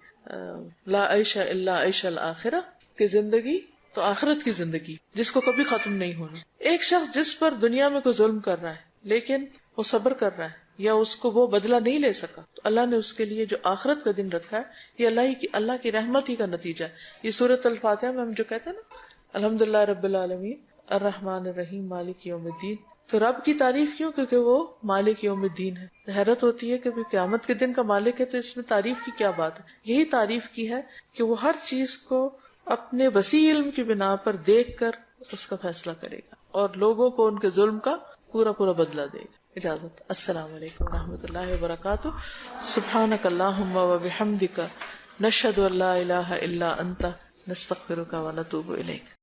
لا عیش الا عیش الآخرہ، کہ زندگی تو آخرت کی زندگی جس کو کبھی ختم نہیں ہونا. ایک شخص جس پر دنیا میں کوئی ظلم کر رہا ہے لیکن وہ صبر کر رہا ہے یا اس کو وہ بدلہ نہیں لے سکا، تو اللہ نے اس کے لیے جو آخرت کا دن رکھا ہے یہ اللہ کی رحمت ہی کا نتیجہ ہے. یہ سورۃ الفاتحہ میں ہم جو کہتے ہیں نا، الحمدللہ رب العالمین الرحمن الرحیم مالک یوم الدین، تو رب کی تعریف کیوں؟ کیونکہ وہ مالک یوم الدین ہے. حیرت ہوتی ہے کہ قیامت کے دن کا مالک ہے تو اس میں تعریف کی کیا بات ہے؟ یہی تعریف کی ہے کہ وہ ہر چیز کو اپنے وسیع علم کی بنا پر دیکھ کر اس کا فیصلہ کرے گا اور لوگوں کو ان کے ظلم کا پورا بدلہ دے گا. اجازت. السلام علیکم و رحمۃ اللہ وبرکاتہ. سبحانک اللہم و بحمدک، نشہد ان لا الہ الا انت، نستغفرک و نتوب الیک.